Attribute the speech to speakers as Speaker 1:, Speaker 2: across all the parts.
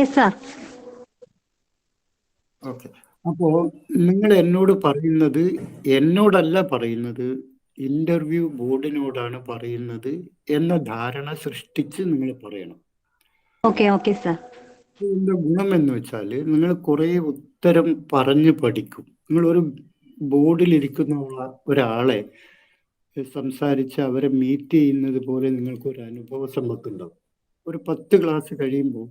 Speaker 1: Yes sir.
Speaker 2: Okay. അപ്പോ നിങ്ങൾ എന്നോട് പറയുന്നത് എന്നോടല്ല പറയുന്നത്, ഇന്റർവ്യൂ ബോർഡിനോടാണ് പറയുന്നത് എന്ന ധാരണ സൃഷ്ടിച്ച് നിങ്ങൾ പറയണം.
Speaker 1: Okay okay sir.
Speaker 2: ഇതിന്റെ ഗുണം എന്ന് വെച്ചാൽ നിങ്ങൾ കുറേ ഉത്തരം പറഞ്ഞു പഠിക്കും. നിങ്ങൾ ഒരു ബോർഡിലിരിക്കുന്ന ഒരാളെ സംസാരിച്ച് അവരെ മീറ്റ് ചെയ്യുന്നത് പോലെ നിങ്ങൾക്ക് ഒരു അനുഭവ സമ്പത്തുണ്ടാവും. ഒരു 10 ക്ലാസ് കഴിയുമ്പോൾ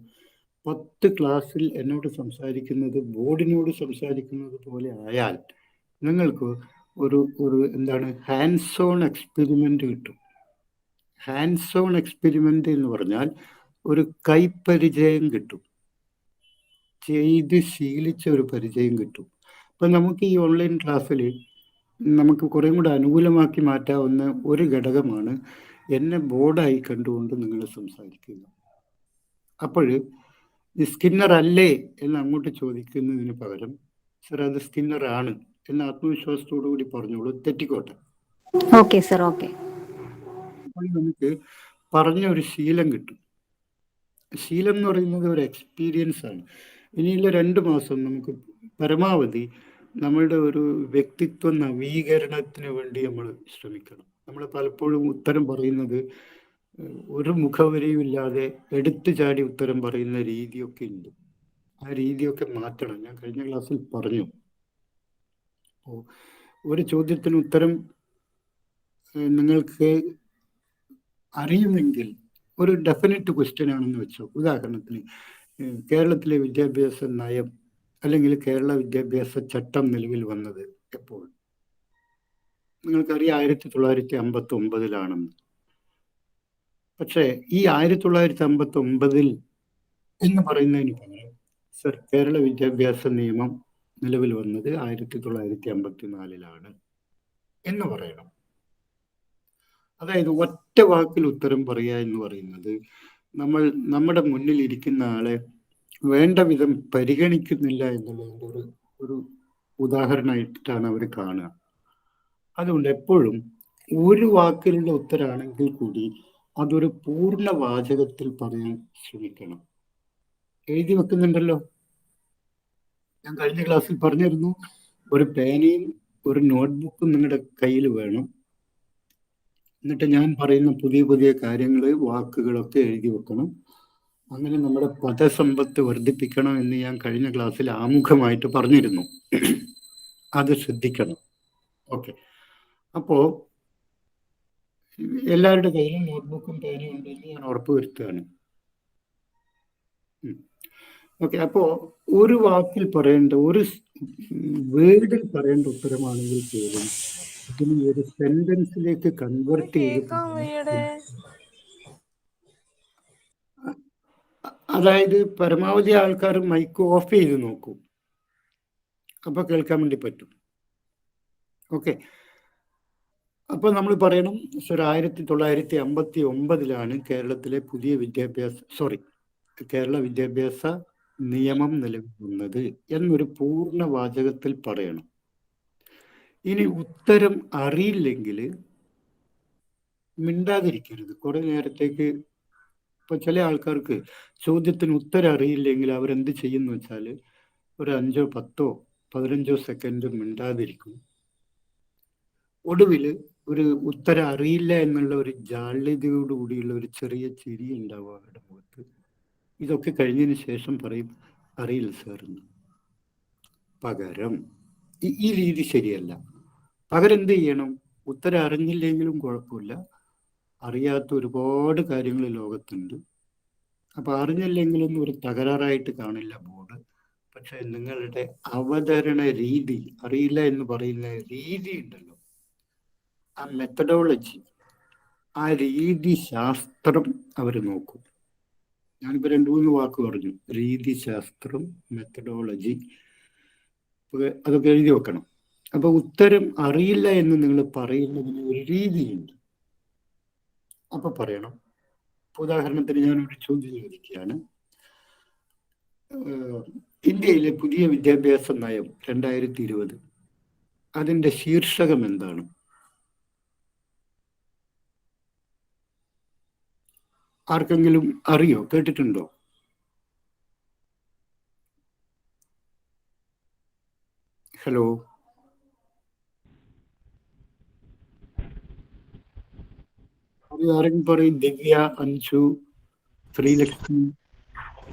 Speaker 2: 10 ക്ലാസ്സിൽ എന്നോട് സംസാരിക്കുന്നത് ബോർഡിനോട് സംസാരിക്കുന്നത് പോലെ ആയാൽ നിങ്ങൾക്ക് ഒരു എന്താണ് ഹാൻഡ്സ് ഓൺ എക്സ്പെരിമെന്റ് കിട്ടും. ഹാൻഡ്സ് ഓൺ എക്സ്പെരിമെന്റ് എന്ന് പറഞ്ഞാൽ ഒരു കൈപ്പരിചയം കിട്ടും, ചെയ്ത് ശീലിച്ച ഒരു പരിചയം കിട്ടും. അപ്പം നമുക്ക് ഈ ഓൺലൈൻ ക്ലാസ്സിൽ നമുക്ക് കുറേ കൂടെ അനുകൂലമാക്കി മാറ്റാവുന്ന ഒരു ഘടകമാണ് എന്നെ ബോർഡായി കണ്ടുകൊണ്ട് നിങ്ങൾ സംസാരിക്കുക. അപ്പോൾ ഈ സ്കിന്നർ അല്ലേ എന്ന് അങ്ങോട്ട് ചോദിക്കുന്നതിന് പകരം സർ അത് സ്കിന്നർ ആണ് എന്ന് ആത്മവിശ്വാസത്തോടു കൂടി പറഞ്ഞോളൂ, തെറ്റിക്കോട്ടെ.
Speaker 1: Okay sir. ഓക്കെ.
Speaker 2: അപ്പോൾ നമുക്ക് പറഞ്ഞ ഒരു ശീലം കിട്ടും. ശീലം എന്ന് പറയുന്നത് ഒരു എക്സ്പീരിയൻസ് ആണ്. ഇനിയുള്ള 2 മാസം നമുക്ക് പരമാവധി നമ്മളുടെ ഒരു വ്യക്തിത്വ നവീകരണത്തിന് വേണ്ടി നമ്മൾ ശ്രമിക്കണം. നമ്മൾ പലപ്പോഴും ഉത്തരം പറയുന്നത് ഒരു മുഖവരിയും ഇല്ലാതെ എടുത്തു ചാടി ഉത്തരം പറയുന്ന രീതിയൊക്കെ ഉണ്ട്. ആ രീതിയൊക്കെ മാറ്റണം. ഞാൻ കഴിഞ്ഞ ക്ലാസ്സിൽ പറഞ്ഞു. അപ്പോൾ ഒരു ചോദ്യത്തിന് ഉത്തരം നിങ്ങൾക്ക് അറിയുമെങ്കിൽ ഒരു ഡെഫിനറ്റ് ക്വസ്റ്റ്യൻ ആണെന്ന് വെച്ചോ. ഉദാഹരണത്തിന് കേരളത്തിലെ വിദ്യാഭ്യാസ നയം അല്ലെങ്കിൽ കേരള വിദ്യാഭ്യാസ ചട്ടം നിലവിൽ വന്നത് എപ്പോൾ? നിങ്ങൾക്കറിയാം 1959 പക്ഷേ ഈ 1959 എന്ന് പറയുന്നതിന് പകരം സർ കേരള വിദ്യാഭ്യാസ നിയമം നിലവിൽ വന്നത് 1954 എന്ന് പറയണം. അതായത് ഒറ്റ വാക്കിൽ ഉത്തരം പറയുക എന്ന് പറയുന്നത് നമ്മൾ നമ്മുടെ മുന്നിൽ ഇരിക്കുന്ന ആളെ വേണ്ട വിധം പരിഗണിക്കുന്നില്ല എന്നുള്ളതിൻ്റെ ഒരു ഉദാഹരണമായിട്ടാണ് അവർ കാണുക. അതുകൊണ്ട് എപ്പോഴും ഒരു വാക്കിലുള്ള ഉത്തരമാണെങ്കിൽ കൂടി അതൊരു പൂർണ്ണ വാചകത്തിൽ പറയാൻ ശ്രമിക്കണം. എഴുതി വെക്കുന്നുണ്ടല്ലോ. ഞാൻ കഴിഞ്ഞ ക്ലാസ്സിൽ പറഞ്ഞിരുന്നു, ഒരു പേനയും ഒരു നോട്ട്ബുക്കും നിങ്ങളുടെ കയ്യിൽ വേണം. എന്നിട്ട് ഞാൻ പറയുന്ന പുതിയ പുതിയ കാര്യങ്ങൾ, വാക്കുകളൊക്കെ എഴുതി വെക്കണം. അങ്ങനെ നമ്മുടെ പദസമ്പത്ത് വർദ്ധിപ്പിക്കണം എന്ന് ഞാൻ കഴിഞ്ഞ ക്ലാസ്സിൽ ആമുഖമായിട്ട് പറഞ്ഞിരുന്നു. അത് ശ്രദ്ധിക്കണം. ഓക്കെ. അപ്പോൾ എല്ലാവരുടെ കയ്യിലും നോട്ട്ബുക്കും പേനയും ഉണ്ടെന്ന് ഞാൻ ഉറപ്പുവരുത്തുകയാണ്. ഓക്കെ. അപ്പോൾ ഒരു വാക്കിൽ പറയേണ്ട, ഒരു വേർഡിൽ പറയേണ്ട ഉത്തരമാണെങ്കിൽ പോലും ഇതിന് ഒരു സെന്റൻസിലേക്ക് കൺവേർട്ട് ചെയ്ത്, അതായത് പരമാവധി ആൾക്കാർ മൈക്ക് ഓഫ് ചെയ്ത് നോക്കൂ, അപ്പൊ കേൾക്കാൻ വേണ്ടി പറ്റും. ഓക്കെ. അപ്പൊ നമ്മൾ പറയണം സർ 1959 കേരളത്തിലെ പുതിയ കേരള വിദ്യാഭ്യാസ നിയമം നിലവിൽ വന്നത് എന്നൊരു പൂർണ്ണ വാചകത്തിൽ പറയണം. ഇനി ഉത്തരം അറിയില്ലെങ്കിൽ മിണ്ടാതിരിക്കരുത് കുറെ നേരത്തേക്ക്. ഇപ്പൊ ചില ആൾക്കാർക്ക് ചോദ്യത്തിന് ഉത്തരം അറിയില്ലെങ്കിൽ അവരെന്ത് ചെയ്യുന്നു വെച്ചാൽ ഒരു 5, 10, 15 സെക്കൻഡ് മിണ്ടാതിരിക്കും. ഒടുവിൽ ഒരു ഉത്തരം അറിയില്ല എന്നുള്ള ഒരു ജാള്യതയോടുകൂടിയുള്ള ഒരു ചെറിയ ചിരി ഉണ്ടാവും അവരുടെ മുഖത്ത്. ഇതൊക്കെ കഴിഞ്ഞതിന് ശേഷം പറയും അറിയില്ല സാർ എന്ന്. പകരം ഈ രീതി ശരിയല്ല. പകരം എന്ത് ചെയ്യണം? ഉത്തരം അറിഞ്ഞില്ലെങ്കിലും കുഴപ്പമില്ല, അറിയാത്ത ഒരുപാട് കാര്യങ്ങൾ ലോകത്തുണ്ട്. അപ്പൊ അറിഞ്ഞില്ലെങ്കിലൊന്നും ഒരു തകരാറായിട്ട് കാണില്ല ബോർഡ്. പക്ഷെ നിങ്ങളുടെ അവതരണ രീതി, അറിയില്ല എന്ന് പറയുന്ന രീതി ഉണ്ടല്ലോ, ആ മെത്തഡോളജി, ആ രീതി ശാസ്ത്രം അവർ നോക്കും. ഞാനിപ്പോ 2-3 വാക്ക് പറഞ്ഞു. രീതി ശാസ്ത്രം, മെത്തഡോളജി, അതൊക്കെ എഴുതി വെക്കണം. അപ്പൊ ഉത്തരം അറിയില്ല എന്ന് നിങ്ങൾ പറയുന്നതിന് ഒരു രീതിയുണ്ട്. അപ്പൊ പറയണം. ഉദാഹരണത്തിന് ഞാനൊരു ചോദ്യം ചോദിക്കുകയാണ്. ഇന്ത്യയിലെ പുതിയ വിദ്യാഭ്യാസ നയം 2020 അതിന്റെ ശീർഷകം എന്താണ്? ആർക്കെങ്കിലും അറിയോ? കേട്ടിട്ടുണ്ടോ? ഹലോ, ആരെങ്കിലും പറയും. ദിവ്യ, Anju, Sreelakshmi.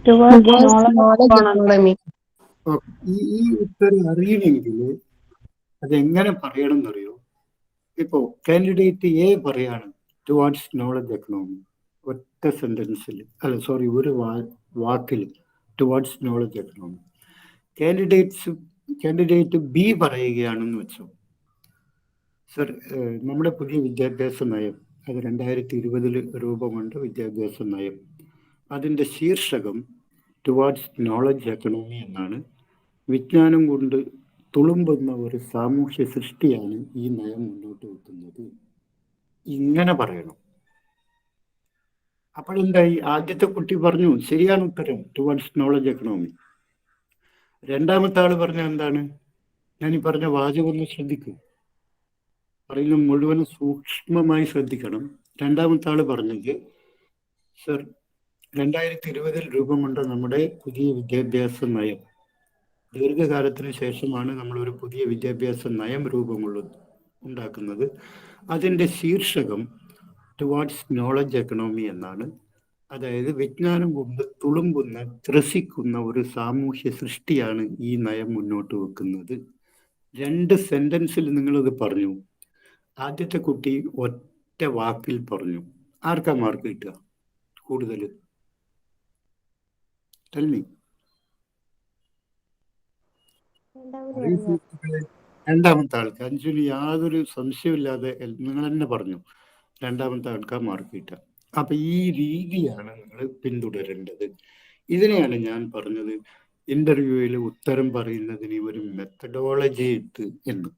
Speaker 3: Towards
Speaker 4: Towards
Speaker 3: knowledge
Speaker 4: knowledge
Speaker 3: economy.
Speaker 4: economy.
Speaker 2: ഈ ഉത്തരം അറിയണമെങ്കിൽ അതെങ്ങനെ പറയണം എന്നറിയോ? ഇപ്പോ കാൻഡിഡേറ്റ് എ പറയാണ് ടുവാർഡ്സ് നോളജ് എക്കണോമി, ഒറ്റ സെന്റൻസിൽ, അല്ല സോറി, ഒരു വാക്കിൽ, towards knowledge economy. Candidate B പറയുകയാണെന്ന് വെച്ചോ, സർ, നമ്മുടെ പുതിയ വിദ്യാഭ്യാസ നയം, അത് 2020 രൂപം കൊണ്ട വിദ്യാഭ്യാസ നയം, അതിൻ്റെ ശീർഷകം ടുവാർഡ്സ് നോളജ് എക്കണോമി എന്നാണ്. വിജ്ഞാനം കൊണ്ട് തുളുമ്പുന്ന ഒരു സാമൂഹ്യ സൃഷ്ടിയാണ് ഈ നയം മുന്നോട്ട് വെക്കുന്നത്. ഇങ്ങനെ പറയണം. അപ്പോഴെന്തായി? ആദ്യത്തെ കുട്ടി പറഞ്ഞു ശരിയാണ് ഉത്തരം, ടുവാർഡ്സ് നോളജ് എക്കണോമി. രണ്ടാമത്തെ ആള് പറഞ്ഞ എന്താണ്? ഞാൻ ഈ പറഞ്ഞ വാചകം ഒന്ന് ശ്രദ്ധിക്കൂ, പറയുന്ന മുഴുവൻ സൂക്ഷ്മമായി ശ്രദ്ധിക്കണം. രണ്ടാമത്തെ ആള് പറഞ്ഞത്, സർ, 2020 രൂപം കൊണ്ട നമ്മുടെ പുതിയ വിദ്യാഭ്യാസ നയം, ദീർഘകാലത്തിന് ശേഷമാണ് നമ്മൾ ഒരു പുതിയ വിദ്യാഭ്യാസ നയം ഉണ്ടാക്കുന്നത്. അതിൻ്റെ ശീർഷകം ടുവാർഡ്സ് നോളജ് എക്കണോമി എന്നാണ്. അതായത് വിജ്ഞാനം കൊണ്ട് തുളുമ്പുന്ന, ത്രസിക്കുന്ന ഒരു സാമൂഹ്യ സൃഷ്ടിയാണ് ഈ നയം മുന്നോട്ട് വെക്കുന്നത്. 2 സെന്റൻസിൽ നിങ്ങളത് പറഞ്ഞു. ആദ്യത്തെ കുട്ടി ഒറ്റ വാക്കിൽ പറഞ്ഞു. ആർക്കാ മാർക്ക് കിട്ടുക കൂടുതൽ? തൽമി. രണ്ടാമത്തെ ആൾക്ക്, അഞ്ജലി, യാതൊരു സംശയമില്ലാതെ നിങ്ങൾ തന്നെ പറഞ്ഞു, രണ്ടാമത്തെ ആൾക്കാർ മാർക്ക് കിട്ടുക. അപ്പൊ ഈ രീതിയാണ് നിങ്ങൾ പിന്തുടരേണ്ടത്. ഇതിനെയാണ് ഞാൻ പറഞ്ഞത് ഇന്റർവ്യൂവിൽ ഉത്തരം പറയുന്നതിന് ഒരു മെത്തഡോളജി ഇട്ട് എന്ന്.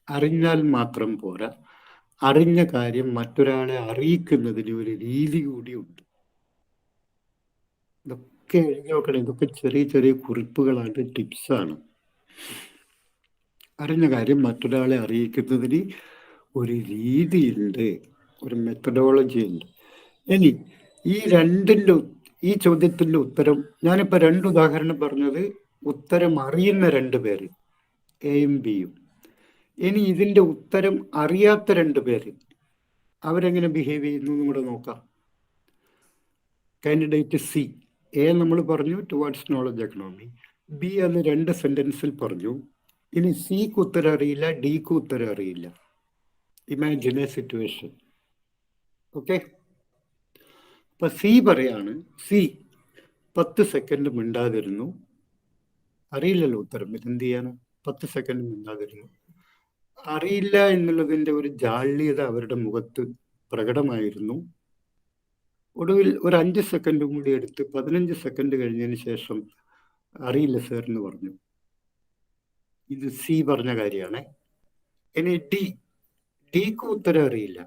Speaker 2: അറിഞ്ഞാൽ മാത്രം പോരാ, അറിഞ്ഞ കാര്യം മറ്റൊരാളെ അറിയിക്കുന്നതിന് ഒരു രീതി കൂടിയുണ്ട്. ഇതൊക്കെ എഴുതി നോക്കണം. ഇതൊക്കെ ചെറിയ ചെറിയ കുറിപ്പുകളാണ്, ടിപ്സാണ്. അറിഞ്ഞ കാര്യം മറ്റൊരാളെ അറിയിക്കുന്നതിന് ഒരു രീതിയുണ്ട്, ഒരു മെത്തഡോളജി ഉണ്ട്. ഇനി ഈ ചോദ്യത്തിന്റെ ഉത്തരം, ഞാനിപ്പോൾ 2 ഉദാഹരണം പറഞ്ഞത് ഉത്തരം അറിയുന്ന 2 പേര്, എയും ബിയും. ഇനി ഇതിന്റെ ഉത്തരം അറിയാത്ത 2 പേര്, അവരെങ്ങനെ ബിഹേവ് ചെയ്യുന്നു കൂടെ നോക്കാം. കാൻഡിഡേറ്റ് സി, എ നമ്മൾ പറഞ്ഞു ടുവാർഡ്സ് നോളജ് എക്കണോമി, ബി അത് 2 സെന്റൻസിൽ പറഞ്ഞു. ഇനി സിക്ക് ഉത്തരം അറിയില്ല, ഡിക്ക് ഉത്തരം അറിയില്ല. Imagine A situation. ഓക്കെ, അപ്പൊ സി പറയാണ്, സി 10 സെക്കൻഡ് മിണ്ടാതിരുന്നു. അറിയില്ലല്ലോ ഉത്തരം, എന്ത് ചെയ്യാന്? 10 സെക്കൻഡ് മിണ്ടാതിരുന്നു. അറിയില്ല എന്നുള്ളതിന്റെ ഒരു ജാള്യത അവരുടെ മുഖത്ത് പ്രകടമായിരുന്നു. ഒടുവിൽ ഒരു 5 സെക്കൻഡും കൂടി എടുത്ത് 15 സെക്കൻഡ് കഴിഞ്ഞതിന് ശേഷം അറിയില്ല സർ എന്ന് പറഞ്ഞു. ഇത് സി പറഞ്ഞ കാര്യമാണ്. ഇനി ഡിക്ക് ഉത്തരം അറിയില്ല.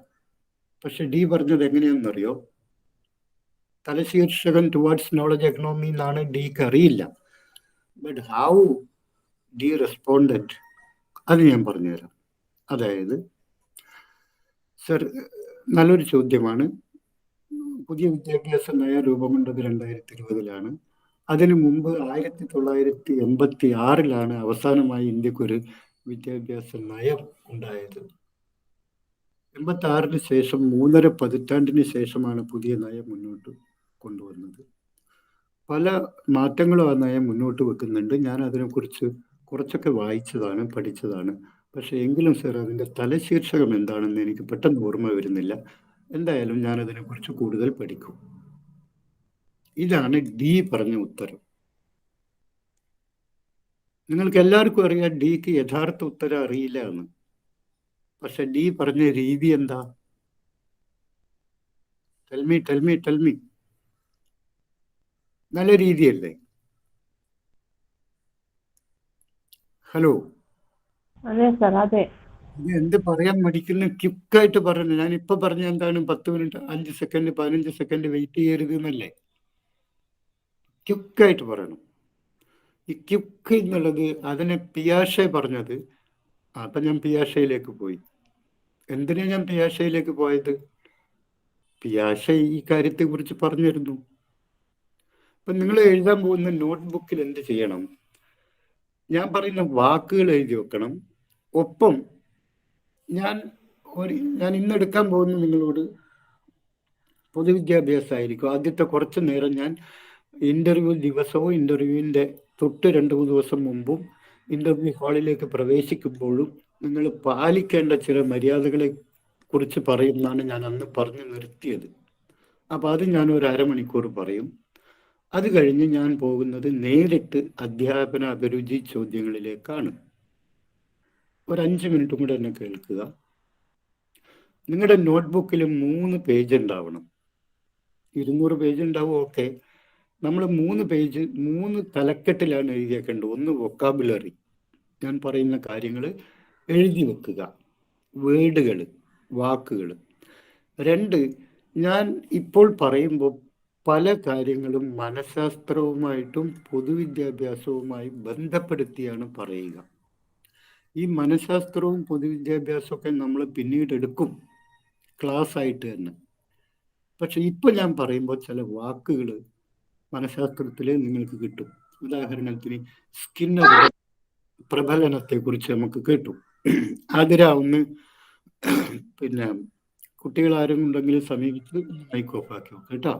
Speaker 2: പക്ഷെ ഡി പറഞ്ഞത് എങ്ങനെയാണെന്നറിയോ? തലശീർഷകം ടുവാർഡ്സ് നോളജ് എക്കണോമി എന്നാണ്, ഡിക്ക് അറിയില്ല. ബട്ട് ഹൗ ഡി റെസ്പോണ്ടഡ്, അത് ഞാൻ പറഞ്ഞുതരാം. അതായത്, സർ, നല്ലൊരു ചോദ്യമാണ്. പുതിയ വിദ്യാഭ്യാസ നയ രൂപം കൊണ്ടത് 2020 അതിനു മുമ്പ് 1986 അവസാനമായി ഇന്ത്യക്കൊരു വിദ്യാഭ്യാസ നയം ഉണ്ടായത്. 86 ശേഷം 3.5 പതിറ്റാണ്ടിന് ശേഷമാണ് പുതിയ നയം മുന്നോട്ട് കൊണ്ടുവന്നത്. പല മാറ്റങ്ങളും ആ നയം മുന്നോട്ട് വെക്കുന്നുണ്ട്. ഞാൻ അതിനെക്കുറിച്ച് കുറച്ചൊക്കെ വായിച്ചതാണ്, പഠിച്ചതാണ്. പക്ഷെ എങ്കിലും സർ, അതിൻ്റെ തലശീർഷകം എന്താണെന്ന് എനിക്ക് പെട്ടെന്ന് ഓർമ്മ വരുന്നില്ല. എന്തായാലും ഞാൻ അതിനെക്കുറിച്ച് കൂടുതൽ പഠിക്കും. ഇതാണ് ഡി പറഞ്ഞ ഉത്തരം. നിങ്ങൾക്ക് എല്ലാവർക്കും അറിയാം ഡിക്ക് യഥാർത്ഥ ഉത്തരം അറിയില്ല എന്ന്. പക്ഷെ ഡി പറഞ്ഞ രീതി എന്താ? ടെൽമി. നല്ല രീതിയല്ലേ? ഹലോ,
Speaker 3: അതെ സർ, അതെ.
Speaker 2: ഇത് എന്ത് പറയാൻ മടിക്കുന്ന? ക്വിക്കായിട്ട് പറഞ്ഞു. ഞാൻ ഇപ്പൊ പറഞ്ഞ എന്താണ്? 10 മിനിറ്റ്, 5 സെക്കൻഡ്, 15 സെക്കൻഡ് വെയിറ്റ് ചെയ്യരുത് എന്നല്ലേ? ക്വിക്കായിട്ട് പറയണം. ഈ ക്വിക്ക് എന്നുള്ളത്, അതിനെ പിയാഷെ പറഞ്ഞത്. അപ്പൊ ഞാൻ പിയാഷയിലേക്ക് പോയി. എന്തിനാ ഞാൻ പിയാഷയിലേക്ക് പോയത്? പിയാഷ ഈ കാര്യത്തെ കുറിച്ച് പറഞ്ഞിരുന്നു. അപ്പൊ നിങ്ങൾ എഴുതാൻ പോകുന്ന നോട്ട്ബുക്കിൽ എന്ത് ചെയ്യണം? ഞാൻ പറയുന്ന വാക്കുകൾ എഴുതി വെക്കണം. ഒപ്പം ഞാൻ ഇന്ന് എടുക്കാൻ പോകുന്ന നിങ്ങളോട് പൊതുവിദ്യാഭ്യാസമായിരിക്കും. ആദ്യത്തെ കുറച്ച് നേരം ഞാൻ ഇന്റർവ്യൂ ദിവസവും ഇന്റർവ്യൂവിൻ്റെ തൊട്ട് 2-3 ദിവസം മുമ്പും ഇന്റർവ്യൂ ഹാളിലേക്ക് പ്രവേശിക്കുമ്പോഴും നിങ്ങൾ പാലിക്കേണ്ട ചില മര്യാദകളെ കുറിച്ച് പറയുമെന്നാണ് ഞാൻ അന്ന് പറഞ്ഞു നിർത്തിയത്. അപ്പോൾ അത് ഞാൻ ഒരു അരമണിക്കൂർ പറയും. അത് കഴിഞ്ഞ് ഞാൻ പോകുന്നത് നേരിട്ട് അധ്യാപന അഭിരുചി ചോദ്യങ്ങളിലേക്കാണ്. ഒരു 5 മിനിറ്റും കൂടെ എന്നെ കേൾക്കുക. നിങ്ങളുടെ നോട്ട്ബുക്കിൽ 3 പേജ് ഉണ്ടാവണം. 200 പേജ് ഉണ്ടാവും, ഓക്കെ. നമ്മൾ 3 പേജ് 3 തലക്കെട്ടിലാണ് എഴുതിയേക്കേണ്ടത്. ഒന്ന് വൊക്കാബുലറി, ഞാൻ പറയുന്ന കാര്യങ്ങൾ എഴുതി വെക്കുക, വേർഡുകൾ, വാക്കുകൾ. 2, ഞാൻ ഇപ്പോൾ പറയുമ്പോൾ പല കാര്യങ്ങളും മനഃശാസ്ത്രവുമായിട്ടും പൊതുവിദ്യാഭ്യാസവുമായി ബന്ധപ്പെടുത്തിയാണ് പറയുക. ഈ മനഃശാസ്ത്രവും പൊതുവിദ്യാഭ്യാസമൊക്കെ നമ്മൾ പിന്നീട് എടുക്കും ക്ലാസ് ആയിട്ട് തന്നെ. പക്ഷെ ഇപ്പൊ ഞാൻ പറയുമ്പോൾ ചില വാക്കുകൾ മനഃശാസ്ത്രത്തിൽ നിങ്ങൾക്ക് കിട്ടും. ഉദാഹരണത്തിന് സ്കിന്നറുടെ പ്രബലനത്തെ കുറിച്ച് നമുക്ക് കേട്ടു. അതിരാവുന്ന പിന്നെ കുട്ടികൾ ആരും ഉണ്ടെങ്കിൽ സമീപിച്ച് മൈക്ക് ഓഫ് ആക്കി നോക്കാം കേട്ടോ.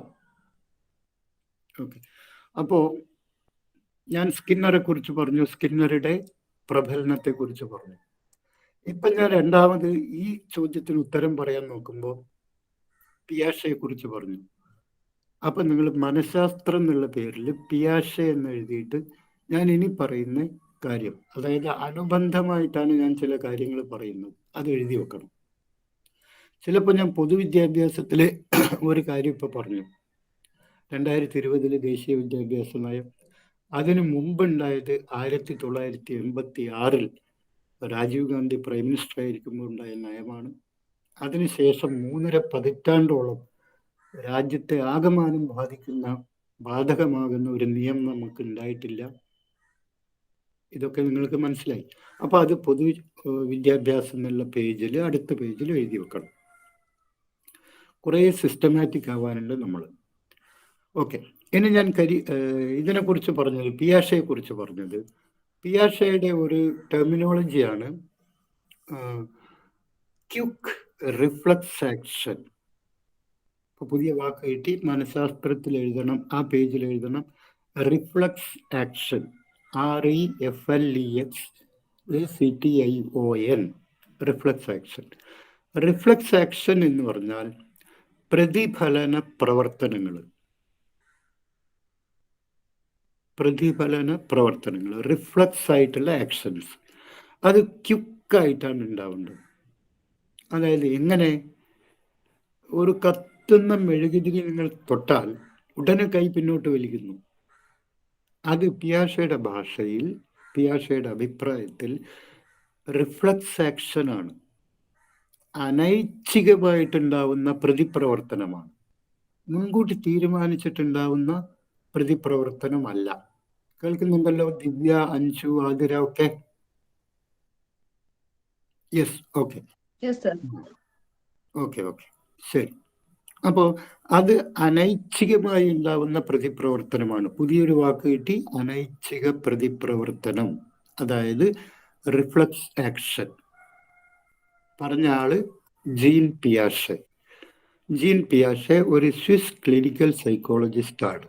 Speaker 2: ഓക്കെ. അപ്പോൾ ഞാൻ സ്കിന്നറെ കുറിച്ച് പറഞ്ഞു, സ്കിന്നറുടെ പ്രബലനത്തെ കുറിച്ച് പറഞ്ഞു. ഇപ്പൊ ഞാൻ രണ്ടാമത് ഈ ചോദ്യത്തിന് ഉത്തരം പറയാൻ നോക്കുമ്പോൾ പിയാഷയെ കുറിച്ച് പറഞ്ഞു. അപ്പൊ നിങ്ങൾ മനഃശാസ്ത്രം എന്നുള്ള പേരിൽ പിയാഷെ എന്ന് എഴുതിയിട്ട് ഞാൻ ഇനി പറയുന്ന കാര്യം, അതായത് അനുബന്ധമായിട്ടാണ് ഞാൻ ചില കാര്യങ്ങൾ പറയുന്നത്, അത് എഴുതി വെക്കണം. ചിലപ്പോൾ ഞാൻ പൊതുവിദ്യാഭ്യാസത്തിലെ ഒരു കാര്യം ഇപ്പൊ പറഞ്ഞു, 2020 ദേശീയ വിദ്യാഭ്യാസ നയം. അതിനു മുമ്പുണ്ടായത് 1986 രാജീവ് ഗാന്ധി പ്രൈം മിനിസ്റ്റർ ആയിരിക്കുമ്പോൾ ഉണ്ടായ നയമാണ്. അതിനുശേഷം 3.5 പതിറ്റാണ്ടോളം രാജ്യത്തെ ആകമാനം ബാധകമാകുന്ന ഒരു നിയമം നമുക്ക് ഉണ്ടായിട്ടില്ല. ഇതൊക്കെ നിങ്ങൾക്ക് മനസ്സിലായി. അപ്പൊ അത് പൊതു വിദ്യാഭ്യാസം എന്നുള്ള പേജിൽ, അടുത്ത പേജിൽ എഴുതി വെക്കണം. കുറേ സിസ്റ്റമാറ്റിക് ആവാനുണ്ട് നമ്മൾ. ഓക്കെ. ഇനി ഞാൻ ഇതിനെക്കുറിച്ച് പറഞ്ഞത്, പിയാഷയെ കുറിച്ച് പറഞ്ഞത്, പിയാഷയുടെ ഒരു ടെർമിനോളജിയാണ് ക്യുക്ക് റിഫ്ലക്സ് ആക്ഷൻ. ഇപ്പൊ പുതിയ വാക്ക് കിട്ടി, മനഃശാസ്ത്രത്തിൽ എഴുതണം, ആ പേജിൽ എഴുതണം. Reflux action, REFLEXACTION, reflux action. Reflux action എന്ന് പറഞ്ഞാൽ പ്രതിഫലന പ്രവർത്തനങ്ങൾ, റിഫ്ലക്സ് ആയിട്ടുള്ള ആക്ഷൻസ്. അത് ക്യുക്കായിട്ടാണ് ഉണ്ടാവേണ്ടത്. അതായത് എങ്ങനെ, ഒരു കത്തുന്ന മെഴുകുതിരി നിങ്ങൾ തൊട്ടാൽ ഉടനെ കൈ പിന്നോട്ട് വലിക്കുന്നു. അത് പിയാഷയുടെ ഭാഷയിൽ, പിയാഷയുടെ അഭിപ്രായത്തിൽ റിഫ്ലക്സ് ആക്ഷനാണ്, അനൈച്ഛികമായിട്ടുണ്ടാവുന്ന പ്രതിപ്രവർത്തനമാണ്, മുൻകൂട്ടി തീരുമാനിച്ചിട്ടുണ്ടാവുന്ന പ്രതിപ്രവർത്തനമല്ല. കേൾക്കുന്നുണ്ടല്ലോ ദിവ്യ, അഞ്ജു, ആതിര ഒക്കെ? Yes, okay. ഓക്കെ, ശരി. അപ്പോൾ അത് അനൈച്ഛികമായി ഉണ്ടാവുന്ന പ്രതിപ്രവർത്തനമാണ്. പുതിയൊരു വാക്ക് കിട്ടി, അനൈച്ഛിക പ്രതിപ്രവർത്തനം, അതായത് റിഫ്ലക്സ് ആക്ഷൻ. പറഞ്ഞ ആള് ജീൻ പിയാഷെ. ജീൻ പിയാഷെ ഒരു സ്വിസ് ക്ലിനിക്കൽ സൈക്കോളജിസ്റ്റാണ്.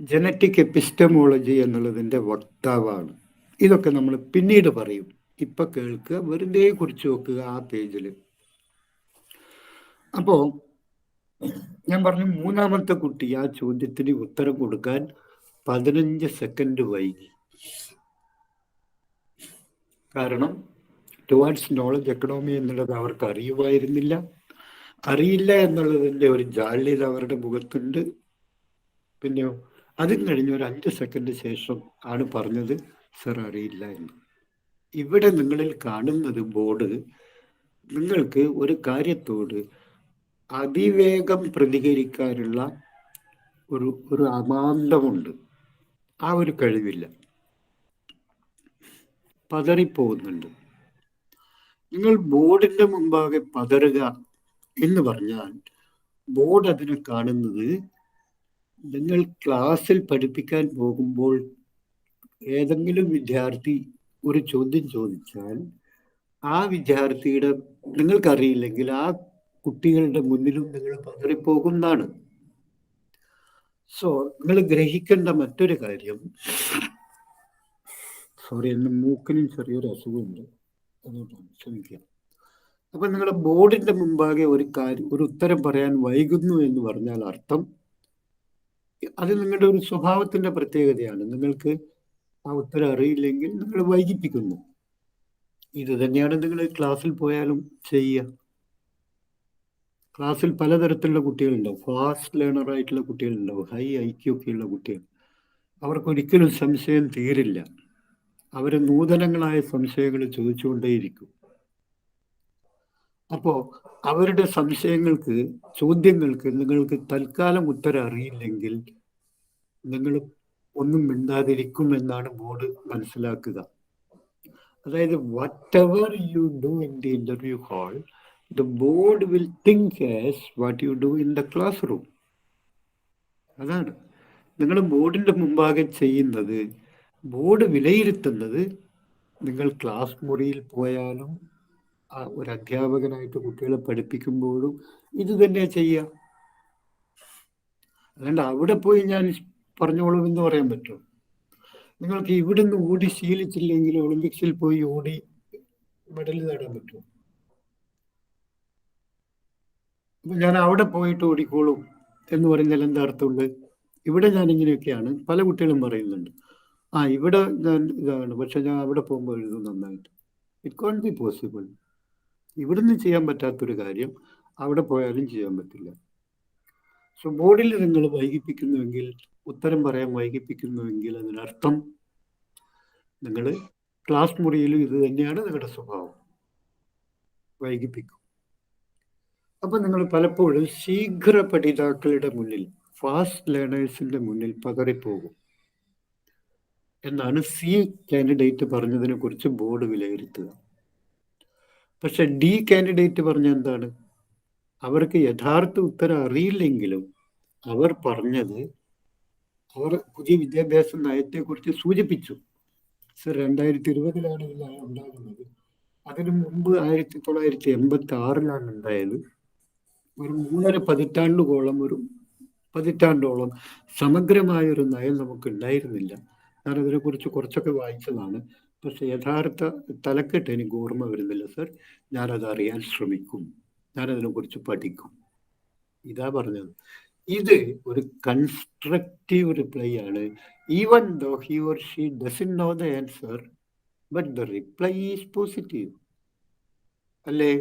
Speaker 2: ജനറ്റിക് എപ്പിസ്റ്റമോളജി എന്നുള്ളതിൻ്റെ വക്താവാണ്. ഇതൊക്കെ നമ്മൾ പിന്നീട് പറയും. ഇപ്പൊ കേൾക്കുക, വെറുതെ കുറിച്ച് നോക്കുക ആ പേജിൽ. അപ്പോ ഞാൻ പറഞ്ഞു, മൂന്നാമത്തെ കുട്ടി ആ ചോദ്യത്തിന് ഉത്തരം കൊടുക്കാൻ 15 സെക്കൻഡ് വൈകി. കാരണം ടുവാർഡ്സ് നോളജ് എക്കണോമി എന്നുള്ളത് അവർക്ക് അറിയുമായിരുന്നില്ല. അറിയില്ല എന്നുള്ളതിൻ്റെ ഒരു ജാള്യത അവരുടെ മുഖത്തുണ്ട്. പിന്നെയോ അതും കഴിഞ്ഞ് ഒരു 5 സെക്കൻഡ് ശേഷം ആണ് പറഞ്ഞത്, സർ അറിയില്ല എന്ന്. ഇവിടെ നിങ്ങളിൽ കാണുന്നത് ബോർഡ് നിങ്ങൾക്ക് ഒരു കാര്യത്തോട് അതിവേഗം പ്രതികരിക്കാനുള്ള ഒരു അമാന്തമുണ്ട്. ആ ഒരു കഴിവില്ല, പതറിപ്പോകുന്നുണ്ട്. നിങ്ങൾ ബോർഡിന്റെ മുമ്പാകെ പതറുക എന്ന് പറഞ്ഞാൽ ബോർഡ് അതിനെ കാണുന്നത് നിങ്ങൾ ക്ലാസ്സിൽ പഠിപ്പിക്കാൻ പോകുമ്പോൾ ഏതെങ്കിലും വിദ്യാർത്ഥി ഒരു ചോദ്യം ചോദിച്ചാൽ ആ വിദ്യാർത്ഥിയുടെ നിങ്ങൾക്കറിയില്ലെങ്കിൽ ആ കുട്ടികളുടെ മുന്നിലും നിങ്ങൾ പതറിപ്പോകുന്നതാണ്. സോ നിങ്ങൾ ഗ്രഹിക്കേണ്ട മറ്റൊരു കാര്യം, സോറി, എൻ്റെ മൂക്കിനും ചെറിയൊരു അസുഖമുണ്ട്, അതുകൊണ്ടാണ്, ക്ഷമിക്കുക. അപ്പൊ നിങ്ങളുടെ ബോർഡിന്റെ മുമ്പാകെ ഒരു ഉത്തരം പറയാൻ വൈകുന്നു എന്ന് പറഞ്ഞാൽ അർത്ഥം അത് നിങ്ങളുടെ ഒരു സ്വഭാവത്തിന്റെ പ്രത്യേകതയാണ്. നിങ്ങൾക്ക് ആ ഉത്തരം അറിയില്ലെങ്കിൽ നിങ്ങൾ വൈകിപ്പിക്കുന്നു. ഇത് തന്നെയാണ് നിങ്ങൾ ക്ലാസ്സിൽ പോയാലും ചെയ്യുക. ക്ലാസ്സിൽ പലതരത്തിലുള്ള കുട്ടികളുണ്ടാവും. ഫാസ്റ്റ് ലേണർ ആയിട്ടുള്ള കുട്ടികളുണ്ടാവും, ഹൈ IQ ഒക്കെ ഉള്ള കുട്ടികൾ. അവർക്കൊരിക്കലും സംശയം തീരില്ല. അവർ നൂതനങ്ങളായ സംശയങ്ങൾ ചോദിച്ചുകൊണ്ടേയിരിക്കും. അപ്പോൾ അവരുടെ ചോദ്യങ്ങൾക്ക് നിങ്ങൾക്ക് തൽക്കാലം ഉത്തരം അറിയില്ലെങ്കിൽ നിങ്ങൾ ഒന്നും മിണ്ടാതിരിക്കും എന്നാണ് ബോർഡ് മനസ്സിലാക്കുക. അതായത് whatever you do in the interview hall, the board will think as what you do in the classroom. അതാണ് നിങ്ങൾ ബോർഡിന്റെ മുമ്പാകെ ചെയ്യുന്നത്. ബോർഡ് വിലയിരുത്തുന്നത് നിങ്ങൾ ക്ലാസ് മുറിയിൽ പോയാലും ഒരു അധ്യാപകനായിട്ട് കുട്ടികളെ പഠിപ്പിക്കുമ്പോഴും ഇത് തന്നെ ചെയ്യുക. അതുകൊണ്ട് അവിടെ പോയി ഞാൻ പറഞ്ഞോളൂ എന്ന് പറയാൻ പറ്റും. നിങ്ങൾക്ക് ഇവിടുന്ന് ഓടി ശീലിച്ചില്ലെങ്കിൽ ഒളിമ്പിക്സിൽ പോയി ഓടി മെഡൽ നേടാൻ പറ്റും. അപ്പൊ ഞാൻ അവിടെ പോയിട്ട് ഓടിക്കോളും എന്ന് പറഞ്ഞാൽ എന്താ അർത്ഥമുള്ളത്? ഇവിടെ ഞാൻ ഇങ്ങനെയൊക്കെയാണ്, പല കുട്ടികളും പറയുന്നുണ്ട്, ഇവിടെ ഞാൻ ഇതാണ്, പക്ഷെ ഞാൻ അവിടെ പോകുമ്പോൾ എഴുതും നന്നായിട്ട്. It can be possible. ഇവിടുന്ന് ചെയ്യാൻ പറ്റാത്തൊരു കാര്യം അവിടെ പോയാലും ചെയ്യാൻ പറ്റില്ല. സോ ബോർഡിൽ നിങ്ങൾ വൈകിപ്പിക്കുന്നുവെങ്കിൽ, ഉത്തരം പറയാൻ വൈകിപ്പിക്കുന്നുവെങ്കിൽ അതിനർത്ഥം നിങ്ങൾ ക്ലാസ് മുറിയിലും ഇത് തന്നെയാണ് നിങ്ങളുടെ സ്വഭാവം, വൈകിപ്പിക്കും. അപ്പൊ നിങ്ങൾ പലപ്പോഴും ശീഘ്ര പഠിതാക്കളുടെ മുന്നിൽ, ഫാസ്റ്റ് ലേണേഴ്സിന്റെ മുന്നിൽ പതറിപ്പോകും എന്നാണ് C കാൻഡിഡേറ്റ് പറഞ്ഞതിനെ കുറിച്ച് ബോർഡ് വിലയിരുത്തുക. പക്ഷെ D കാൻഡിഡേറ്റ് പറഞ്ഞ എന്താണ്? അവർക്ക് യഥാർത്ഥ ഉത്തരം അറിയില്ലെങ്കിലും അവർ പറഞ്ഞത്, അവർ പുതിയ വിദ്യാഭ്യാസ നയത്തെക്കുറിച്ച് സൂചിപ്പിച്ചു. സർ, 2020 ഈ നയം ഉണ്ടാകുന്നത്. അതിനു മുമ്പ് 1986 ഉണ്ടായത്. ഒരു 3.5 പതിറ്റാണ്ടോളം സമഗ്രമായൊരു നയം നമുക്ക് ഉണ്ടായിരുന്നില്ല. ഞാൻ അതിനെക്കുറിച്ച് കുറച്ചൊക്കെ വായിച്ചതാണ്. പക്ഷെ യഥാർത്ഥ തലക്കെട്ട് എനിക്ക് ഓർമ്മ വരുന്നില്ല സർ. ഞാനത് അറിയാൻ ശ്രമിക്കും, ഞാനതിനെക്കുറിച്ച് പഠിക്കും. ഇതാ പറഞ്ഞത്. ഇത് ഒരു കൺസ്ട്രക്റ്റീവ് റിപ്ലൈ ആണ്. Even though he or she doesn't know the answer, but the reply is positive. അല്ലേ?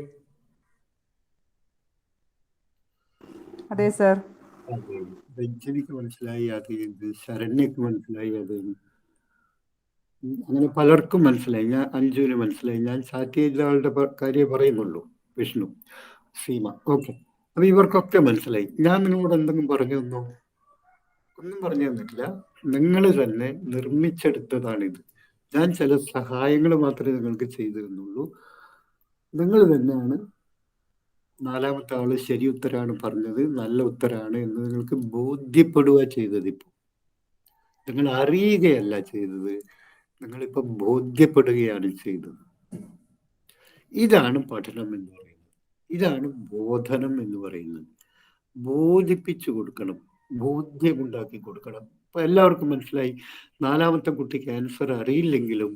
Speaker 4: അതെ സർ.
Speaker 2: അതെ, രഞ്ജനിക്ക് മനസ്സിലായി, അത് ശരണ്യക്ക് മനസ്സിലായി, അത് അങ്ങനെ പലർക്കും മനസ്സിലായി. ഞാൻ അഞ്ജുവിന് മനസ്സിലായി. ഞാൻ ചാറ്റ് ചെയ്ത ആളുടെ കാര്യം പറയുന്നുള്ളൂ, വിഷ്ണു, സീമ. ഓക്കെ, അപ്പൊ ഇവർക്കൊക്കെ മനസ്സിലായി. ഞാൻ നിങ്ങളോട് എന്തെങ്കിലും പറഞ്ഞു തന്നോ? ഒന്നും പറഞ്ഞു തന്നിട്ടില്ല. നിങ്ങൾ തന്നെ നിർമ്മിച്ചെടുത്തതാണിത്. ഞാൻ ചില സഹായങ്ങൾ മാത്രമേ നിങ്ങൾക്ക് ചെയ്തു തന്നുള്ളൂ. നിങ്ങൾ തന്നെയാണ് നാലാമത്തെ ആള് ശരി ഉത്തരാണ് പറഞ്ഞത്, നല്ല ഉത്തരാണ് എന്ന് നിങ്ങൾക്ക് ബോധ്യപ്പെടുക ചെയ്തത്. ഇപ്പോൾ നിങ്ങൾ അറിയുകയല്ല ചെയ്തത്, നിങ്ങളിപ്പോൾ ബോധ്യപ്പെടുകയാണ് ചെയ്തത്. ഇതാണ് പഠനം എന്ന് പറയുന്നത്, ഇതാണ് ബോധനം എന്ന് പറയുന്നത്. ബോധിപ്പിച്ചു കൊടുക്കണം, ബോധ്യമുണ്ടാക്കി കൊടുക്കണം. അപ്പൊ എല്ലാവർക്കും മനസ്സിലായി. നാലാമത്തെ കുട്ടിക്ക് ആൻസർ അറിയില്ലെങ്കിലും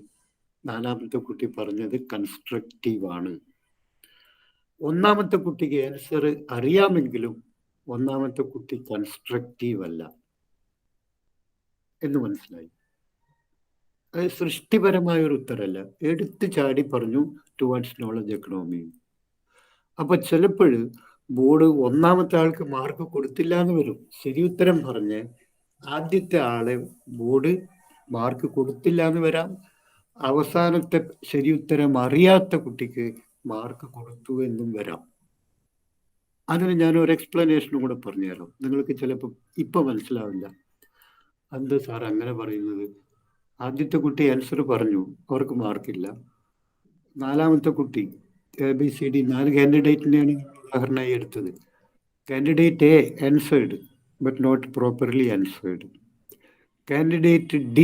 Speaker 2: നാലാമത്തെ കുട്ടി പറഞ്ഞത് കൺസ്ട്രക്റ്റീവാണ്. ഒന്നാമത്തെ കുട്ടിക്ക് ആൻസർ അറിയാമെങ്കിലും ഒന്നാമത്തെ കുട്ടി കൺസ്ട്രക്റ്റീവ് അല്ല എന്ന് മനസ്സിലായി. അത് സൃഷ്ടിപരമായ ഒരു ഉത്തരമല്ല, എടുത്തു ചാടി പറഞ്ഞു ടുവാർഡ്സ് നോളജ് എക്കണോമി. അപ്പൊ ചിലപ്പോൾ ബോർഡ് ഒന്നാമത്തെ ആൾക്ക് മാർക്ക് കൊടുത്തില്ല എന്ന് വരും. ശരി ഉത്തരം പറഞ്ഞ് ആദ്യത്തെ ആളെ ബോർഡ് മാർക്ക് കൊടുത്തില്ല എന്ന് വരാം. അവസാനത്തെ ശരി ഉത്തരം അറിയാത്ത കുട്ടിക്ക് മാർക്ക് കൊടുത്തു എന്നും വരാം. അതിന് ഞാൻ ഒരു എക്സ്പ്ലനേഷനും കൂടെ പറഞ്ഞുതരാം. നിങ്ങൾക്ക് ചിലപ്പോൾ ഇപ്പൊ മനസ്സിലാവില്ല. എന്ത് സാർ അങ്ങനെ പറയുന്നത്? ആദ്യത്തെ കുട്ടി ആൻസർ പറഞ്ഞു, അവർക്ക് മാർക്കില്ല. നാലാമത്തെ കുട്ടി ABCD 4 കാൻഡിഡേറ്റിനെയാണ് ഉദാഹരണമായി എടുത്തത്. Candidate A answered but not properly answered. Candidate D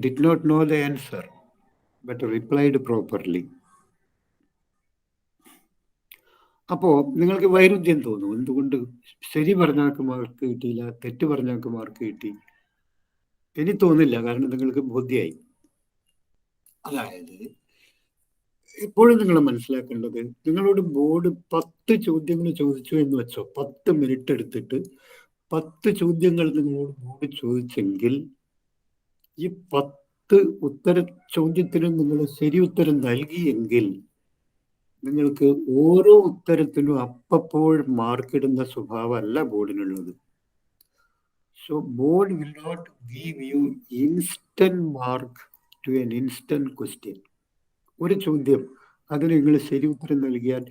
Speaker 2: did not know the answer but replied properly. അപ്പോൾ നിങ്ങൾക്ക് വൈരുദ്ധ്യം തോന്നും. എന്തുകൊണ്ട് ശരി പറഞ്ഞാൾക്ക് മാർക്ക് കിട്ടിയില്ല, തെറ്റ് പറഞ്ഞാൾക്ക് മാർക്ക് കിട്ടി? എനിക്ക് തോന്നില്ല, കാരണം നിങ്ങൾക്ക് ബോധ്യമായി. അതായത് എപ്പോഴും നിങ്ങൾ മനസ്സിലാക്കേണ്ടത്, നിങ്ങളോട് ബോർഡ് 10 ചോദ്യങ്ങൾ ചോദിച്ചു എന്ന് വെച്ചോ, 10 മിനിറ്റ് എടുത്തിട്ട് 10 ചോദ്യങ്ങൾ നിങ്ങളോട് ബോർഡ് ചോദിച്ചെങ്കിൽ ഈ 10 ചോദ്യത്തിനും നിങ്ങൾ ശരി ഉത്തരം നൽകിയെങ്കിൽ നിങ്ങൾക്ക് ഓരോ ഉത്തരത്തിനും അപ്പോൾ മാർക്കിടുന്ന സ്വഭാവമല്ല ബോർഡിനുള്ളത്. So board will not give you instant mark to an instant question. ഒരു ചോദ്യം അതിന് നിങ്ങൾ ശരി ഉത്തരം നൽകിയാൽ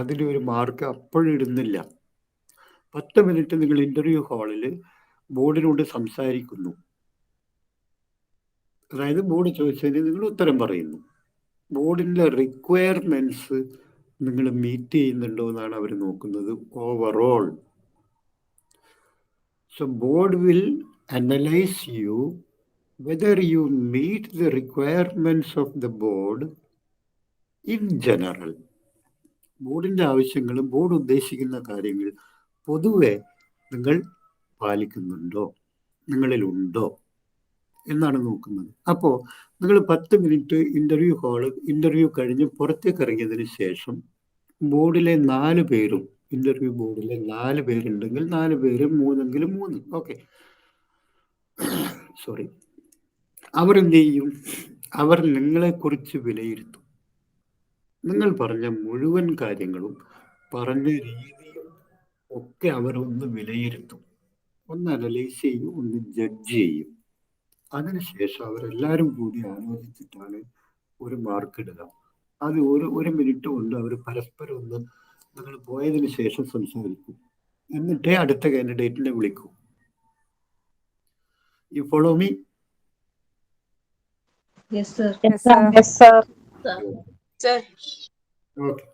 Speaker 2: അതിനൊരു മാർക്ക് അപ്പോഴിടുന്നില്ല. 10 മിനിറ്റ് നിങ്ങൾ ഇന്റർവ്യൂ ഹാളിൽ ബോർഡിനോട് സംസാരിക്കുന്നു, അതായത് ബോർഡ് ചോദിച്ചതിന് നിങ്ങൾ ഉത്തരം പറയുന്നു. ബോർഡിൻ്റെ റിക്വയർമെന്റ്സ് നിങ്ങൾ മീറ്റ് ചെയ്യുന്നുണ്ടോ എന്നാണ് അവർ നോക്കുന്നത് overall. So board will analyse you whether you meet the requirements of the board in general. ബോർഡിൻ്റെ ആവശ്യങ്ങളും ബോർഡ് ഉദ്ദേശിക്കുന്ന കാര്യങ്ങൾ പൊതുവെ നിങ്ങൾ പാലിക്കുന്നുണ്ടോ, നിങ്ങളിലുണ്ടോ എന്നാണ് നോക്കുന്നത്. അപ്പോൾ നിങ്ങൾ 10 മിനിറ്റ് ഇന്റർവ്യൂ കഴിഞ്ഞ് പുറത്തേക്ക് ഇറങ്ങിയതിന് ശേഷം ബോർഡിലെ 4 പേരും, ഇന്റർവ്യൂ ബോർഡിലെ 4 പേരുണ്ടെങ്കിൽ 4 പേര്, 3 3, ഓക്കെ, സോറി, അവരെന്ത് ചെയ്യും? അവർ നിങ്ങളെക്കുറിച്ച് വിലയിരുത്തും. നിങ്ങൾ പറഞ്ഞ മുഴുവൻ കാര്യങ്ങളും പറഞ്ഞ രീതിയും ഒക്കെ അവരൊന്ന് വിലയിരുത്തും, ഒന്ന് അനലൈസ് ചെയ്യും, ഒന്ന് ജഡ്ജ് ചെയ്യും. അതിനുശേഷം അവരെല്ലാവരും കൂടി ആലോചിച്ചിട്ടാണ് ഒരു മാർക്ക് ഇടുക. അത് ഒരു മിനിറ്റ് കൊണ്ട് അവർ പരസ്പരം ഒന്ന് നിങ്ങൾ പോയതിനു ശേഷം സംസാരിക്കും, എന്നിട്ടേ അടുത്ത കാൻഡിഡേറ്റിനെ വിളിക്കൂ. You follow me?
Speaker 1: Yes, sir.
Speaker 2: Okay,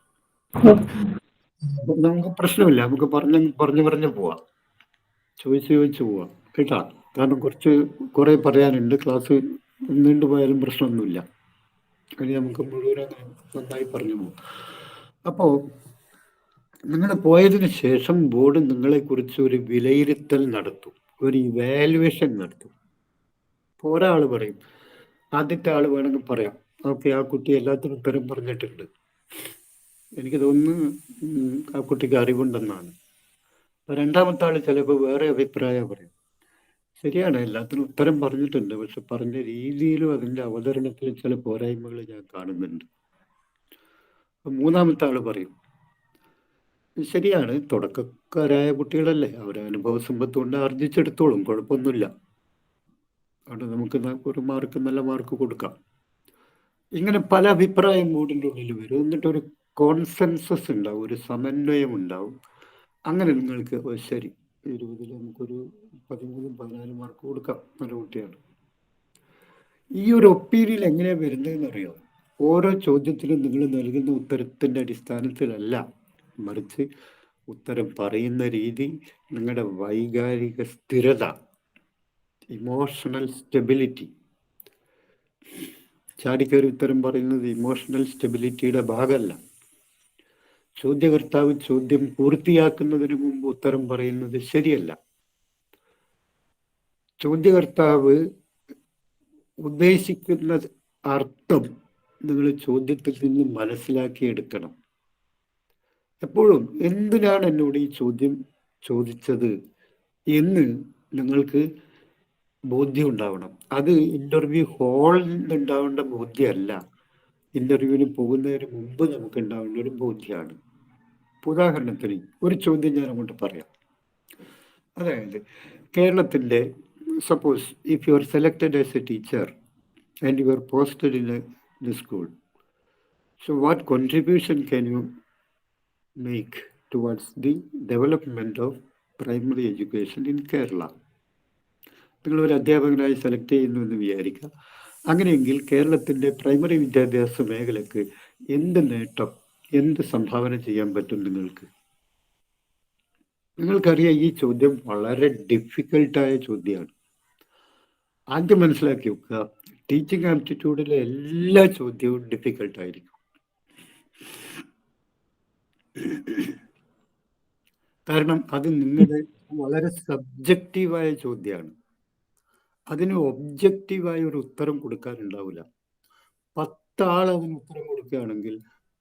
Speaker 2: നമുക്ക് പ്രശ്നമില്ല, നമുക്ക് പറഞ്ഞു പോവാം, ചോദിച്ചു പോവാം കേട്ടാ. കാരണം കുറെ പറയാനുണ്ട്. ക്ലാസ് നീണ്ടുപോയാലും പ്രശ്നമൊന്നുമില്ല, ഇനി നമുക്ക് മുഴുവൻ നന്നായി പറഞ്ഞു പോകും. അപ്പോൾ നിങ്ങൾ പോയതിന് ശേഷം ബോർഡ് നിങ്ങളെക്കുറിച്ച് ഒരു വിലയിരുത്തൽ നടത്തും, ഒരു ഇവാലുവേഷൻ നടത്തും. ഇപ്പോൾ ഒരാൾ പറയും, ആദ്യത്തെ ആൾ വേണമെങ്കിൽ പറയാം, ഓക്കെ, ആ കുട്ടി എല്ലാത്തിനും ഉത്തരം പറഞ്ഞിട്ടുണ്ട്, എനിക്ക് തോന്നുന്നു ആ കുട്ടിക്ക് അറിവുണ്ടെന്നാണ്. രണ്ടാമത്തെ ആൾ ചിലപ്പോൾ വേറെ അഭിപ്രായം പറയും, ശരിയാണ്, എല്ലാത്തിനും ഉത്തരം പറഞ്ഞിട്ടുണ്ട്, പക്ഷെ പറഞ്ഞ രീതിയിലും അതിൻ്റെ അവതരണത്തിലും ചില പോരായ്മകൾ ഞാൻ കാണുന്നുണ്ട്. മൂന്നാമത്തെ ആൾ പറയും, ശരിയാണ്, തുടക്കക്കാരായ കുട്ടികളല്ലേ, അവരെ അനുഭവ സമ്പത്ത് കൊണ്ട് ആർജിച്ചെടുത്തോളും, കുഴപ്പമൊന്നുമില്ല, അതുകൊണ്ട് നമുക്ക് നല്ല മാർക്ക് കൊടുക്കാം. ഇങ്ങനെ പല അഭിപ്രായം ബോർഡിൻ്റെ ഉള്ളിൽ വരും. എന്നിട്ടൊരു കോൺസെൻസസ് ഉണ്ടാവും, ഒരു സമന്വയം ഉണ്ടാവും. അങ്ങനെ നിങ്ങൾക്ക് ശരി, 20 നമുക്കൊരു 13 14 മാർക്ക് കൊടുക്കാം, നല്ല കുട്ടിയാണ്. ഈ ഒരു ഒപ്പീനിയൻ എങ്ങനെയാണ് വരുന്നതെന്ന് അറിയോ? ഓരോ ചോദ്യത്തിലും നിങ്ങൾ നൽകുന്ന ഉത്തരത്തിൻ്റെ അടിസ്ഥാനത്തിലല്ല, മറിച്ച് ഉത്തരം പറയുന്ന രീതി, നിങ്ങളുടെ വൈകാരിക സ്ഥിരത, ഇമോഷണൽ സ്റ്റെബിലിറ്റി. ചാടിക്കയറി ഉത്തരം പറയുന്നത് ഇമോഷണൽ സ്റ്റെബിലിറ്റിയുടെ ഭാഗമല്ല. ചോദ്യകർത്താവ് ചോദ്യം പൂർത്തിയാക്കുന്നതിന് മുമ്പ് ഉത്തരം പറയുന്നത് ശരിയല്ല. ചോദ്യകർത്താവ് ഉദ്ദേശിക്കുന്ന അർത്ഥം നിങ്ങൾ ചോദ്യത്തിൽ നിന്ന് മനസ്സിലാക്കിയെടുക്കണം. എപ്പോഴും എന്തിനാണ് എന്നോട് ഈ ചോദ്യം ചോദിച്ചത് എന്ന് നിങ്ങൾക്ക് ബോധ്യം ഉണ്ടാവണം. അത് ഇന്റർവ്യൂ ഹാളിൽ നിന്നുണ്ടാവേണ്ട ബോധ്യമല്ല, ഇന്റർവ്യൂവിന് പോകുന്നതിന് മുമ്പ് നമുക്ക് ഉണ്ടാവേണ്ട ഒരു ബോധ്യമാണ്. ഉദാഹരണത്തിന് ഒരു ചോദ്യം ഞാൻ അങ്ങോട്ട് പറയാം. അതായത് കേരളത്തിൻ്റെ, suppose if you are selected as A teacher and you are posted in A school, so what contribution can you make towards the development of primary education in Kerala? നിങ്ങളൊരു അധ്യാപകനായി സെലക്ട് ചെയ്യുന്നു എന്ന് വിചാരിക്കുക. അങ്ങനെയെങ്കിൽ കേരളത്തിൻ്റെ പ്രൈമറി വിദ്യാഭ്യാസ മേഖലയ്ക്ക് എന്ത് നേട്ടം, എന്ത് സംഭാവന ചെയ്യാൻ പറ്റും നിങ്ങൾക്ക്? നിങ്ങൾക്കറിയാം, ഈ ചോദ്യം വളരെ ഡിഫിക്കൽട്ടായ ചോദ്യമാണ്. ആദ്യം മനസ്സിലാക്കി വെക്കുക, ടീച്ചിങ് ആപ്റ്റിറ്റ്യൂഡിലെ എല്ലാ ചോദ്യവും ഡിഫിക്കൽട്ടായിരിക്കും. കാരണം അത് നിങ്ങളുടെ വളരെ സബ്ജക്റ്റീവായ ചോദ്യമാണ്. അതിന് ഒബ്ജക്റ്റീവായ ഒരു ഉത്തരം കൊടുക്കാനുണ്ടാവില്ല. 10 ആൾ അതിന് ഉത്തരം കൊടുക്കുകയാണെങ്കിൽ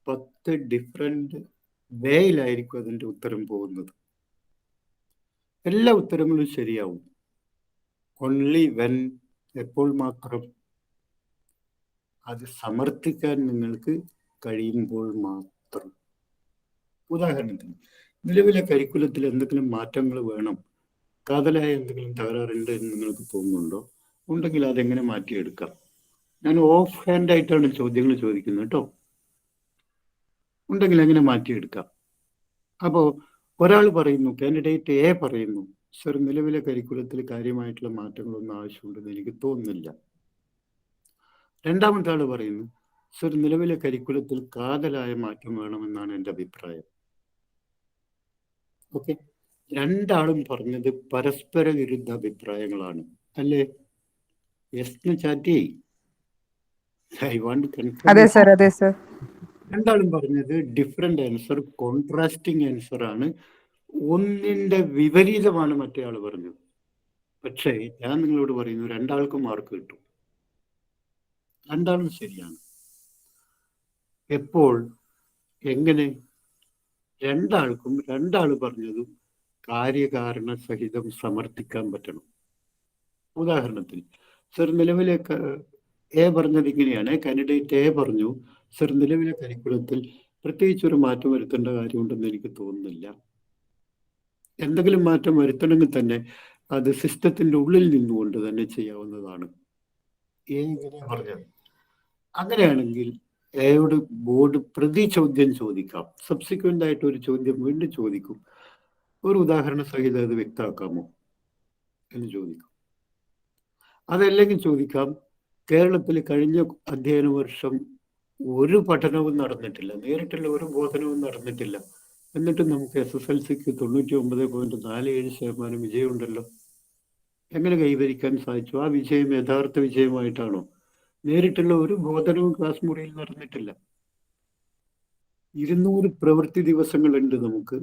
Speaker 2: 10 ഡിഫറെന്റ് വേയിലായിരിക്കും അതിൻ്റെ ഉത്തരം പോകുന്നത്. എല്ലാ ഉത്തരങ്ങളും ശരിയാവും. ഓൺലി വെൻ, എപ്പോൾ മാത്രം, അത് സമർത്ഥിക്കാൻ നിങ്ങൾക്ക് കഴിയുമ്പോൾ മാത്രം. ഉദാഹരണത്തിന്, നിലവിലെ കരിക്കുലത്തിൽ എന്തെങ്കിലും മാറ്റങ്ങൾ വേണം, കാതലായ എന്തെങ്കിലും തകരാറുണ്ട് എന്ന് നിങ്ങൾക്ക് തോന്നുന്നുണ്ടോ? ഉണ്ടെങ്കിൽ അതെങ്ങനെ മാറ്റിയെടുക്കാം? ഞാൻ ഓഫ് ഹാൻഡ് ആയിട്ടാണ് ചോദ്യങ്ങൾ ചോദിക്കുന്നത് കേട്ടോ. ഉണ്ടെങ്കിൽ എങ്ങനെ മാറ്റിയെടുക്കാം? അപ്പോൾ ഒരാൾ പറയുന്നു, കാൻഡിഡേറ്റ് എ പറയുന്നു, സർ നിലവിലെ കരിക്കുലത്തിൽ കാര്യമായിട്ടുള്ള മാറ്റങ്ങളൊന്നും ആവശ്യമുണ്ടെന്ന് എനിക്ക് തോന്നുന്നില്ല. രണ്ടാമത്തെ ആൾ പറയുന്നു, സർ നിലവിലെ കരിക്കുലത്തിൽ കാതലായ മാറ്റം വേണമെന്നാണ് എൻ്റെ അഭിപ്രായം. ഓക്കെ, രണ്ടാളും പറഞ്ഞത് പരസ്പര വിരുദ്ധ അഭിപ്രായങ്ങളാണ് അല്ലേ? യെസ് ചാറ്റി, ഐ വാണ്ട് കൺഫേം.
Speaker 4: അതെ സർ, അതെ സർ.
Speaker 2: രണ്ടാളും പറഞ്ഞത് ഡിഫറെന്റ് ആൻസർ, കോൺട്രാസ്റ്റിംഗ് ആൻസർ ആണ്. ഒന്നിന്റെ വിപരീതമാണ് മറ്റേ ആൾ പറഞ്ഞത്. പക്ഷേ ഞാൻ നിങ്ങളോട് പറയുന്നു, രണ്ടാൾക്കും മാർക്ക് കിട്ടും. രണ്ടാളും ശരിയാണ്. എപ്പോൾ, എങ്ങനെ? രണ്ടാൾക്കും രണ്ടാൾ പറഞ്ഞതും കാര്യകാരണ സഹിതം സമർത്ഥിക്കാൻ പറ്റണം. ഉദാഹരണത്തിന്, സർ നിലവിലെ എ പറഞ്ഞത് ഇങ്ങനെയാണ്. കാൻഡിഡേറ്റ് എ പറഞ്ഞു, സർ നിലവിലെ കരിക്കുലത്തിൽ പ്രത്യേകിച്ച് ഒരു മാറ്റം വരുത്തേണ്ട കാര്യമുണ്ടെന്ന് എനിക്ക് തോന്നുന്നില്ല. എന്തെങ്കിലും മാറ്റം വരുത്തണമെങ്കിൽ തന്നെ അത് സിസ്റ്റത്തിന്റെ ഉള്ളിൽ നിന്നുകൊണ്ട് തന്നെ ചെയ്യാവുന്നതാണ്. എ ഇങ്ങനെ പറഞ്ഞത്. അങ്ങനെയാണെങ്കിൽ എയോട് ബോർഡ് പ്രതി ചോദ്യം ചോദിക്കാം. സബ്സിക്വന്റ് ആയിട്ട് ഒരു ചോദ്യം വീണ്ടും ചോദിക്കും. ഒരു ഉദാഹരണ സഹിതം അത് വ്യക്തമാക്കാമോ എന്ന് ചോദിക്കും. അതല്ലെങ്കിൽ ചോദിക്കാം, കേരളത്തിൽ കഴിഞ്ഞ അധ്യയന വർഷം ഒരു പഠനവും നടന്നിട്ടില്ല, നേരിട്ടുള്ള ഒരു ബോധനവും നടന്നിട്ടില്ല, എന്നിട്ട് നമുക്ക് SSLCക്ക് 99.47% വിജയമുണ്ടല്ലോ. എങ്ങനെ കൈവരിക്കാൻ സാധിച്ചു? ആ വിജയം യഥാർത്ഥ വിജയമായിട്ടാണോ? നേരിട്ടുള്ള ഒരു ബോധനവും ക്ലാസ് മുറിയിൽ നടന്നിട്ടില്ല. 200 പ്രവൃത്തി ദിവസങ്ങളുണ്ട് നമുക്ക്,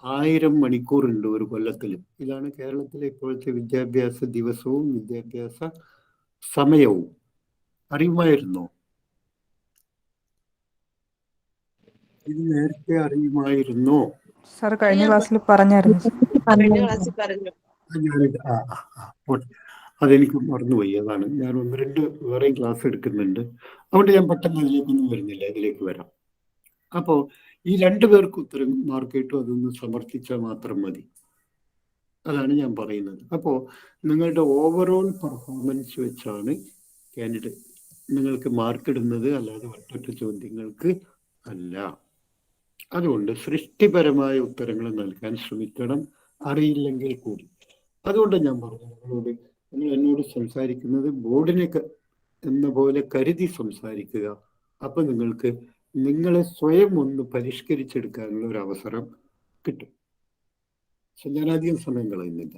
Speaker 2: 1000 മണിക്കൂറുണ്ട് ഒരു കൊല്ലത്തിൽ. ഇതാണ് കേരളത്തിലെ ഇപ്പോഴത്തെ വിദ്യാഭ്യാസ ദിവസവും വിദ്യാഭ്യാസ സമയവും. അറിയുമായിരുന്നോ? ഇത് നേരത്തെ അറിയുമായിരുന്നോ?
Speaker 4: സർ കഴിഞ്ഞ ക്ലാസ്സിൽ പറഞ്ഞായിരുന്നു സർ.
Speaker 2: ഞാനിത് അതെനിക്ക് മറന്നുപോയി. അതാണ് ഞാൻ 1-2 വേറെയും ക്ലാസ് എടുക്കുന്നുണ്ട്. അതുകൊണ്ട് ഞാൻ പെട്ടെന്ന് അതിലേക്കൊന്നും വരുന്നില്ല, ഇതിലേക്ക് വരാം. അപ്പോൾ ഈ 2 പേർക്ക് ഉത്തരം മാർക്ക് കിട്ടും, അതൊന്ന് സമർത്ഥിച്ചാൽ മാത്രം മതി. അതാണ് ഞാൻ പറയുന്നത്. അപ്പോൾ നിങ്ങളുടെ ഓവറോൾ പെർഫോമൻസ് വെച്ചാണ് കാൻഡിഡേറ്റ് നിങ്ങൾക്ക് മാർക്ക് ഇടുന്നത്, അല്ലാതെ ഒറ്റ ചോദ്യങ്ങൾക്ക് അല്ല. അതുകൊണ്ട് സൃഷ്ടിപരമായ ഉത്തരങ്ങൾ നൽകാൻ ശ്രമിക്കണം, അറിയില്ലെങ്കിൽ കൂടി. അതുകൊണ്ട് ഞാൻ പറഞ്ഞു, നിങ്ങൾ എന്നോട് സംസാരിക്കുന്നത് ബോർഡിനെ എന്ന പോലെ കരുതി സംസാരിക്കുക. അപ്പൊ നിങ്ങൾക്ക് നിങ്ങളെ സ്വയം ഒന്ന് പരിഷ്കരിച്ചെടുക്കാനുള്ള ഒരു അവസരം കിട്ടും. ഞാൻ അധികം സമയം കളയുന്നില്ല.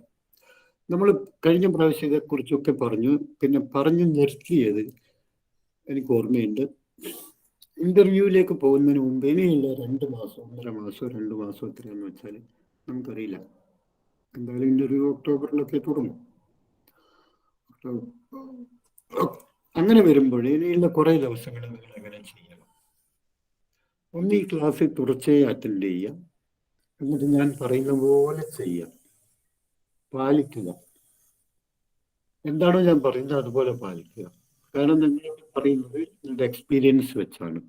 Speaker 2: നമ്മൾ കഴിഞ്ഞ പ്രാവശ്യം ഇതേക്കുറിച്ചൊക്കെ പറഞ്ഞു. പിന്നെ പറഞ്ഞു നിർത്തിയത് എനിക്ക് ഓർമ്മയുണ്ട്. ഇന്റർവ്യൂവിലേക്ക് പോകുന്നതിന് മുമ്പ് ഇനിയുള്ള 2 മാസം, 1.5 മാസം, 2 മാസം എത്രയാണെന്ന് വെച്ചാൽ നമുക്കറിയില്ല. എന്തായാലും ഇന്റർവ്യൂ ഒക്ടോബറിലൊക്കെ തുടങ്ങും. അങ്ങനെ വരുമ്പോൾ ഇനിയുള്ള കുറേ ദിവസങ്ങൾ നിങ്ങൾ എങ്ങനെ ചെയ്യണം? ഒന്ന്, ഈ ക്ലാസ്സിൽ തുടർച്ചയായി അറ്റൻഡ് ചെയ്യുക. എന്നിട്ട് ഞാൻ പറയുന്ന പോലെ ചെയ്യുക, പാലിക്കുക. എന്താണോ ഞാൻ പറയുന്നത് അതുപോലെ പാലിക്കുക. കാരണം നിങ്ങൾ പറയുന്നത് നിങ്ങളുടെ എക്സ്പീരിയൻസ് വെച്ചാണ്.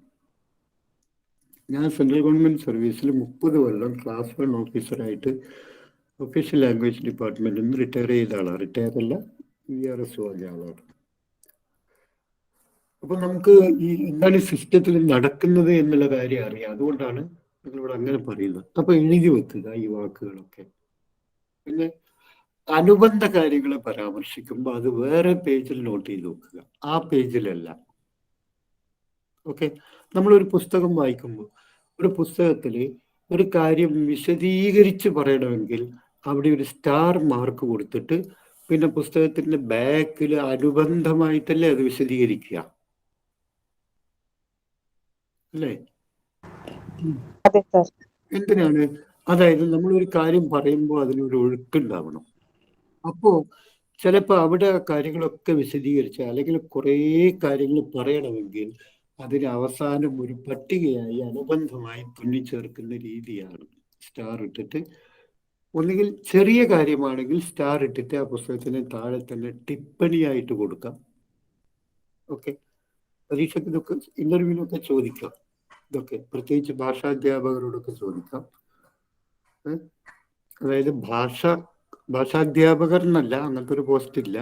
Speaker 2: ഞാൻ സെൻട്രൽ ഗവൺമെന്റ് സർവീസിൽ 30 കൊല്ലം ക്ലാസ് 1 ഓഫീസറായിട്ട് ഒഫീഷ്യൽ ലാംഗ്വേജ് ഡിപ്പാർട്ട്മെന്റിൽ നിന്ന് റിട്ടയർ ചെയ്ത ആളാണ്. റിട്ടയർ അല്ല, VRS വാങ്ങിയ ആളാണ്. അപ്പൊ നമുക്ക് ഈ എന്താണ് സിസ്റ്റത്തിൽ നടക്കുന്നത് എന്നുള്ള കാര്യം അറിയാം. അതുകൊണ്ടാണ് നിങ്ങളിവിടെ അങ്ങനെ പറയുന്നത്. അപ്പൊ എഴുതി വെക്കുക ഈ വാക്കുകളൊക്കെ. പിന്നെ അനുബന്ധ കാര്യങ്ങളെ പരാമർശിക്കുമ്പോൾ അത് വേറെ പേജിൽ നോട്ട് ചെയ്ത് വെക്കുക, ആ പേജിലല്ല. ഓക്കെ, നമ്മളൊരു പുസ്തകം വായിക്കുമ്പോൾ ഒരു പുസ്തകത്തിൽ ഒരു കാര്യം വിശദീകരിച്ച് പറയണമെങ്കിൽ അവിടെ ഒരു സ്റ്റാർ മാർക്ക് കൊടുത്തിട്ട് പിന്നെ പുസ്തകത്തിന്റെ ബാക്കിൽ അനുബന്ധമായിട്ടല്ലേ അത് വിശദീകരിക്കുക, അല്ലേ?
Speaker 3: അതെ സാർ.
Speaker 2: എന്തിനാണ്? അതായത് നമ്മളൊരു കാര്യം പറയുമ്പോൾ അതിനൊരു ഒഴുക്കുണ്ടാവണം. അപ്പോ ചിലപ്പോൾ അവിടെ കാര്യങ്ങളൊക്കെ വിശദീകരിച്ച അല്ലെങ്കിൽ കുറേ കാര്യങ്ങൾ പറയണമെങ്കിൽ അതിന് അവസാനം ഒരു പട്ടികയായി അനുബന്ധമായി തുന്നിച്ചേർക്കുന്ന രീതിയാണ് സ്റ്റാർ ഇട്ടിട്ട്. ഒന്നുകിൽ ചെറിയ കാര്യമാണെങ്കിൽ സ്റ്റാർ ഇട്ടിട്ട് ആ പുസ്തകത്തിന് താഴെ തന്നെ ടിപ്പണിയായിട്ട് കൊടുക്കാം. ഓക്കെ, പരീക്ഷയ്ക്ക് ഇതൊക്കെ ഇന്റർവ്യൂവിനൊക്കെ ചോദിക്കാം. ഇതൊക്കെ പ്രത്യേകിച്ച് ഭാഷാധ്യാപകരോടൊക്കെ ചോദിക്കാം. അതായത് ഭാഷാധ്യാപകർ എന്നല്ല, അങ്ങനത്തെ ഒരു പോസ്റ്റ് ഇല്ല.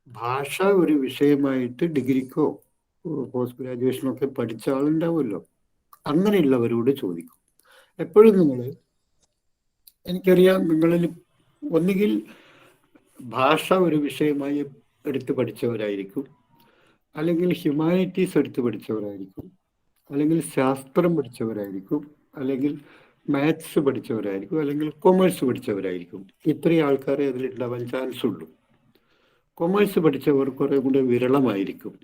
Speaker 2: ഭാഷ ഒരു വിഷയമായിട്ട് ഡിഗ്രിക്കോ പോസ്റ്റ് ഗ്രാജുവേഷനോ ഒക്കെ പഠിച്ച ആളുണ്ടാവുമല്ലോ, അങ്ങനെയുള്ളവരോട് ചോദിക്കും. എപ്പോഴും എനിക്കറിയാം നിങ്ങളിൽ ഒന്നുകിൽ ഭാഷ ഒരു വിഷയമായി എടുത്ത് പഠിച്ചവരായിരിക്കും, അല്ലെങ്കിൽ ഹ്യൂമാനിറ്റീസ് എടുത്ത് പഠിച്ചവരായിരിക്കും, അല്ലെങ്കിൽ ശാസ്ത്രം പഠിച്ചവരായിരിക്കും, അല്ലെങ്കിൽ മാത്സ് പഠിച്ചവരായിരിക്കും, അല്ലെങ്കിൽ കൊമേഴ്സ് പഠിച്ചവരായിരിക്കും. ഇത്രയും ആൾക്കാരെ അതിലുണ്ടാവാൻ ചാൻസ് ഉള്ളൂ. കൊമേഴ്സ് പഠിച്ചവർ കുറെ കൂടെ വിരളമായിരിക്കും.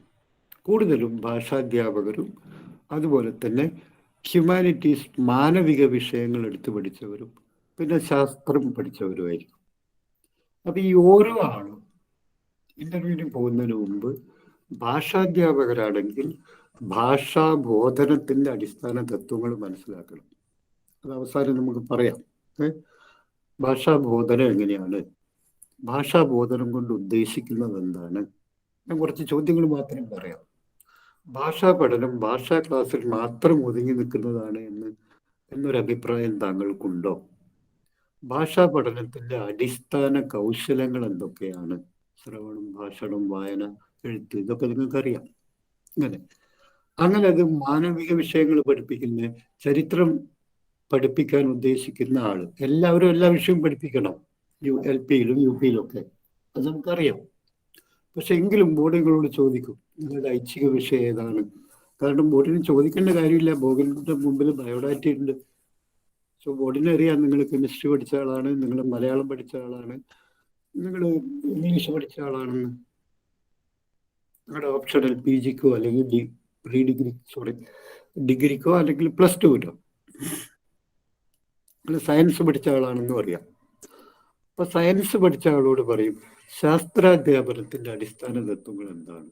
Speaker 2: കൂടുതലും ഭാഷാധ്യാപകരും അതുപോലെ തന്നെ ഹ്യൂമാനിറ്റീസ് മാനവിക വിഷയങ്ങൾ എടുത്ത് പഠിച്ചവരും പിന്നെ ശാസ്ത്രം പഠിച്ചവരുമായിരിക്കും. അപ്പൊ ഈ ഓരോ ആളും ഇന്റർവ്യൂവിന് പോകുന്നതിന് മുമ്പ് ഭാഷാധ്യാപകരാണെങ്കിൽ ഭാഷാബോധനത്തിന്റെ അടിസ്ഥാന തത്വങ്ങൾ മനസ്സിലാക്കണം. അത് അവസാനം നമുക്ക് പറയാം. ഭാഷാബോധനം എങ്ങനെയാണ്, ഭാഷാബോധനം കൊണ്ട് ഉദ്ദേശിക്കുന്നത് എന്താണ്? ഞാൻ കുറച്ച് ചോദ്യങ്ങൾ മാത്രം പറയാം. ഭാഷാ പഠനം ഭാഷാ ക്ലാസ്സിൽ മാത്രം ഒതുങ്ങി നിൽക്കുന്നതാണ് എന്നൊരു അഭിപ്രായം താങ്കൾക്കുണ്ടോ? ഭാഷാ പഠനത്തിന്റെ അടിസ്ഥാന കൗശലങ്ങൾ എന്തൊക്കെയാണ്? ശ്രവണം, ഭാഷണം, വായന, എഴുത്ത്, ഇതൊക്കെ നിങ്ങൾക്കറിയാം. അങ്ങനെ അത് മാനവിക വിഷയങ്ങൾ പഠിപ്പിക്കുന്ന, ചരിത്രം പഠിപ്പിക്കാൻ ഉദ്ദേശിക്കുന്ന ആള് എല്ലാവരും എല്ലാ വിഷയവും പഠിപ്പിക്കണം, LP യിലും UP യിലും ഒക്കെ, അത് നമുക്കറിയാം. പക്ഷെ എങ്കിലും ബോർഡുകളോട് ചോദിക്കും നിങ്ങളുടെ ഐച്ഛിക വിഷയം ഏതാണ്. കാരണം ബോർഡിന് ചോദിക്കേണ്ട കാര്യമില്ല, ബോർഡിന്റെ മുമ്പിൽ ബയോഡാറ്റ ഉണ്ട്. സോ ബോർഡിനെ അറിയാം നിങ്ങൾ കെമിസ്ട്രി പഠിച്ച ആളാണ്, നിങ്ങൾ മലയാളം പഠിച്ച ആളാണ്, നിങ്ങൾ ഇംഗ്ലീഷ് പഠിച്ച ആളാണെന്ന്. നിങ്ങളുടെ ഓപ്ഷണൽ PGക്കോ അല്ലെങ്കിൽ ഡിഗ്രിക്കോ അല്ലെങ്കിൽ +2 നിങ്ങൾ സയൻസ് പഠിച്ച ആളാണെന്നും അറിയാം. അപ്പൊ സയൻസ് പഠിച്ച ആളോട് പറയും ശാസ്ത്രാധ്യാപനത്തിന്റെ അടിസ്ഥാന തത്വങ്ങൾ എന്താണ്?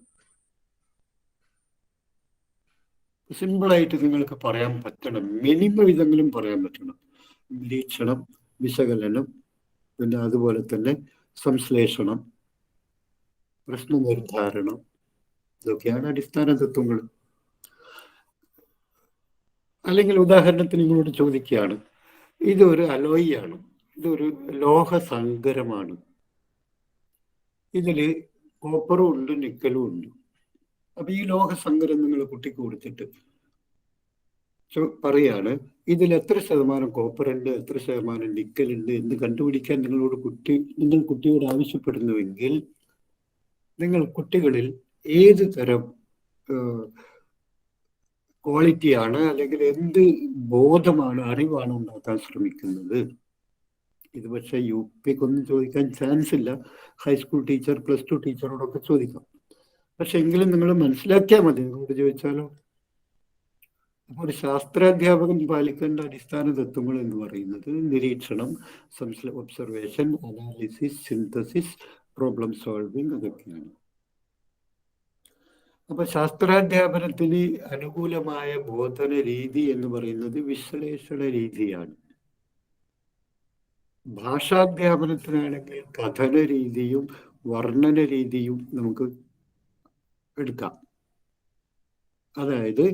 Speaker 2: സിമ്പിളായിട്ട് നിങ്ങൾക്ക് പറയാൻ പറ്റണം, മിനിമം ഇതെങ്കിലും പറയാൻ പറ്റണം. നിരീക്ഷണം, വിശകലനം, പിന്നെ അതുപോലെ തന്നെ സംശ്ലേഷണം, പ്രശ്നനിർദ്ധാരണം, ഇതൊക്കെയാണ് അടിസ്ഥാന തത്വങ്ങൾ. അല്ലെങ്കിൽ ഉദാഹരണത്തിന് നിങ്ങളോട് ചോദിക്കുകയാണ്, ഇതൊരു അലോയ് ആണ്, ഇതൊരു ലോഹസങ്കരമാണ്, ഇതില് കോപ്പറും ഉണ്ട് നിക്കലും ഉണ്ട്. അപ്പൊ ഈ ലോഹസങ്കരം നിങ്ങൾ കുട്ടിക്ക് കൊടുത്തിട്ട് പറയാണ് ഇതിൽ എത്ര ശതമാനം കോപ്പർ ഉണ്ട്, എത്ര ശതമാനം നിക്കൽ ഉണ്ട് എന്ന് കണ്ടുപിടിക്കാൻ നിങ്ങൾ കുട്ടിയോട് ആവശ്യപ്പെടുന്നുവെങ്കിൽ നിങ്ങൾ കുട്ടികളിൽ ഏത് തരം ക്വാളിറ്റിയാണ് അല്ലെങ്കിൽ എന്ത് ബോധമാണ്, അറിവാണ് ഉണ്ടാക്കാൻ ശ്രമിക്കുന്നത്? ഇത് പക്ഷെ UP ക്കൊന്നും ചോദിക്കാൻ ചാൻസ് ഇല്ല, ഹൈസ്കൂൾ ടീച്ചർ, +2 ടീച്ചറോടൊക്കെ ചോദിക്കാം. പക്ഷെ എങ്കിലും നിങ്ങൾ മനസ്സിലാക്കിയാൽ മതി, നിങ്ങളോട് ചോദിച്ചാലോ. അപ്പോൾ ഒരു ശാസ്ത്രാധ്യാപകൻ പാലിക്കേണ്ട അടിസ്ഥാന തത്വങ്ങൾ എന്ന് പറയുന്നത് നിരീക്ഷണം, observation, analysis, synthesis, problem solving, അതൊക്കെയാണ്. അപ്പൊ ശാസ്ത്രാധ്യാപനത്തിന് അനുകൂലമായ ബോധന രീതി എന്ന് പറയുന്നത് വിശ്ലേഷണ രീതിയാണ്. ഭാഷാധ്യാപനത്തിനാണെങ്കിൽ കഥന രീതിയും വർണ്ണന രീതിയും നമുക്ക് എടുക്കാം. അതായത്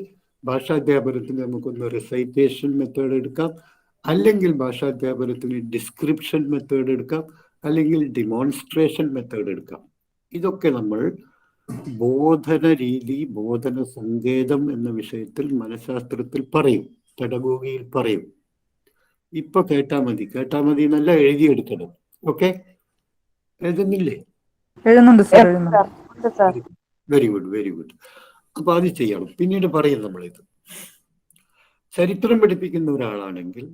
Speaker 2: ഭാഷാധ്യാപനത്തിന് നമുക്കൊന്ന് റിസൈറ്റേഷൻ മെത്തേഡ് എടുക്കാം, അല്ലെങ്കിൽ ഭാഷാധ്യാപനത്തിന് ഡിസ്ക്രിപ്ഷൻ മെത്തേഡ് എടുക്കാം, അല്ലെങ്കിൽ ഡിമോൺസ്ട്രേഷൻ മെത്തേഡ് എടുക്കാം. ഇതൊക്കെ നമ്മൾ ബോധന രീതി, ബോധന സങ്കേതം എന്ന വിഷയത്തിൽ മനഃശാസ്ത്രത്തിൽ പറയും, പെഡഗോഗിയിൽ പറയും. ഇപ്പൊ കേട്ടാ മതി എന്നല്ല, എഴുതിയെടുക്കണം. ഓക്കെ, എഴുതുന്നില്ലേ?
Speaker 4: എഴുതുന്നുണ്ട് സാർ, എഴുതുന്നുണ്ട്.
Speaker 2: Very good. അപ്പൊ അത് ചെയ്യണം. പിന്നീട് പറയും നമ്മളിത്. ചരിത്രം പഠിപ്പിക്കുന്ന ഒരാളാണെങ്കിൽ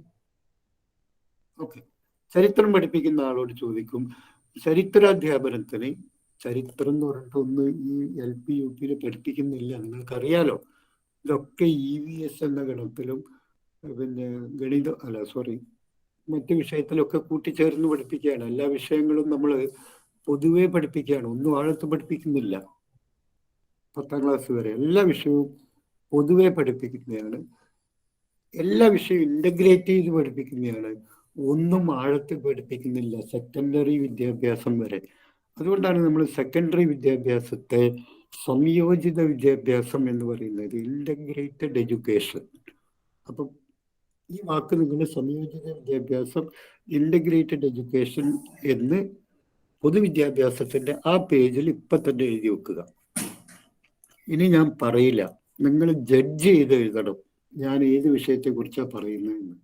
Speaker 2: ചരിത്രം പഠിപ്പിക്കുന്ന ആളോട് ചോദിക്കും ചരിത്രാധ്യാപനത്തിന് ചരിത്രം എന്ന് പറഞ്ഞിട്ട് ഒന്ന് ഈ LP UP പഠിപ്പിക്കുന്നില്ല, നിങ്ങൾക്കറിയാലോ. ഇതൊക്കെ EVS എന്ന ഗണത്തിലും പിന്നെ മറ്റു വിഷയത്തിലൊക്കെ കൂട്ടിച്ചേർന്ന് പഠിപ്പിക്കുകയാണ്. എല്ലാ വിഷയങ്ങളും നമ്മൾ പൊതുവെ പഠിപ്പിക്കുകയാണ്, ഒന്നും ആഴത്ത് പഠിപ്പിക്കുന്നില്ല. 10ാം ക്ലാസ് വരെ എല്ലാ വിഷയവും പൊതുവെ പഠിപ്പിക്കുന്നതാണ്, എല്ലാ വിഷയവും ഇൻ്റഗ്രേറ്റ് ചെയ്ത് പഠിപ്പിക്കുന്നതാണ്, ഒന്നും ആഴത്തിൽ പഠിപ്പിക്കുന്നില്ല സെക്കൻഡറി വിദ്യാഭ്യാസം വരെ. അതുകൊണ്ടാണ് നമ്മൾ സെക്കൻഡറി വിദ്യാഭ്യാസത്തെ സംയോജിത വിദ്യാഭ്യാസം എന്ന് പറയുന്നത്, ഇൻ്റഗ്രേറ്റഡ് എഡ്യൂക്കേഷൻ. അപ്പം ഈ വാക്ക് നിങ്ങൾ സംയോജിത വിദ്യാഭ്യാസം, ഇൻ്റഗ്രേറ്റഡ് എഡ്യൂക്കേഷൻ എന്ന് പൊതുവിദ്യാഭ്യാസത്തിൻ്റെ ആ പേജിൽ ഇപ്പം തന്നെ എഴുതി വെക്കുക. ഇനി ഞാൻ പറയില്ല, നിങ്ങൾ ജഡ്ജ് ചെയ്ത് എഴുതണം ഞാൻ ഏത് വിഷയത്തെക്കുറിച്ചാണ് പറയുന്നതെന്ന്.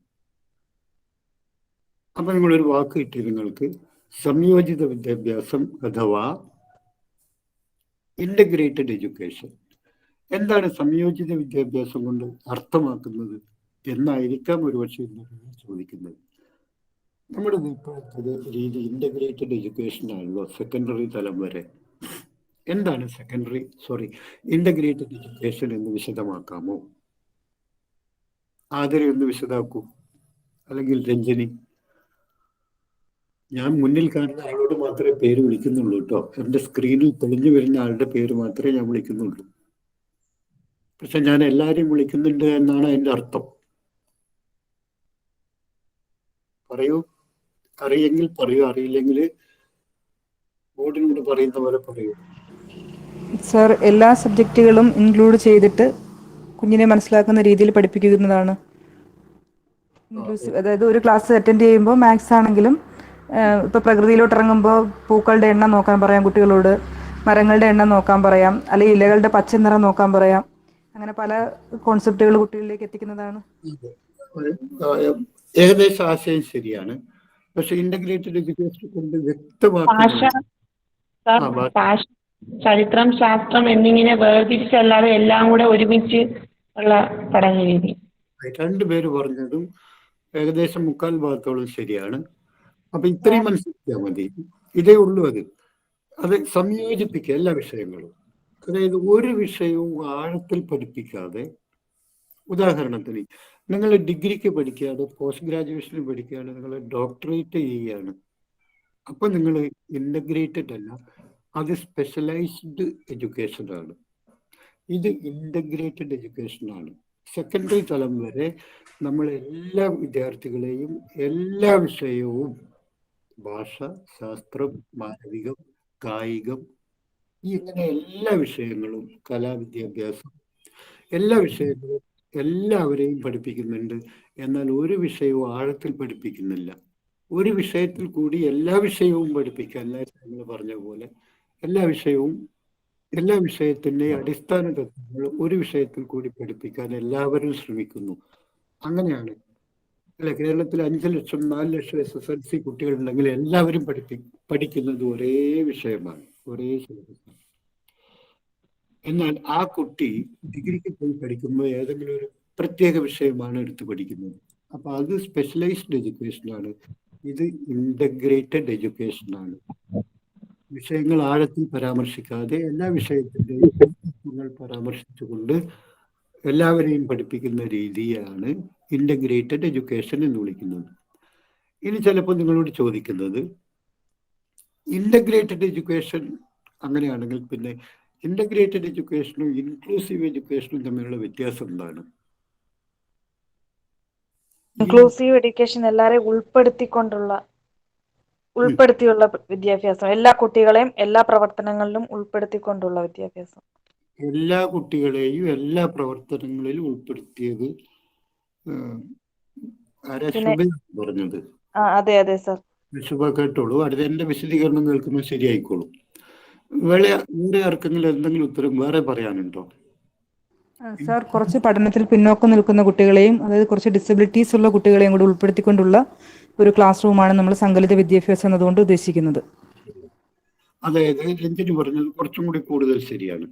Speaker 2: അപ്പം നിങ്ങളൊരു വാക്ക് കിട്ടി നിങ്ങൾക്ക്, സംയോജിത വിദ്യാഭ്യാസം അഥവാ ഇൻ്റഗ്രേറ്റഡ് എഡ്യൂക്കേഷൻ. എന്താണ് സംയോജിത വിദ്യാഭ്യാസം കൊണ്ട് അർത്ഥമാക്കുന്നത് എന്നായിരിക്കാം ഒരുപക്ഷെ ചോദിക്കുന്നത്. നമ്മുടെ ഇപ്പോഴത്തെ രീതി ഇൻ്റഗ്രേറ്റഡ് എഡ്യൂക്കേഷൻ ആണല്ലോ, സെക്കൻഡറി തലം വരെ. എന്താണ് ഇൻ്റഗ്രേറ്റഡ് എഡ്യൂക്കേഷൻ എന്ന് വിശദമാക്കാമോ? ആദരെ ഒന്ന് വിശദമാക്കൂ, അല്ലെങ്കിൽ രഞ്ജനി. ഞാൻ മുന്നിൽ കാണുന്ന ആളോട് മാത്രമേ പേര് വിളിക്കുന്നുള്ളൂ കേട്ടോ. എൻ്റെ സ്ക്രീനിൽ തെളിഞ്ഞു വരുന്ന ആളുടെ പേര് മാത്രമേ ഞാൻ വിളിക്കുന്നുള്ളൂ. പക്ഷെ ഞാൻ എല്ലാവരെയും വിളിക്കുന്നുണ്ട് എന്നാണ് അതിൻ്റെ അർത്ഥം. പറയൂ, അറിയെങ്കിൽ പറയൂ, അറിയില്ലെങ്കിൽ ബോർഡിനോട് പറയുന്ന പോലെ പറയൂ.
Speaker 4: സർ, എല്ലാ സബ്ജക്റ്റുകളും ഇൻക്ലൂഡ് ചെയ്തിട്ട് കുഞ്ഞിനെ മനസ്സിലാക്കുന്ന രീതിയിൽ പഠിപ്പിക്കുന്നതാണ് ഇൻക്ലൂസീവ്. അതായത് ഒരു ക്ലാസ് അറ്റൻഡ് ചെയ്യുമ്പോൾ മാത്സ് ആണെങ്കിലും ഇപ്പോൾ പ്രകൃതിയിലോട്ട് ഇറങ്ങുമ്പോൾ പൂക്കളുടെ എണ്ണം നോക്കാൻ പറയാം കുട്ടികളോട്, മരങ്ങളുടെ എണ്ണം നോക്കാൻ പറയാം, അല്ലെങ്കിൽ ഇലകളുടെ പച്ച നിറം നോക്കാൻ പറയാം. അങ്ങനെ പല കോൺസെപ്റ്റുകൾ കുട്ടികളിലേക്ക് എത്തിക്കുന്നതാണ്.
Speaker 2: ഏകദേശം ആശയം ശരിയാണ്. പക്ഷെ ഇന്റഗ്രേറ്റഡ് എഡ്യൂക്കേഷൻ കൊണ്ട് വ്യക്തമാക്കുന്ന
Speaker 3: ചരിത്രം, ശാസ്ത്രം എന്നിങ്ങനെ വേർതിരിച്ചല്ലാതെ എല്ലാം കൂടെ ഒരുമിച്ച് ഉള്ള പഠന രീതി.
Speaker 2: രണ്ടുപേര് പറഞ്ഞതും ഏകദേശം 3/4 ഭാഗത്തോളം ശരിയാണ്. അപ്പൊ ഇത്രയും മനസ്സിലാക്കിയാൽ മതി, ഇതേ ഉള്ളൂ. അത് സംയോജിപ്പിക്കുക എല്ലാ വിഷയങ്ങളും. അതായത് ഒരു വിഷയവും ആഴത്തിൽ പഠിപ്പിക്കാതെ, ഉദാഹരണത്തിന് നിങ്ങൾ ഡിഗ്രിക്ക് പഠിക്കുകയാണ്, പോസ്റ്റ് ഗ്രാജുവേഷന് പഠിക്കുകയാണ്, നിങ്ങൾ ഡോക്ടറേറ്റ് ചെയ്യുകയാണ്, അപ്പൊ നിങ്ങൾ ഇൻ്റഗ്രേറ്റഡ് അല്ല, അത് സ്പെഷ്യലൈസ്ഡ് എഡ്യൂക്കേഷനാണ്. ഇത് ഇൻ്റഗ്രേറ്റഡ് എഡ്യൂക്കേഷനാണ്. സെക്കൻഡറി തലം വരെ നമ്മൾ എല്ലാ വിദ്യാർത്ഥികളെയും എല്ലാ വിഷയവും, ഭാഷ, ശാസ്ത്രം, മാനവികം, കായികം, ഇങ്ങനെ എല്ലാ വിഷയങ്ങളും, കലാവിദ്യാഭ്യാസം, എല്ലാ വിഷയങ്ങളും എല്ലാവരെയും പഠിപ്പിക്കുന്നുണ്ട്. എന്നാൽ ഒരു വിഷയവും ആഴത്തിൽ പഠിപ്പിക്കുന്നില്ല. ഒരു വിഷയത്തിൽ കൂടി എല്ലാ വിഷയവും പഠിപ്പിക്കാൻ, നിങ്ങൾ പറഞ്ഞ പോലെ എല്ലാ വിഷയത്തിൻ്റെ അടിസ്ഥാന തത്വങ്ങൾ ഒരു വിഷയത്തിൽ കൂടി പഠിപ്പിക്കാൻ എല്ലാവരും ശ്രമിക്കുന്നു. അങ്ങനെയാണ് അല്ലെ? കേരളത്തിൽ 5 ലക്ഷം 4 ലക്ഷം SSLC കുട്ടികളുണ്ടെങ്കിൽ എല്ലാവരും പഠിക്കുന്നത് ഒരേ വിഷയമാണ്, ഒരേ സിലബസാണ്. എന്നാൽ ആ കുട്ടി ഡിഗ്രിക്ക് പോയി പഠിക്കുമ്പോൾ ഏതെങ്കിലും ഒരു പ്രത്യേക വിഷയമാണ് എടുത്ത് പഠിക്കുന്നത്. അപ്പൊ അത് സ്പെഷ്യലൈസ്ഡ് എഡ്യൂക്കേഷനാണ്. ഇത് ഇൻ്റഗ്രേറ്റഡ് എഡ്യൂക്കേഷനാണ്. വിഷയങ്ങൾ ആഴത്തിൽ പരാമർശിക്കാതെ എല്ലാ വിഷയത്തിൻ്റെയും പരാമർശിച്ചുകൊണ്ട് എല്ലാവരെയും പഠിപ്പിക്കുന്ന രീതിയാണ് ഇൻ്റഗ്രേറ്റഡ് എഡ്യൂക്കേഷൻ എന്ന് വിളിക്കുന്നത്. ഇനി ചിലപ്പോൾ നിങ്ങളോട് ചോദിക്കുന്നത്, ഇൻ്റഗ്രേറ്റഡ് എഡ്യൂക്കേഷൻ അങ്ങനെയാണെങ്കിൽ പിന്നെ ഇൻ്റഗ്രേറ്റഡ് എഡ്യൂക്കേഷനും ഇൻക്ലൂസീവ് എഡ്യൂക്കേഷനും തമ്മിലുള്ള വ്യത്യാസം എന്താണ്?
Speaker 3: ഇൻക്ലൂസീവ് എഡ്യൂക്കേഷൻ എല്ലാവരെയും ഉൾപ്പെടുത്തിയുള്ള വിദ്യാഭ്യാസം, എല്ലാ കുട്ടികളെയും എല്ലാ പ്രവർത്തനങ്ങളിലും ഉൾപ്പെടുത്തിക്കൊണ്ടുള്ള വിദ്യാഭ്യാസം.
Speaker 2: എല്ലാ കുട്ടികളെയും എല്ലാ പ്രവർത്തനങ്ങളിലും ഉൾപ്പെടുത്തിയത് പറഞ്ഞത്.
Speaker 3: അതെ അതെ സർ.
Speaker 2: ശുഭ കേട്ടോളൂ, അടുത്ത എന്റെ വിശദീകരണം കേൾക്കുമ്പോൾ ശരിയായിക്കോളൂ. വേറെ ആർക്കെങ്കിലും എന്തെങ്കിലും ഉത്തരം വേറെ പറയാനുണ്ടോ?
Speaker 4: സാർ, കുറച്ച് പഠനത്തിൽ പിന്നോക്കം നിൽക്കുന്ന കുട്ടികളെയും, അതായത് കുറച്ച് ഡിസബിലിറ്റീസ് ഉള്ള കുട്ടികളെയും കൂടി ഉൾപ്പെടുത്തിക്കൊണ്ടുള്ള ഒരു ക്ലാസ് റൂമാണ് നമ്മൾ സങ്കലിത വിദ്യാഭ്യാസം എന്നതുകൊണ്ട് ഉദ്ദേശിക്കുന്നത്.
Speaker 2: അതായത് രഞ്ജനി പറഞ്ഞത് കുറച്ചും കൂടി കൂടുതൽ ശരിയാണ്.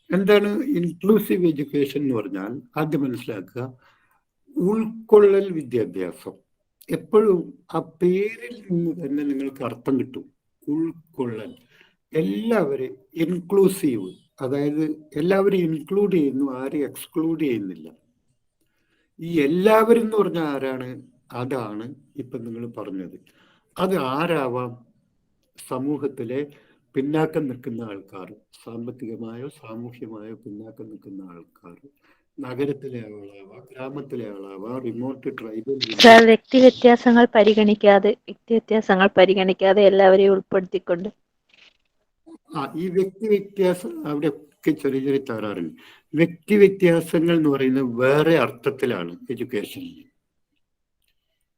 Speaker 2: എന്താണ് ഇൻക്ലൂസീവ് എഡ്യൂക്കേഷൻ എന്ന് പറഞ്ഞാൽ? ആദ്യം മനസ്സിലാക്കുക, ഉൾക്കൊള്ളൽ വിദ്യാഭ്യാസം. എപ്പോഴും ആ പേരിൽ നിന്ന് തന്നെ നിങ്ങൾക്ക് അർത്ഥം കിട്ടും. ഉൾക്കൊള്ളൽ, എല്ലാവരെയും ഇൻക്ലൂസീവ്, അതായത് എല്ലാവരും ഇൻക്ലൂഡ് ചെയ്യുന്നു, ആരെയും എക്സ്ക്ലൂഡ് ചെയ്യുന്നില്ല. ഈ എല്ലാവരും എന്ന് പറഞ്ഞാൽ ആരാണ്? അതാണ് ഇപ്പം നിങ്ങൾ പറഞ്ഞത്. അത് ആരാവാം? സമൂഹത്തിലെ പിന്നാക്കം നിൽക്കുന്ന ആൾക്കാർ, സാമ്പത്തികമായോ സാമൂഹ്യമായോ പിന്നാക്കം നിൽക്കുന്ന ആൾക്കാർ, നഗരത്തിലെ ആളാവാം, ഗ്രാമത്തിലെ ആളാവാം, റിമോട്ട് ട്രൈബൽ
Speaker 5: സാർ, വ്യക്തി വ്യത്യാസങ്ങൾ പരിഗണിക്കാതെ എല്ലാവരെയും ഉൾപ്പെടുത്തിക്കൊണ്ട്.
Speaker 2: ഈ വ്യക്തി വ്യത്യാസം അവിടെയൊക്കെ ചെറിയ ചെറിയ തകരാറുണ്ട്. വ്യക്തി വ്യത്യാസങ്ങൾ എന്ന് പറയുന്നത് വേറെ അർത്ഥത്തിലാണ് എഡ്യൂക്കേഷനിൽ.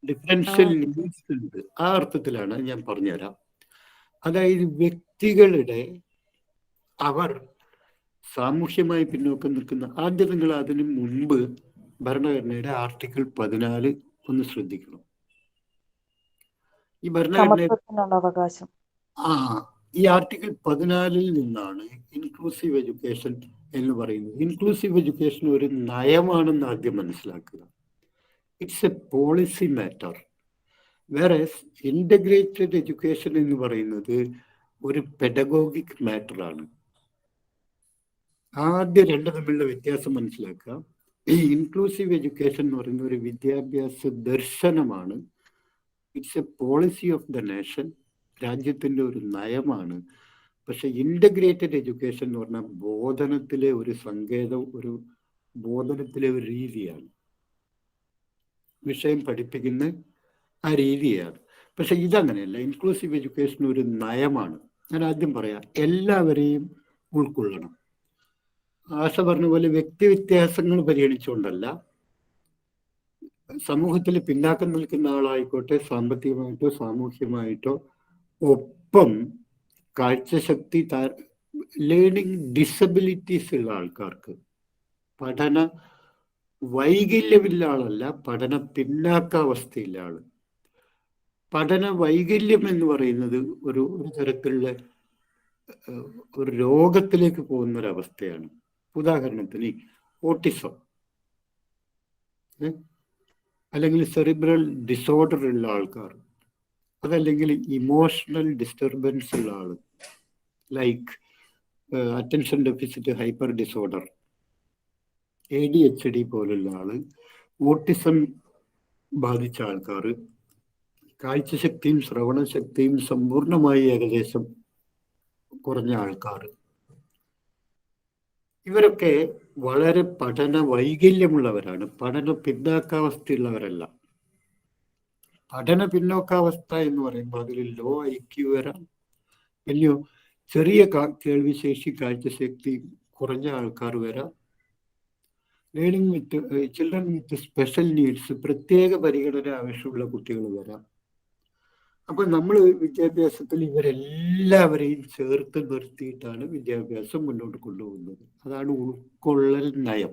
Speaker 2: ഡിഫറൻഷ്യൽ നീഡ്സ് ഉണ്ട്, ആ അർത്ഥത്തിലാണ്. ഞാൻ പറഞ്ഞുതരാം. അതായത് വ്യക്തികളുടെ, അവർ സാമൂഹ്യമായി പിന്നോക്കം നിൽക്കുന്ന, ആദ്യം നിങ്ങൾ അതിന് മുൻപ് ഭരണഘടനയുടെ ആർട്ടിക്കിൾ 14 ഒന്ന് ശ്രദ്ധിക്കണം. ഈ ഭരണഘടന
Speaker 4: അവകാശം,
Speaker 2: ഈ ആർട്ടിക്കിൾ 14 നിന്നാണ് ഇൻക്ലൂസീവ് എഡ്യൂക്കേഷൻ എന്ന് പറയുന്നത്. ഇൻക്ലൂസീവ് എഡ്യൂക്കേഷൻ ഒരു നയമാണെന്ന് ആദ്യം മനസ്സിലാക്കുക. It's A policy matter. വേറെ ഇന്റഗ്രേറ്റഡ് എഡ്യൂക്കേഷൻ എന്ന് പറയുന്നത് ഒരു പെഡഗോഗിക് മാറ്ററാണ്. ആദ്യം രണ്ടും തമ്മിലുള്ള വ്യത്യാസം മനസ്സിലാക്കുക. ഈ ഇൻക്ലൂസീവ് എഡ്യൂക്കേഷൻ എന്ന് പറയുന്ന ഒരു വിദ്യാഭ്യാസ ദർശനമാണ്. It's A policy of the nation, രാജ്യത്തിൻ്റെ ഒരു നയമാണ്. പക്ഷെ ഇൻ്റഗ്രേറ്റഡ് എഡ്യൂക്കേഷൻ എന്ന് പറഞ്ഞാൽ ബോധനത്തിലെ ഒരു സങ്കേതം, ഒരു ബോധനത്തിലെ ഒരു രീതിയാണ്. വിഷയം പഠിപ്പിക്കുന്ന ആ രീതിയാണ്. പക്ഷെ ഇതങ്ങനെയല്ല. ഇൻക്ലൂസീവ് എഡ്യൂക്കേഷൻ ഒരു നയമാണ്. ഞാൻ ആദ്യം പറയാം, എല്ലാവരെയും ഉൾക്കൊള്ളണം. ആശ പറഞ്ഞ പോലെ വ്യക്തി വ്യത്യാസങ്ങൾ പരിഗണിച്ചുകൊണ്ടല്ല, സമൂഹത്തിൽ പിന്നാക്കം നിൽക്കുന്ന ആളായിക്കോട്ടെ, സാമ്പത്തികമായിട്ടോ സാമൂഹ്യമായിട്ടോ, ഒപ്പം കാഴ്ചശക്തി, ലേണിംഗ് ഡിസബിലിറ്റീസ് ഉള്ള ആൾക്കാർക്ക്, പഠന വൈകല്യമില്ല ആളല്ല, പഠന പിന്നാക്കാവസ്ഥയില്ല ആള്. പഠന വൈകല്യം എന്ന് പറയുന്നത് ഒരു തരത്തിലുള്ള ഒരു രോഗത്തിലേക്ക് പോകുന്ന ഒരവസ്ഥയാണ്. ഉദാഹരണത്തിന് ഓട്ടിസം, അല്ലെങ്കിൽ സെറിബ്രൽ ഡിസോർഡർ ഉള്ള ആൾക്കാർ, അതല്ലെങ്കിൽ ഇമോഷണൽ ഡിസ്റ്റർബൻസ് ഉള്ള ആൾ, like attention deficit hyper disorder, ADHD പോലുള്ള ആള്, ഓട്ടിസം ബാധിച്ച ആൾക്കാർ, കാഴ്ചശക്തിയും ശ്രവണശക്തിയും സമ്പൂർണമായി ഏകദേശം കുറഞ്ഞ ആൾക്കാർ, ഇവരൊക്കെ വളരെ പഠന വൈകല്യമുള്ളവരാണ്. പഠന പിന്നാക്കാവസ്ഥയുള്ളവരല്ല. പഠന പിന്നോക്കാവസ്ഥ എന്ന് പറയുമ്പോൾ അതിൽ ലോ IQ വരാം, വലിയ ചെറിയ കേൾവിശേഷി, കാഴ്ചശക്തി കുറഞ്ഞ ആൾക്കാർ വരാം, learning with children with special needs, പ്രത്യേക പരിഗണന ആവശ്യമുള്ള കുട്ടികൾ വരാം. അപ്പൊ നമ്മൾ വിദ്യാഭ്യാസത്തിൽ ഇവരെല്ലാവരെയും ചേർത്ത് നിർത്തിയിട്ടാണ് വിദ്യാഭ്യാസം മുന്നോട്ട് കൊണ്ടുപോകുന്നത്. അതാണ് ഉൾക്കൊള്ളൽ നയം.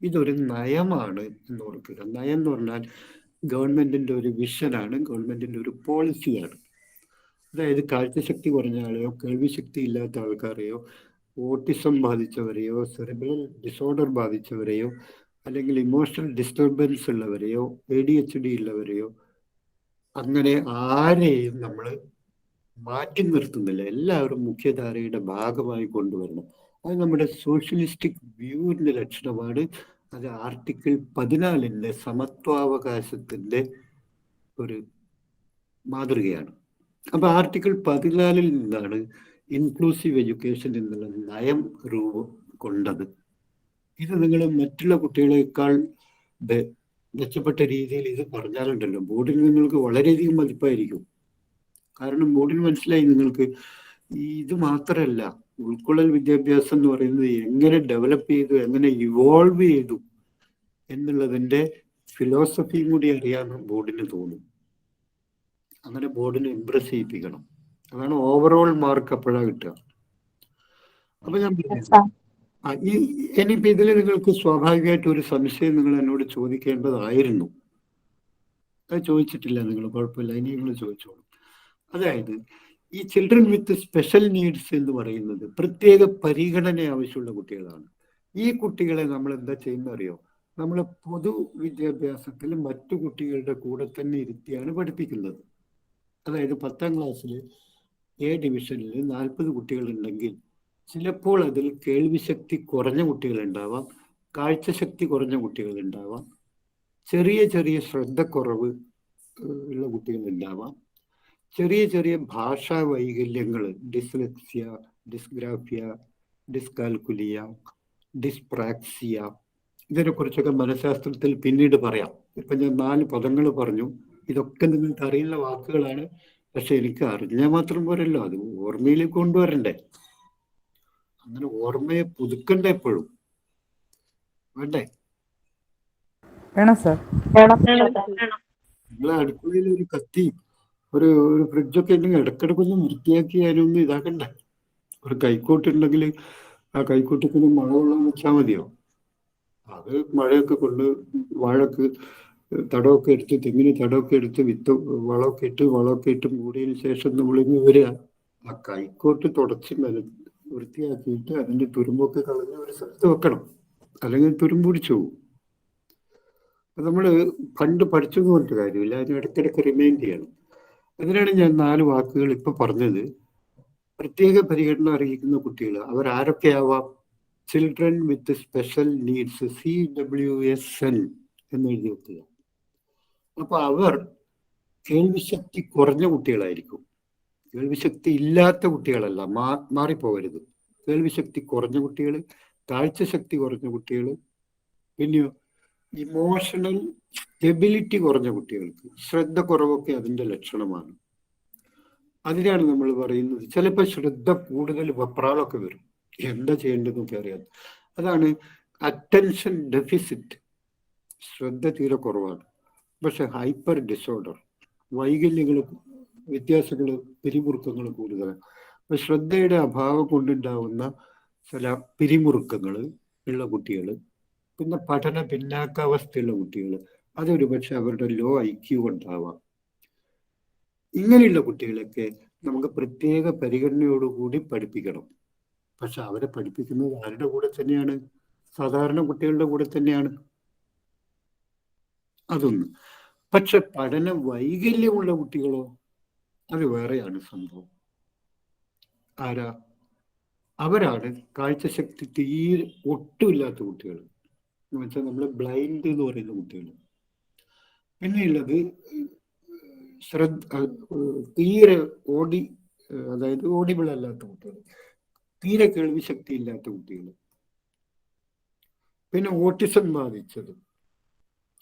Speaker 2: ഇതൊരു നയമാണ് എന്ന് ഓർക്കുക. നയം എന്ന് പറഞ്ഞാൽ ഗവൺമെന്റിന്റെ ഒരു വിഷനാണ്, ഗവൺമെന്റിന്റെ ഒരു പോളിസിയാണ്. അതായത് കാഴ്ചശക്തി കുറഞ്ഞ ആളെയോ കേൾവിശക്തി ഇല്ലാത്ത ആൾക്കാരെയോ ഓട്ടിസം ബാധിച്ചവരെയോ സെറിബ്രൽ ഡിസോർഡർ ബാധിച്ചവരെയോ അല്ലെങ്കിൽ ഇമോഷണൽ ഡിസ്റ്റർബൻസ് ഉള്ളവരെയോ ADHD ഉള്ളവരെയോ അങ്ങനെ ആരെയും നമ്മൾ മാറ്റി നിർത്തുന്നില്ല. എല്ലാവരും മുഖ്യധാരയുടെ ഭാഗമായി കൊണ്ടുവരണം. അത് നമ്മുടെ സോഷ്യലിസ്റ്റിക് വ്യൂവിൻ്റെ ലക്ഷണമാണ്. അത് ആർട്ടിക്കിൾ 14 സമത്വാവകാശത്തിൻ്റെ ഒരു മാതൃകയാണ്. അപ്പൊ ആർട്ടിക്കിൾ 14 നിന്നാണ് ഇൻക്ലൂസീവ് എഡ്യൂക്കേഷൻ എന്നുള്ള നയം രൂപം കൊണ്ടത്. ഇത് നിങ്ങൾ മറ്റുള്ള കുട്ടികളെക്കാൾ മെച്ചപ്പെട്ട രീതിയിൽ ഇത് പറഞ്ഞാലുണ്ടല്ലോ, ബോർഡിൽ നിങ്ങൾക്ക് വളരെയധികം മതിപ്പായിരിക്കും. കാരണം ബോർഡിന് മനസ്സിലായി നിങ്ങൾക്ക് ഇത് മാത്രമല്ല, ഉൾക്കൊള്ളൽ വിദ്യാഭ്യാസം എന്ന് പറയുന്നത് എങ്ങനെ ഡെവലപ്പ് ചെയ്തു, എങ്ങനെ ഇവോൾവ് ചെയ്തു എന്നുള്ളതിൻ്റെ ഫിലോസഫിയും കൂടി അറിയാമെന്ന് ബോർഡിന് തോന്നും. അങ്ങനെ ബോർഡിനെ ഇംപ്രസ് ചെയ്യിപ്പിക്കണം. അതാണ് ഓവറോൾ മാർക്ക് അപ്പോഴാണ് കിട്ടുക. അപ്പൊ ഞാൻ ഇനിയിപ്പോ ഇതിൽ നിങ്ങൾക്ക് സ്വാഭാവികമായിട്ട് ഒരു സംശയം നിങ്ങൾ എന്നോട് ചോദിക്കേണ്ടതായിരുന്നു. അത് ചോദിച്ചിട്ടില്ല നിങ്ങൾ, കുഴപ്പമില്ല, ഇനി നിങ്ങൾ ചോദിച്ചോളൂ. അതായത് ഈ ചിൽഡ്രൻ വിത്ത് സ്പെഷ്യൽ നീഡ്സ് എന്ന് പറയുന്നത് പ്രത്യേക പരിഗണന ആവശ്യമുള്ള കുട്ടികളാണ്. ഈ കുട്ടികളെ നമ്മൾ എന്താ ചെയ്യുന്ന അറിയോ? നമ്മൾ പൊതു വിദ്യാഭ്യാസത്തിൽ മറ്റു കുട്ടികളുടെ കൂടെ തന്നെ ഇരുത്തിയാണ് പഠിപ്പിക്കുന്നത്. അതായത് 10ാം ക്ലാസ്സിൽ എ ഡിവിഷനിൽ 40 കുട്ടികളുണ്ടെങ്കിൽ ചിലപ്പോൾ അതിൽ കേൾവിശക്തി കുറഞ്ഞ കുട്ടികളുണ്ടാവാം, കാഴ്ചശക്തി കുറഞ്ഞ കുട്ടികളുണ്ടാവാം, ചെറിയ ചെറിയ ശ്രദ്ധക്കുറവ് ഉള്ള കുട്ടികളുണ്ടാവാം, ചെറിയ ചെറിയ ഭാഷാ വൈകല്യങ്ങൾ, ഡിസ്ലെക്സിയ, ഡിസ്ഗ്രാഫിയ, ഡിസ്കാൽക്കുലിയ, ഡിസ്പ്രാക്സിയ, ഇതിനെക്കുറിച്ചൊക്കെ മനഃശാസ്ത്രത്തിൽ പിന്നീട് പറയാം. ഇപ്പം ഞാൻ 4 പദങ്ങൾ പറഞ്ഞു. ഇതൊക്കെ നിങ്ങൾക്ക് അറിയുന്ന വാക്കുകളാണ്. പക്ഷെ എനിക്ക് അറിഞ്ഞാൽ മാത്രം പോരല്ലോ, അത് ഓർമ്മയിലേക്ക് കൊണ്ടുവരണ്ടേ. അങ്ങനെ ഓർമ്മയെ പുതുക്കണ്ടേ എപ്പോഴും, വേണ്ടേ?
Speaker 4: വേണം സാർ.
Speaker 2: നിങ്ങളെ അടുക്കളയിൽ ഒരു കത്തി, ഒരു ഫ്രിഡ്ജൊക്കെ ഉണ്ടെങ്കിൽ ഇടക്കിടക്കൊന്ന് വൃത്തിയാക്കി അതിനൊന്ന് ഇതാക്കണ്ടേ. ഒരു കൈക്കോട്ട് ഉണ്ടെങ്കിൽ ആ കൈക്കോട്ടത്തിന് മഴ കൊള്ളാൻ വെച്ചാൽ മതിയോ? അത് മഴയൊക്കെ കൊണ്ട് വാഴക്ക് തടമൊക്കെ എടുത്ത്, തെങ്ങിന് തടമൊക്കെ എടുത്ത്, വളമൊക്കെ ഇട്ട് മൂടിയതിന് ശേഷം നമ്മളിങ്ങ് വരിക. ആ കൈക്കോട്ട് തുടച്ച് വൃത്തിയാക്കിയിട്ട് അതിൻ്റെ തുരുമ്പൊക്കെ കളഞ്ഞ് ഒരു സ്ഥലത്ത് വെക്കണം, അല്ലെങ്കിൽ തുരുമ്പ് പിടിച്ചു പോകും. നമ്മൾ പണ്ട് പഠിച്ചു എന്ന് പറഞ്ഞിട്ട് കാര്യമില്ല, അതിന് ഇടയ്ക്കിടയ്ക്ക് റിമൈൻഡ് ചെയ്യണം. അതിനാണ് ഞാൻ 4 വാക്കുകൾ ഇപ്പൊ പറഞ്ഞത്. പ്രത്യേക പരിഗണന അറിയിക്കുന്ന കുട്ടികൾ അവരാരൊക്കെയാവാം? Children with special needs, CWSN എന്ന് എഴുതി വെക്കുക. അപ്പൊ അവർ കേൾവിശക്തി കുറഞ്ഞ കുട്ടികളായിരിക്കും, കേൾവിശക്തി ഇല്ലാത്ത കുട്ടികളല്ല. മാറിപ്പോകരുത്. കേൾവിശക്തി കുറഞ്ഞ കുട്ടികൾ, കാഴ്ചശക്തി കുറഞ്ഞ കുട്ടികൾ, പിന്നെയോ ഇമോഷണൽ സ്റ്റെബിലിറ്റി കുറഞ്ഞ കുട്ടികൾക്ക്. ശ്രദ്ധ കുറവൊക്കെ അതിൻ്റെ ലക്ഷണമാണ്. അതിനാണ് നമ്മൾ പറയുന്നത് ചിലപ്പോൾ ശ്രദ്ധ കൂടുതൽ വെപ്രാളമൊക്കെ വരും, എന്താ ചെയ്യേണ്ടതെന്നൊക്കെ അറിയാം. അതാണ് അറ്റൻഷൻ ഡെഫിസിറ്റ്. ശ്രദ്ധ തീരെ കുറവാണ്. പക്ഷെ ഹൈപ്പർ ഡിസോർഡർ, വൈകല്യങ്ങൾ, വ്യത്യാസങ്ങൾ, പിരിമുറുക്കങ്ങൾ കൂടുതലാണ്. അപ്പൊ ശ്രദ്ധയുടെ അഭാവം കൊണ്ടുണ്ടാവുന്ന ചില പിരിമുറുക്കങ്ങൾ ഉള്ള കുട്ടികൾ, പിന്നെ പഠന പിന്നാക്കാവസ്ഥയുള്ള കുട്ടികൾ, അതൊരു പക്ഷെ അവരുടെ ലോ IQ കൊണ്ടാവാം. ഇങ്ങനെയുള്ള കുട്ടികളൊക്കെ നമുക്ക് പ്രത്യേക പരിഗണനയോടുകൂടി പഠിപ്പിക്കണം. പക്ഷെ അവരെ പഠിപ്പിക്കുന്നത് ആരുടെ കൂടെ തന്നെയാണ്? സാധാരണ കുട്ടികളുടെ കൂടെ തന്നെയാണ്. അതൊന്ന്. പക്ഷെ പഠന വൈകല്യമുള്ള കുട്ടികളോ, അത് വേറെയാണ് സംഭവം. ആരാ? അവരാണ് കാഴ്ചശക്തി തീരെ ഒട്ടുമില്ലാത്ത കുട്ടികൾ, എന്ന് വെച്ചാൽ നമ്മൾ ബ്ലൈൻഡ് എന്ന് പറയുന്ന കുട്ടികൾ. പിന്നെയുള്ളത് തീരെ അതായത് ഓഡിബിൾ അല്ലാത്ത കുട്ടികൾ, തീരെ കേൾവിശക്തി ഇല്ലാത്ത കുട്ടികൾ, പിന്നെ ഓട്ടിസം ബാധിച്ചത്,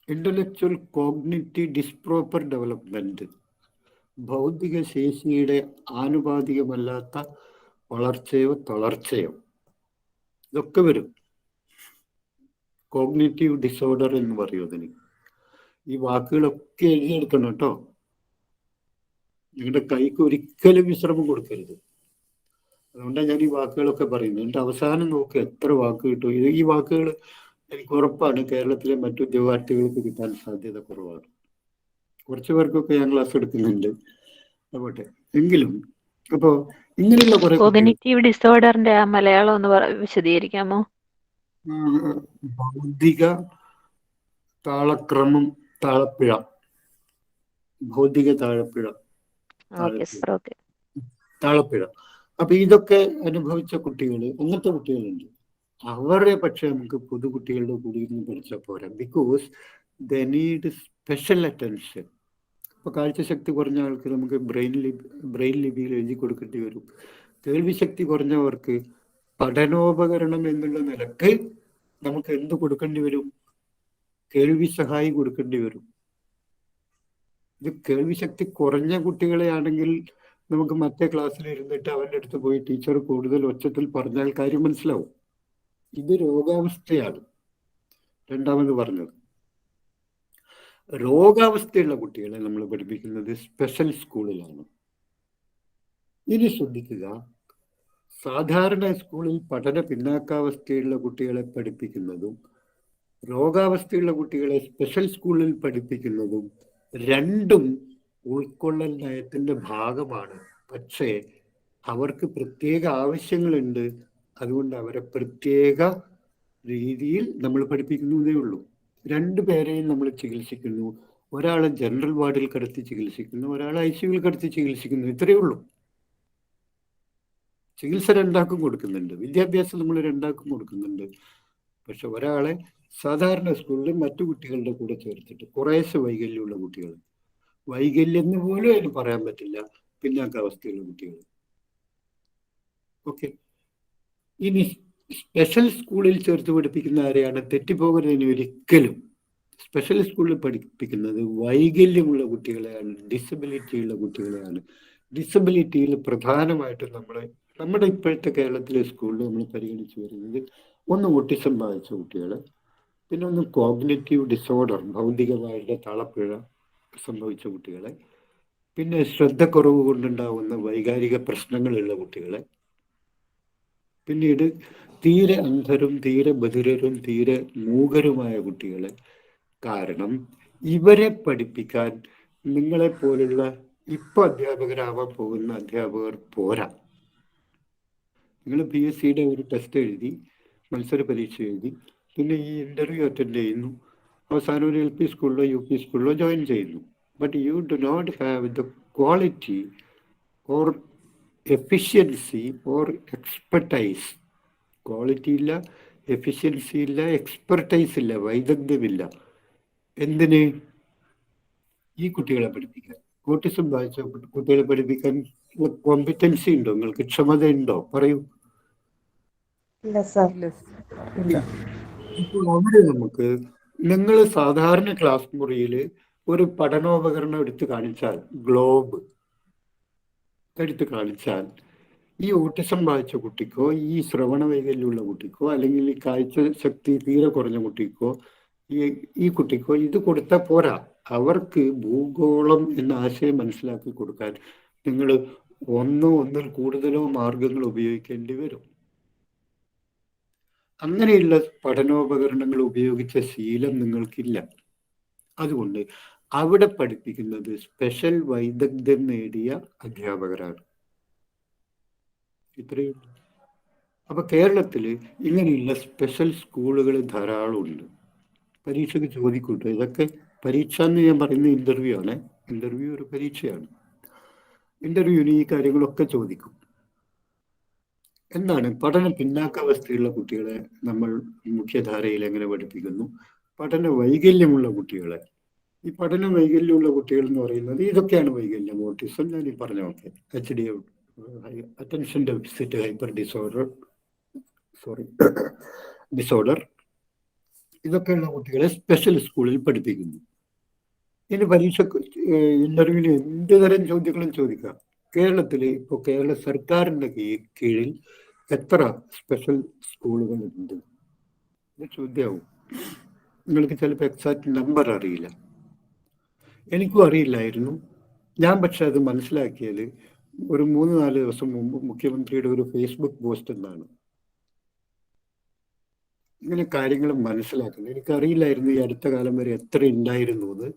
Speaker 2: ഇന്റലക്ച്വൽ കോഗ്നിറ്റീവ് ഡിസ്പ്രോപ്പർ ഡെവലപ്മെന്റ്, ഭൗതിക ശേഷിയുടെ ആനുപാതികമല്ലാത്ത വളർച്ചയോ തളർച്ചയോ, ഇതൊക്കെ വരും. കോഗ്നിറ്റീവ് ഡിസോർഡർ എന്ന് പറയും അതിന്. ഈ വാക്കുകളൊക്കെ എഴുതിയെടുക്കണം കേട്ടോ. നിങ്ങളുടെ കൈക്ക് ഒരിക്കലും വിശ്രമം കൊടുക്കരുത്. അതുകൊണ്ടാണ് ഞാൻ ഈ വാക്കുകളൊക്കെ പറയുന്നത്. എന്നിട്ട് അവസാനം നോക്കുക എത്ര വാക്ക് കിട്ടും. ഈ വാക്കുകൾ എനിക്ക് ഉറപ്പാണ് കേരളത്തിലെ മറ്റു ഉദ്യോഗാർത്ഥികൾക്ക് കിട്ടാൻ സാധ്യത കുറവാണ്. കുറച്ച് പേർക്കൊക്കെ ഞാൻ ക്ലാസ് എടുക്കുന്നുണ്ട്, അതുപോലെ എങ്കിലും. അപ്പോൾ ഇങ്ങനെയുള്ള കുറെ
Speaker 5: കോഗ്നിറ്റീവ് ഡിസോർഡറിന്റെ ആ മലയാളം ഒന്ന് വിശദീകരിക്കാമോ?
Speaker 2: ഭൗതിക താളക്രമം, താളപ്പിഴ, ഭൗതിക താളപ്പിഴ. അപ്പൊ ഇതൊക്കെ അനുഭവിച്ച കുട്ടികൾ, അങ്ങനത്തെ കുട്ടികളുണ്ട്. അവരെ പക്ഷെ നമുക്ക് പൊതുകുട്ടികളുടെ കൂടി നിന്ന് പഠിച്ചാൽ പോരാ. Because the need special attention. ഇപ്പൊ കാഴ്ചശക്തി കുറഞ്ഞ ആൾക്ക് നമുക്ക് ബ്രെയിൻ ലിപിയിൽ എഴുതി കൊടുക്കേണ്ടി വരും. കേൾവിശക്തി കുറഞ്ഞവർക്ക് പഠനോപകരണം എന്നുള്ള നിലക്ക് നമുക്ക് എന്ത് കൊടുക്കേണ്ടി വരും? കേൾവി സഹായി കൊടുക്കേണ്ടി വരും. ഇത് കേൾവിശക്തി കുറഞ്ഞ കുട്ടികളെ ആണെങ്കിൽ നമുക്ക് മറ്റേ ക്ലാസ്സിൽ ഇരുന്നിട്ട് അവരുടെ അടുത്ത് പോയി ടീച്ചർ കൂടുതൽ ഒച്ചത്തിൽ പറഞ്ഞാൽ കാര്യം മനസ്സിലാവും. ഇത് രോഗാവസ്ഥയാണ്. രണ്ടാമത് പറഞ്ഞത്, രോഗാവസ്ഥയുള്ള കുട്ടികളെ നമ്മൾ പഠിപ്പിക്കുന്നത് സ്പെഷ്യൽ സ്കൂളിലാണ്. ഇനി ശ്രദ്ധിക്കുക, സാധാരണ സ്കൂളിൽ പഠന പിന്നാക്കാവസ്ഥയുള്ള കുട്ടികളെ പഠിപ്പിക്കുന്നതും രോഗാവസ്ഥയുള്ള കുട്ടികളെ സ്പെഷ്യൽ സ്കൂളിൽ പഠിപ്പിക്കുന്നതും രണ്ടും ഉൾക്കൊള്ളൽ നയത്തിന്റെ ഭാഗമാണ്. പക്ഷേ അവർക്ക് പ്രത്യേക ആവശ്യങ്ങളുണ്ട്. അതുകൊണ്ട് അവരെ പ്രത്യേക രീതിയിൽ നമ്മൾ പഠിപ്പിക്കുന്നതേ ഉള്ളൂ. രണ്ടു പേരെയും നമ്മൾ ചികിത്സിക്കുന്നു. ഒരാളെ ജനറൽ വാർഡിൽ കിടത്തി ചികിത്സിക്കുന്നു, ഒരാളെ ICUവിൽ കിടത്തി ചികിത്സിക്കുന്നു. ഇത്രയേ ഉള്ളൂ. ചികിത്സ രണ്ടാക്കും കൊടുക്കുന്നുണ്ട്, വിദ്യാഭ്യാസം നമ്മൾ രണ്ടാക്കും കൊടുക്കുന്നുണ്ട്. പക്ഷെ ഒരാളെ സാധാരണ സ്കൂളിൽ മറ്റു കുട്ടികളുടെ കൂടെ ചേർത്തിട്ട് കുറേശ്ശെ വൈകല്യമുള്ള കുട്ടികൾ, വൈകല്യം എന്ന് പോലും അതിന് പറയാൻ പറ്റില്ല, പിന്നാക്കാവസ്ഥയുള്ള കുട്ടികൾ. ഓക്കെ. ഇനി സ്പെഷ്യൽ സ്കൂളിൽ ചേർത്ത് പഠിപ്പിക്കുന്ന ആരെയാണ്? തെറ്റിപ്പോകരുതിന് ഒരിക്കലും. സ്പെഷ്യൽ സ്കൂളിൽ പഠിപ്പിക്കുന്നത് വൈകല്യമുള്ള കുട്ടികളെയാണ്, ഡിസബിലിറ്റി ഉള്ള കുട്ടികളെയാണ്. ഡിസബിലിറ്റിയിൽ പ്രധാനമായിട്ടും നമ്മുടെ ഇപ്പോഴത്തെ കേരളത്തിലെ സ്കൂളിൽ നമ്മൾ പരിഗണിച്ചു വരുന്നത് ഒന്ന് ഓട്ടിസം ബാധിച്ച കുട്ടികൾ, പിന്നെ ഒന്ന് കോഗ്നിറ്റീവ് ഡിസോർഡർ, ഭൗതികമായിട്ട് താളപ്പിഴ സംഭവിച്ച കുട്ടികളെ, പിന്നെ ശ്രദ്ധക്കുറവ് കൊണ്ടുണ്ടാവുന്ന വൈകാരിക പ്രശ്നങ്ങളുള്ള കുട്ടികളെ, പിന്നീട് തീരെ അന്ധരും തീരെ ബധിരരും തീരെ മൂകരുമായ കുട്ടികളെ. കാരണം ഇവരെ പഠിപ്പിക്കാൻ നിങ്ങളെപ്പോലുള്ള ഇപ്പൊ അധ്യാപകരാവാൻ പോകുന്ന അധ്യാപകർ പോരാ. നിങ്ങൾ PSCയുടെ ഒരു ടെസ്റ്റ് എഴുതി, മത്സര പരീക്ഷ എഴുതി, പിന്നെ ഈ ഇന്റർവ്യൂ അറ്റൻഡ് ചെയ്യുന്നു, അവസാനം ഒരു LP സ്കൂളിലോ UP സ്കൂളിലോ ജോയിൻ ചെയ്യുന്നു. But you do not have the quality or efficiency or expertise. Quality ഇല്ല, എഫിഷ്യൻസി ഇല്ല, എക്സ്പെർട്ടൈസ് ഇല്ല, വൈദഗ്ധ്യമില്ല. എന്തിന്? ഈ കുട്ടികളെ പഠിപ്പിക്കാൻ, ഓട്ടിസം ബാധിച്ച കുട്ടികളെ പഠിപ്പിക്കാൻ കോമ്പിറ്റൻസി ഉണ്ടോ? നിങ്ങൾക്ക് ക്ഷമത ഉണ്ടോ? പറയൂ.
Speaker 4: ഇല്ല സർ, ഇല്ല.
Speaker 2: ഇപ്പോൾ അവിടെ നമുക്ക്, നിങ്ങൾ സാധാരണ ക്ലാസ് മുറിയിൽ ഒരു പഠനോപകരണം എടുത്ത് കാണിച്ചാൽ, ഗ്ലോബ് എടുത്ത് കാണിച്ചാൽ, ഈ ഓട്ടിസം ബാധിച്ച കുട്ടിക്കോ ഈ ശ്രവണ വൈകല്യമുള്ള കുട്ടിക്കോ അല്ലെങ്കിൽ ഈ കാഴ്ച ശക്തി തീരെ കുറഞ്ഞ കുട്ടിക്കോ ഈ കുട്ടിക്കോ ഇത് കൊടുത്താൽ പോരാ. അവർക്ക് ഭൂഗോളം എന്ന ആശയം മനസ്സിലാക്കി കൊടുക്കാൻ നിങ്ങൾ ഒന്നിൽ കൂടുതലോ മാർഗങ്ങൾ ഉപയോഗിക്കേണ്ടി വരും. അങ്ങനെയുള്ള പഠനോപകരണങ്ങൾ ഉപയോഗിച്ച ശീലം നിങ്ങൾക്കില്ല. അതുകൊണ്ട് അവിടെ പഠിപ്പിക്കുന്നത് സ്പെഷ്യൽ വൈദഗ്ധ്യം നേടിയ അധ്യാപകരാണ്. ഇത്രയും. അപ്പൊ കേരളത്തില് ഇങ്ങനെയുള്ള സ്പെഷ്യൽ സ്കൂളുകൾ ധാരാളം ഉണ്ട്. പരീക്ഷയ്ക്ക് ചോദിക്കൂട്ടോ. ഇതൊക്കെ പരീക്ഷ എന്ന് ഞാൻ പറയുന്ന ഇന്റർവ്യൂ ആണ്. ഇന്റർവ്യൂ ഒരു പരീക്ഷയാണ്. ഇന്റർവ്യൂവിന് ഈ കാര്യങ്ങളൊക്കെ ചോദിക്കും. എന്താണ് പഠന പിന്നാക്കാവസ്ഥയുള്ള കുട്ടികളെ നമ്മൾ മുഖ്യധാരയിൽ എങ്ങനെ പഠിപ്പിക്കുന്നു? പഠന വൈകല്യമുള്ള കുട്ടികളെ, ഈ പഠന വൈകല്യമുള്ള കുട്ടികൾ എന്ന് പറയുന്നത് ഇതൊക്കെയാണ് വൈകല്യം. ഓട്ടിസം ഞാൻ ഈ പറഞ്ഞ HD, attention deficit hyper disorder, ഇതൊക്കെയുള്ള കുട്ടികളെ സ്പെഷ്യൽ സ്കൂളിൽ പഠിപ്പിക്കുന്നു. ഇനി പരീക്ഷ ഇന്റർവ്യൂവിന് എന്ത് തരം ചോദ്യങ്ങളും ചോദിക്കാം. കേരളത്തിൽ ഇപ്പോൾ കേരള സർക്കാരിൻ്റെ കീഴിൽ എത്ര സ്പെഷ്യൽ സ്കൂളുകൾ ഉണ്ട്? ഇത് ചോദ്യമാവും. നിങ്ങൾക്ക് ചിലപ്പോൾ എക്സാക്ട് നമ്പർ അറിയില്ല. എനിക്കും അറിയില്ലായിരുന്നു. ഞാൻ പക്ഷെ അത് മനസ്സിലാക്കിയത് ഒരു 3-4 ദിവസം മുമ്പ് മുഖ്യമന്ത്രിയുടെ ഒരു ഫേസ്ബുക്ക് പോസ്റ്റ് എന്നാണ്. ഇങ്ങനെ കാര്യങ്ങൾ മനസ്സിലാക്കുന്നത് എനിക്കറിയില്ലായിരുന്നു ഈ അടുത്ത കാലം വരെ എത്ര ഉണ്ടായിരുന്നു എന്ന്.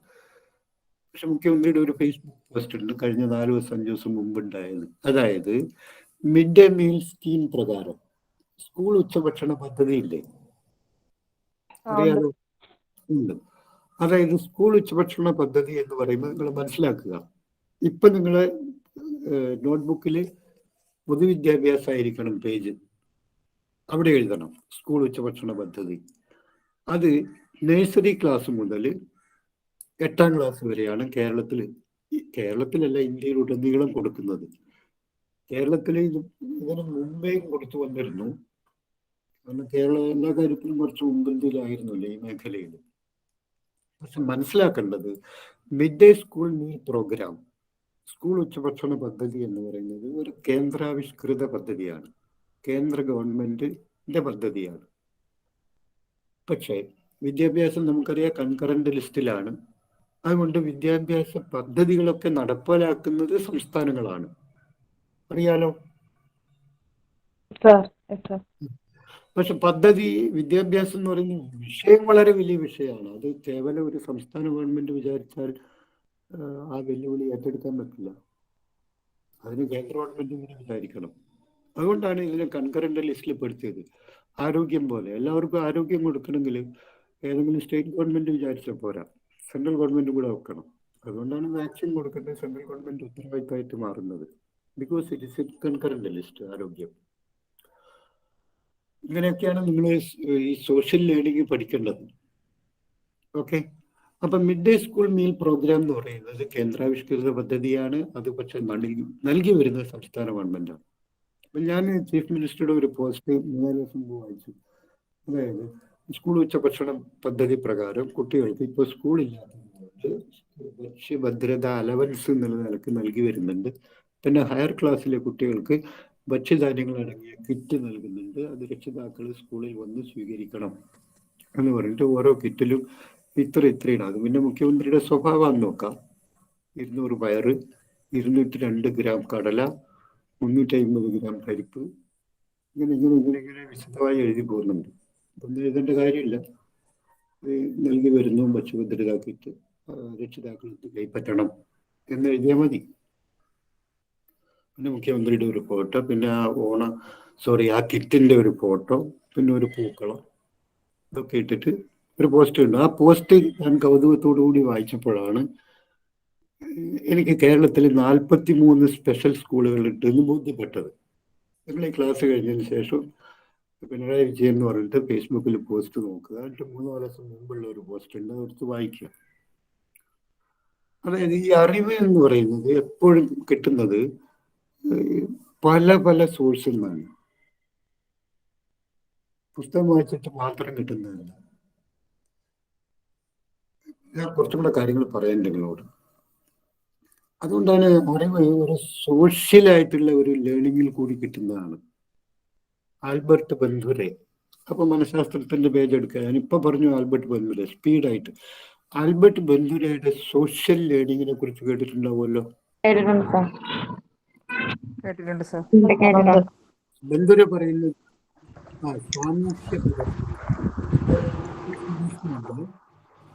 Speaker 2: പക്ഷെ മുഖ്യമന്ത്രിയുടെ ഒരു ഫേസ്ബുക്ക് പോസ്റ്റ് ഉണ്ട് കഴിഞ്ഞ 4-5 ദിവസം മുമ്പ് ഉണ്ടായത്. അതായത് മിഡ് ഡേ മീൽ സ്കീം പ്രകാരം സ്കൂൾ ഉച്ചഭക്ഷണ പദ്ധതി ഇല്ലേ? അറിയാലോ, ഉണ്ട്. അതായത് സ്കൂൾ ഉച്ചഭക്ഷണ പദ്ധതി എന്ന് പറയുമ്പോൾ നിങ്ങൾ മനസ്സിലാക്കുക, ഇപ്പൊ നിങ്ങളെ നോട്ട്ബുക്കിൽ പൊതുവിദ്യാഭ്യാസമായിരിക്കണം പേജ്, അവിടെ എഴുതണം സ്കൂൾ ഉച്ചഭക്ഷണ പദ്ധതി. അത് നഴ്സറി ക്ലാസ് മുതൽ 8ാം ക്ലാസ് വരെയാണ് കേരളത്തിലല്ല ഇന്ത്യയിലുടനീളം കൊടുക്കുന്നത്. കേരളത്തിൽ ഇതിന് മുമ്പേയും കൊടുത്തു വന്നിരുന്നു. കാരണം കേരളം എല്ലാ കാര്യത്തിലും കുറച്ച് മുൻപന്തിയിലായിരുന്നല്ലോ ഈ മേഖലയിൽ. പക്ഷെ മനസ്സിലാക്കേണ്ടത് mid day school meal programme, school ഉച്ചഭക്ഷണ പദ്ധതി എന്ന് പറയുന്നത് ഒരു കേന്ദ്രാവിഷ്കൃത പദ്ധതിയാണ്, കേന്ദ്ര ഗവൺമെന്റിന്റെ പദ്ധതിയാണ്. പക്ഷേ വിദ്യാഭ്യാസം നമുക്കറിയാം കൺകറന്റ് ലിസ്റ്റിലാണ്. അതുകൊണ്ട് വിദ്യാഭ്യാസ പദ്ധതികളൊക്കെ നടപ്പിലാക്കുന്നത് സംസ്ഥാനങ്ങളാണ്. അറിയാലോ. പക്ഷെ പദ്ധതി വിദ്യാഭ്യാസം എന്ന് പറയുന്ന വിഷയം വളരെ വലിയ വിഷയമാണ്. അത് കേവലം ഒരു സംസ്ഥാന ഗവൺമെന്റ് വിചാരിച്ചാൽ ആ വെല്ലുവിളി ഏറ്റെടുക്കാൻ പറ്റില്ല. അതിന് കേന്ദ്ര ഗവൺമെന്റ് ഇങ്ങനെ വിചാരിക്കണം. അതുകൊണ്ടാണ് ഇതിനെ കൺകറന്റ് ലിസ്റ്റിൽ പെടുത്തിയത്. ആരോഗ്യം പോലെ എല്ലാവർക്കും ആരോഗ്യം കൊടുക്കണമെങ്കിൽ ഏതെങ്കിലും സ്റ്റേറ്റ് ഗവൺമെന്റ് വിചാരിച്ചാൽ പോരാ, സെൻട്രൽ ഗവൺമെൻറ് കൂടെ വെക്കണം. അതുകൊണ്ടാണ് വാക്സിൻ കൊടുക്കേണ്ടത് സെൻട്രൽ ഗവൺമെൻറ് ഉത്തരവാദിത്തമായിട്ട് മാറുന്നത്. Because it is a concurrent list ആരോഗ്യം. ഇങ്ങനെയൊക്കെയാണ് നിങ്ങൾ ഈ സോഷ്യൽ ലേണിംഗ് പഠിക്കേണ്ടത്. ഓക്കെ. അപ്പം mid day school meal programme എന്ന് പറയുന്നത് കേന്ദ്രാവിഷ്കൃത പദ്ധതിയാണ്. അത് പക്ഷെ നൽകി വരുന്ന സംസ്ഥാന ഗവൺമെൻറ്റാണ്. അപ്പം ഞാൻ ചീഫ് മിനിസ്റ്ററുടെ ഒരു പോസ്റ്റ് 3 ദിവസം മുമ്പ് വായിച്ചു. അതായത് സ്കൂൾ ഉച്ചഭക്ഷണ പദ്ധതി പ്രകാരം കുട്ടികൾക്ക് ഇപ്പോൾ സ്കൂളില്ലാത്തതുകൊണ്ട് ഭക്ഷ്യഭദ്രത അലവൻസ് എന്നുള്ള നിലക്ക് നൽകി വരുന്നുണ്ട്. പിന്നെ ഹയർ ക്ലാസ്സിലെ കുട്ടികൾക്ക് ഭക്ഷ്യധാന്യങ്ങൾ അടങ്ങിയ കിറ്റ് നൽകുന്നുണ്ട്. അത് രക്ഷിതാക്കൾ സ്കൂളിൽ വന്ന് സ്വീകരിക്കണം എന്ന് പറഞ്ഞിട്ട് ഓരോ കിറ്റിലും ഇത്രയാണ്. അത് പിന്നെ മുഖ്യമന്ത്രിയുടെ സ്വഭാവം നോക്കാം. 200 പയറ്, 202 ഗ്രാം കടല, 350 ഗ്രാം പരിപ്പ്, ഇങ്ങനെ വിശദമായി എഴുതി പോകുന്നുണ്ട്. ഒന്നും എഴുതേണ്ട കാര്യമില്ല. നൽകി വരുന്നു ഭക്ഷ്യഭദ്രതാ കിറ്റ്, രക്ഷിതാക്കൾക്ക് കൈപ്പറ്റണം എന്ന് എഴുതിയാൽ മതി. പിന്നെ മുഖ്യമന്ത്രിയുടെ ഒരു ഫോട്ടോ, പിന്നെ ആ കിറ്റിന്റെ ഒരു ഫോട്ടോ, പിന്നെ ഒരു പൂക്കളം, ഇതൊക്കെ ഇട്ടിട്ട് ഒരു പോസ്റ്റ് ഉണ്ട്. ആ പോസ്റ്റ് ഞാൻ കൗതുകത്തോടു കൂടി വായിച്ചപ്പോഴാണ് എനിക്ക് കേരളത്തിൽ 43 സ്പെഷ്യൽ സ്കൂളുകൾ ഉണ്ടെന്ന് ബോധ്യപ്പെട്ടത്. നിങ്ങൾ ഈ ക്ലാസ് കഴിഞ്ഞതിന് ശേഷം പിണറായി വിജയൻ എന്ന് പറഞ്ഞിട്ട് ഫേസ്ബുക്കിൽ പോസ്റ്റ് നോക്കുക. എന്നിട്ട് 3 ദിവസം മുമ്പുള്ള ഒരു പോസ്റ്റ് ഉണ്ട്, അതെടുത്ത് വായിക്കുക. അതായത് ഈ അറിവ് എന്ന് പറയുന്നത് എപ്പോഴും കിട്ടുന്നത് പല പല സോഴ്സിൽ നിന്നാണ്. പുസ്തകം വായിച്ചിട്ട് മാത്രം കിട്ടുന്നതല്ല. ഞാൻ കുറച്ചും കൂടെ കാര്യങ്ങൾ പറയാൻ നിങ്ങളോട്. അതുകൊണ്ടാണ് അറിവ് ഒരു സോഷ്യലായിട്ടുള്ള ഒരു ലേണിങ്ങിൽ കൂടി കിട്ടുന്നതാണ്. ആൽബർട്ട് ബന്ധുരെ, അപ്പൊ മനഃശാസ്ത്രത്തിന്റെ പേജ് എടുക്കുക. ഞാനിപ്പോ പറഞ്ഞു ആൽബർട്ട് ബന്ധുരെ സ്പീഡായിട്ട്. ആൽബർട്ട് ബന്ധുരയുടെ സോഷ്യൽ ലേണിങ്ങിനെ കുറിച്ച് കേട്ടിട്ടുണ്ടാവുമല്ലോ.
Speaker 4: കേട്ടിട്ടുണ്ട് സർ.
Speaker 2: ബന്ധുര പറയുന്നത് സാമൂഹ്യ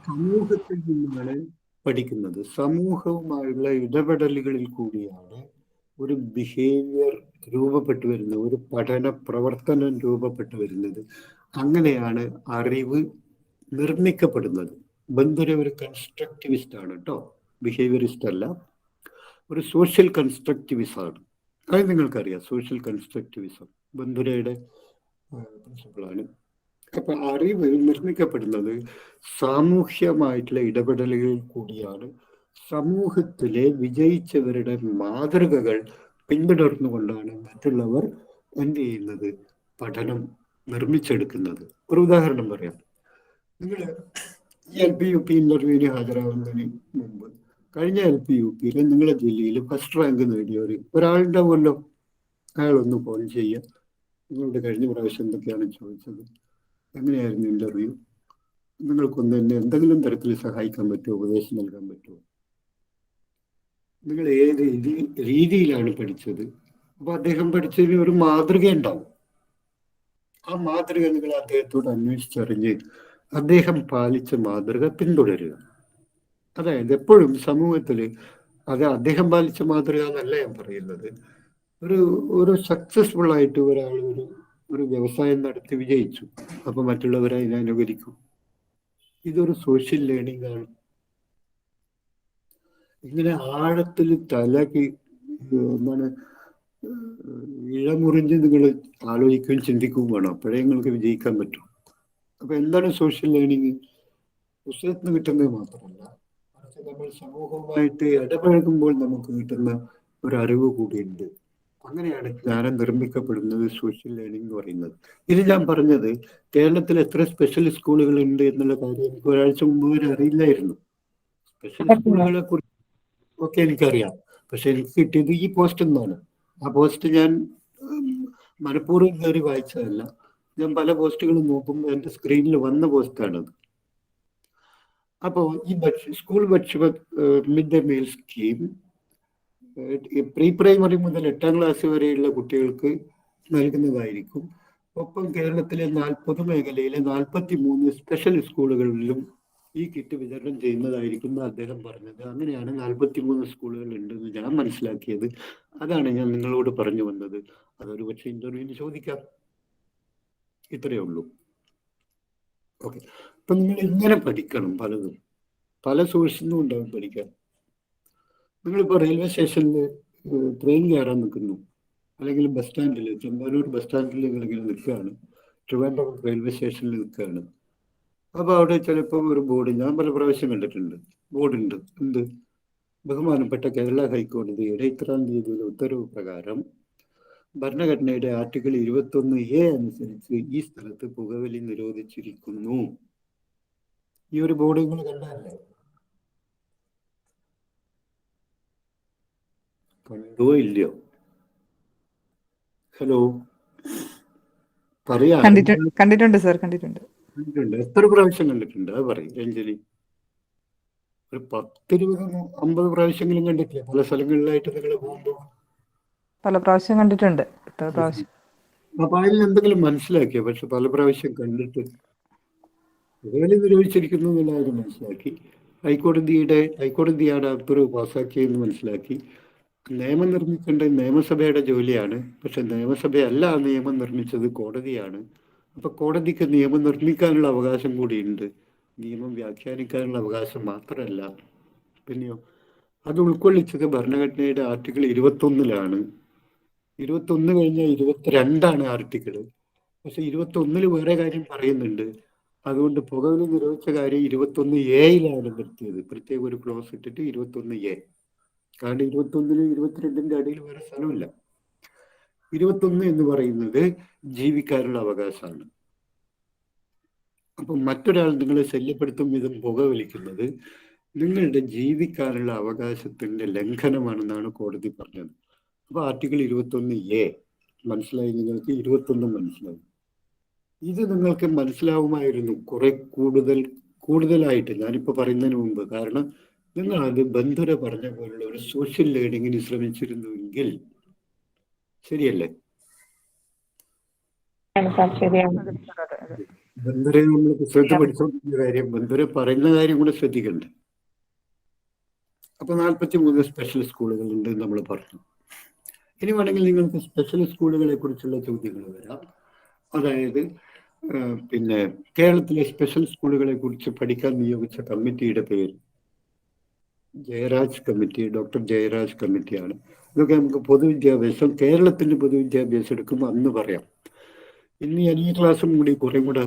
Speaker 2: സമൂഹത്തിൽ നിന്നാണ് പഠിക്കുന്നത്. സമൂഹവുമായുള്ള ഇടപെടലുകളിൽ കൂടിയാണ് ഒരു ബിഹേവിയർ രൂപപ്പെട്ടു വരുന്നത്, ഒരു പഠന പ്രവർത്തനം രൂപപ്പെട്ടു വരുന്നത്. അങ്ങനെയാണ് അറിവ് നിർമ്മിക്കപ്പെടുന്നത്. ബന്ധുര ഒരു കൺസ്ട്രക്റ്റിവിസ്റ്റ് ആണ് കേട്ടോ, ബിഹേവിയറിസ്റ്റ് അല്ല. ഒരു സോഷ്യൽ കൺസ്ട്രക്റ്റിവിസം ആണ്. അത് നിങ്ങൾക്കറിയാം, സോഷ്യൽ കൺസ്ട്രക്റ്റിവിസം ബന്ധുരയുടെ പ്രിൻസിപ്പിളാണ്. അപ്പൊ അറിവ് നിർമ്മിക്കപ്പെടുന്നത് സാമൂഹ്യമായിട്ടുള്ള ഇടപെടലുകളിൽ കൂടിയാണ്. സമൂഹത്തിലെ വിജയിച്ചവരുടെ മാതൃകകൾ പിന്തുടർന്നുകൊണ്ടാണ് മറ്റുള്ളവർ എന്ത് ചെയ്യുന്നത്, പഠനം നിർമ്മിച്ചെടുക്കുന്നത്. ഒരു ഉദാഹരണം പറയാം. നിങ്ങൾ LP UP ഇന്റർവ്യൂവിന് ഹാജരാകുന്നതിന് മുമ്പ് കഴിഞ്ഞ LP UPയിൽ നിങ്ങളുടെ ജില്ലയിൽ ഫസ്റ്റ് റാങ്ക് നേടിയ ഒരാളുണ്ടാവുമല്ലോ. അയാളൊന്ന് ഫോൺ ചെയ്യുക. നിങ്ങളുടെ കഴിഞ്ഞ പ്രാവശ്യം എന്തൊക്കെയാണ് ചോദിച്ചത്, എങ്ങനെയായിരുന്നു ഇന്റർവ്യൂ, നിങ്ങൾക്കൊന്ന് എന്നെ എന്തെങ്കിലും തരത്തിൽ സഹായിക്കാൻ പറ്റുമോ, ഉപദേശം നൽകാൻ പറ്റുമോ, നിങ്ങൾ ഏത് രീതിയിലാണ് പഠിച്ചത്. അപ്പൊ അദ്ദേഹം പഠിച്ചതിന് ഒരു മാതൃക ഉണ്ടാവും. ആ മാതൃക നിങ്ങൾ അദ്ദേഹത്തോട് അന്വേഷിച്ചറിഞ്ഞ് അദ്ദേഹം പാലിച്ച മാതൃക പിന്തുടരുക. അതായത് എപ്പോഴും സമൂഹത്തിൽ അത് അദ്ദേഹം പാലിച്ച മാതൃക എന്നല്ല ഞാൻ പറയുന്നത്. ഒരു സക്സസ്ഫുൾ ആയിട്ട് ഒരാൾ ഒരു വ്യവസായം നടത്തി വിജയിച്ചു, അപ്പൊ മറ്റുള്ളവരെ അതിനെ അനുകരിക്കും. ഇതൊരു സോഷ്യൽ ലേണിംഗ് ആണ്. ഇങ്ങനെ ആഴത്തിൽ എന്താണ് ഇഴമുറിഞ്ഞ് നിങ്ങൾ ആലോചിക്കുകയും ചിന്തിക്കുകയും വേണം. അപ്പോഴേ നിങ്ങൾക്ക് വിജയിക്കാൻ പറ്റും. അപ്പൊ എന്താണ് സോഷ്യൽ ലേണിംഗ്? പുസ്തകത്തിൽ നിന്ന് കിട്ടുന്നത് മാത്രമല്ല, മറിച്ച് നമ്മൾ സമൂഹവുമായിട്ട് ഇടപഴകുമ്പോൾ നമുക്ക് കിട്ടുന്ന ഒരു അറിവ് കൂടിയുണ്ട്. അങ്ങനെയാണ് ജ്ഞാനം നിർമ്മിക്കപ്പെടുന്നത്, സോഷ്യൽ ലേണിംഗ് എന്ന് പറയുന്നത്. ഇത് ഞാൻ പറഞ്ഞത് കേരളത്തിൽ എത്ര സ്പെഷ്യൽ സ്കൂളുകൾ ഉണ്ട് എന്നുള്ള കാര്യം എനിക്ക് ഒരാഴ്ച മുമ്പ് വരെ അറിയില്ലായിരുന്നു. സ്പെഷ്യൽ സ്കൂളുകളെ കുറിച്ച് ഒക്കെ എനിക്കറിയാം, പക്ഷെ എനിക്ക് കിട്ടിയത് ഈ പോസ്റ്റ് എന്നാണ്. ആ പോസ്റ്റ് ഞാൻ മനഃപൂർവ്വം കയറി വായിച്ചതല്ല. ഞാൻ പല പോസ്റ്റുകളും നോക്കുമ്പോൾ എൻ്റെ സ്ക്രീനിൽ വന്ന പോസ്റ്റാണത്. അപ്പോൾ ഈ school mid day meal scheme pre primary മുതൽ 8ാം ക്ലാസ് വരെയുള്ള കുട്ടികൾക്ക് നൽകുന്നതായിരിക്കും. ഒപ്പം കേരളത്തിലെ പൊതുമേഖലയിലെ 43 സ്പെഷ്യൽ സ്കൂളുകളിലും ഈ കിറ്റ് വിതരണം ചെയ്യുന്നതായിരിക്കും എന്ന് അദ്ദേഹം പറഞ്ഞത്. അങ്ങനെയാണ് 43 സ്കൂളുകൾ ഉണ്ടെന്ന് ഞാൻ മനസ്സിലാക്കിയത്. അതാണ് ഞാൻ നിങ്ങളോട് പറഞ്ഞു വന്നത്. അതൊരു പക്ഷേ ഇന്റർവ്യൂവിന് ചോദിക്കാം. ഇത്രയേ ഉള്ളൂ. ഓക്കെ. അപ്പൊ നിങ്ങൾ ഇങ്ങനെ പഠിക്കണം പലതും. പല സോഴ്സിൽ നിന്നും ഉണ്ടാവും പഠിക്കാൻ. നിങ്ങളിപ്പോൾ റെയിൽവേ സ്റ്റേഷനിൽ ട്രെയിൻ കയറാൻ നിൽക്കുന്നു, അല്ലെങ്കിൽ ബസ് സ്റ്റാൻഡിൽ, ചെമ്പാനൂർ ബസ് സ്റ്റാൻഡിൽ നിങ്ങളിങ്ങനെ നിൽക്കുകയാണ്, ട്രിവാൻഡ്രം റെയിൽവേ സ്റ്റേഷനിൽ നിൽക്കുകയാണ്. അപ്പോൾ അവിടെ ചിലപ്പോൾ ഒരു ബോർഡ്, ഞാൻ പല പ്രാവശ്യം കണ്ടിട്ടുണ്ട്, ബോർഡുണ്ട്, എന്ത്, ബഹുമാനപ്പെട്ട കേരള ഹൈക്കോടതിയുടെ ഇത്രാം തീയതിയിലെ ഉത്തരവ് പ്രകാരം ഭരണഘടനയുടെ ആർട്ടിക്കിൾ 21A അനുസരിച്ച് ഈ സ്ഥലത്ത് പുകവലി നിരോധിച്ചിരിക്കുന്നു. ഈ ഒരു ബോർഡ് നിങ്ങൾ കണ്ടല്ലേ? കണ്ടോ ഇല്ലയോ? ഹലോ, പറയാ.
Speaker 4: കണ്ടിട്ടുണ്ട് സർ, കണ്ടിട്ടുണ്ട്.
Speaker 2: എത്ര പ്രാവശ്യം കണ്ടിട്ടുണ്ട് അത് പറയും രഞ്ജനി? ഒരു 10-20-50 പ്രാവശ്യങ്ങളും കണ്ടിട്ടില്ല പല സ്ഥലങ്ങളിലായിട്ട് നിങ്ങൾ പോകുമ്പോൾ?
Speaker 4: പല പ്രാവശ്യം കണ്ടിട്ടുണ്ട്. എത്ര പ്രാവശ്യം?
Speaker 2: അപ്പൊ അതിൽ എന്തെങ്കിലും മനസ്സിലാക്കിയോ? പക്ഷെ പല പ്രാവശ്യം കണ്ടിട്ട് പുകവലി നിരോധിച്ചിരിക്കുന്നു എന്നുള്ളത് മനസ്സിലാക്കി. ഹൈക്കോടതിയാണ് ഉത്തരവ് പാസ്സാക്കിയതെന്ന് മനസ്സിലാക്കി. നിയമം നിർമ്മിക്കേണ്ടത് നിയമസഭയുടെ ജോലിയാണ്. പക്ഷെ നിയമസഭയല്ല ആ നിയമം നിർമ്മിച്ചത്, കോടതിയാണ്. അപ്പൊ കോടതിക്ക് നിയമം നിർമ്മിക്കാനുള്ള അവകാശം കൂടിയുണ്ട്, നിയമം വ്യാഖ്യാനിക്കാനുള്ള അവകാശം മാത്രമല്ല. പിന്നെയോ അത് ഉൾക്കൊള്ളിച്ചത് ഭരണഘടനയുടെ ആർട്ടിക്കിൾ 21-ലാണ്. 21 കഴിഞ്ഞാൽ 22-ആണ് ആർട്ടിക്കിള്. പക്ഷെ 21-ൽ വേറെ കാര്യം പറയുന്നുണ്ട്. അതുകൊണ്ട് പുകവലി നിരോധിച്ച കാര്യം 21A-യിലാണ് നിർത്തിയത്. പ്രത്യേക ഒരു ക്ലോസ് ഇട്ടിട്ട് 21A. കാരണം 21-ലും 22-ന്റെ അടിയിൽ വേറെ സ്ഥലമില്ല. 21 എന്ന് പറയുന്നത് ജീവിക്കാനുള്ള അവകാശമാണ്. അപ്പം മറ്റൊരാൾ നിങ്ങളെ ശല്യപ്പെടുത്തും വിധം പുകവലിക്കുന്നത് നിങ്ങളുടെ ജീവിക്കാനുള്ള അവകാശത്തിന്റെ ലംഘനമാണെന്നാണ് കോടതി പറഞ്ഞത്. അപ്പൊ ആർട്ടിക്കിൾ 21A മനസ്സിലായി നിങ്ങൾക്ക്? 21 മനസ്സിലായി? ഇത് നിങ്ങൾക്ക് മനസ്സിലാവുമായിരുന്നു കുറെ കൂടുതലായിട്ട് ഞാനിപ്പോൾ പറയുന്നതിന് മുമ്പ്. കാരണം നിങ്ങൾ അത് ബന്ധുര പറഞ്ഞ പോലുള്ള ഒരു സോഷ്യൽ ലേണിങ്ങിന് ശ്രമിച്ചിരുന്നുവെങ്കിൽ ശരിയല്ലേ?
Speaker 3: ശരിയാണ്.
Speaker 2: ബന്ധുരെ നമ്മൾ ശ്രദ്ധ പഠിച്ചുകൊണ്ടിരുന്ന കാര്യം, ബന്ധുരെ പറയുന്ന കാര്യം കൂടെ ശ്രദ്ധിക്കണ്ടേ? അപ്പൊ 43 സ്പെഷ്യൽ സ്കൂളുകളുണ്ട് നമ്മൾ പറഞ്ഞു. ഇനി വേണമെങ്കിൽ നിങ്ങൾക്ക് സ്പെഷ്യൽ സ്കൂളുകളെ കുറിച്ചുള്ള ചോദ്യങ്ങൾ വരാം. അതായത് പിന്നെ കേരളത്തിലെ സ്പെഷ്യൽ സ്കൂളുകളെ കുറിച്ച് പഠിക്കാൻ നിയോഗിച്ച കമ്മിറ്റിയുടെ പേര് ജയരാജ് കമ്മിറ്റി, ഡോക്ടർ ജയരാജ് കമ്മിറ്റിയാണ്. ഇതൊക്കെ നമുക്ക് പൊതുവിദ്യാഭ്യാസം, കേരളത്തിന്റെ പൊതുവിദ്യാഭ്യാസം എടുക്കുമ്പോൾ അന്ന് പറയാം. ഇനി ഈ ക്ലാസ്സും കൂടി കുറേ കൂടെ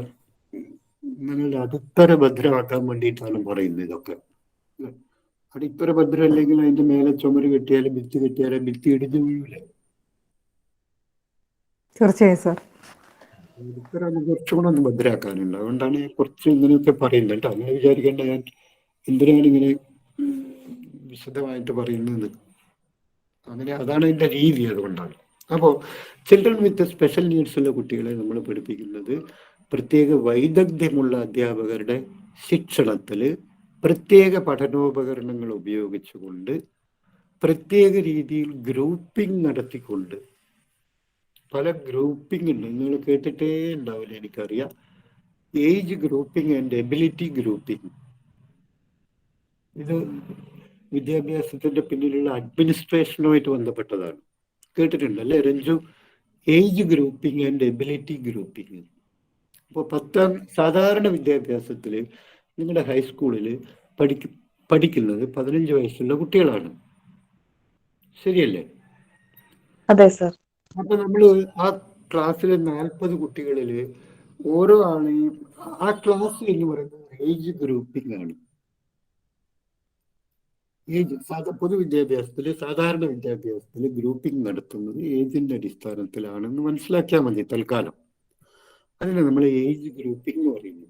Speaker 2: നിങ്ങളുടെ അടിത്തറ ഭദ്രമാക്കാൻ വേണ്ടിയിട്ടാണ് പറയുന്നത്. ഇതൊക്കെ അടിത്തറ ഭദ്രം അല്ലെങ്കിൽ അതിന്റെ മേലെ ചുമര് കെട്ടിയാലും ഭിത്തി കെട്ടിയാലും ഭിത്തി ഇടിഞ്ഞു വീഴൂലേ?
Speaker 4: തീർച്ചയായും സാർ.
Speaker 2: അടിത്തറ കുറച്ചുകൂടെ ഒന്ന് ഭദ്രമാക്കാനുണ്ട്. അതുകൊണ്ടാണ് കുറച്ച് ഇങ്ങനെയൊക്കെ പറയുന്നത് കേട്ടോ. അങ്ങനെ വിചാരിക്കേണ്ട ഞാൻ എന്തിനാണ് ഇങ്ങനെ വിശദമായിട്ട് പറയുന്നത്. അങ്ങനെ അതാണ് അതിന്റെ രീതി. അതുകൊണ്ടാണ്. അപ്പോൾ ചിൽഡ്രൻ വിത്ത് സ്പെഷ്യൽ നീഡ്സ് ഉള്ള കുട്ടികളെ നമ്മൾ പഠിപ്പിക്കുന്നത് പ്രത്യേക വൈദഗ്ധ്യമുള്ള അധ്യാപകരുടെ ശിക്ഷണത്തിൽ പ്രത്യേക പഠനോപകരണങ്ങൾ ഉപയോഗിച്ചുകൊണ്ട് പ്രത്യേക രീതിയിൽ ഗ്രൂപ്പിംഗ് നടത്തിക്കൊണ്ട്, പല ഗ്രൂപ്പിംഗ് ഉണ്ട്, നിങ്ങൾ കേട്ടിട്ടേ ഉണ്ടാവില്ല എനിക്കറിയാം. Age grouping and ability grouping. ഇത് വിദ്യാഭ്യാസത്തിന്റെ പിന്നിലുള്ള അഡ്മിനിസ്ട്രേഷനുമായിട്ട് ബന്ധപ്പെട്ടതാണ്. കേട്ടിട്ടുണ്ടല്ലേ Ranju? Age grouping and ability grouping. അപ്പോൾ സാധാരണ വിദ്യാഭ്യാസത്തിൽ നിങ്ങളുടെ ഹൈസ്കൂളിൽ പഠിക്കുന്നത് 15 വയസ്സുള്ള കുട്ടികളാണ്. ശരിയല്ലേ?
Speaker 6: അതെ സർ.
Speaker 2: അപ്പൊ നമ്മൾ ആ ക്ലാസ്സിലെ 40 കുട്ടികളിൽ ഓരോ ആളെയും ആ ക്ലാസ് എന്ന് പറയുന്നത് ഏജ് ഗ്രൂപ്പിംഗ് ആണ്. പൊതുവിദ്യാഭ്യാസത്തിൽ, സാധാരണ വിദ്യാഭ്യാസത്തിൽ ഗ്രൂപ്പിംഗ് നടത്തുന്നത് ഏജിന്റെ അടിസ്ഥാനത്തിലാണെന്ന് മനസ്സിലാക്കിയാൽ മതി തൽക്കാലം. അതിന് നമ്മൾ ഏജ് ഗ്രൂപ്പിംഗ് എന്ന് പറയുന്നത്.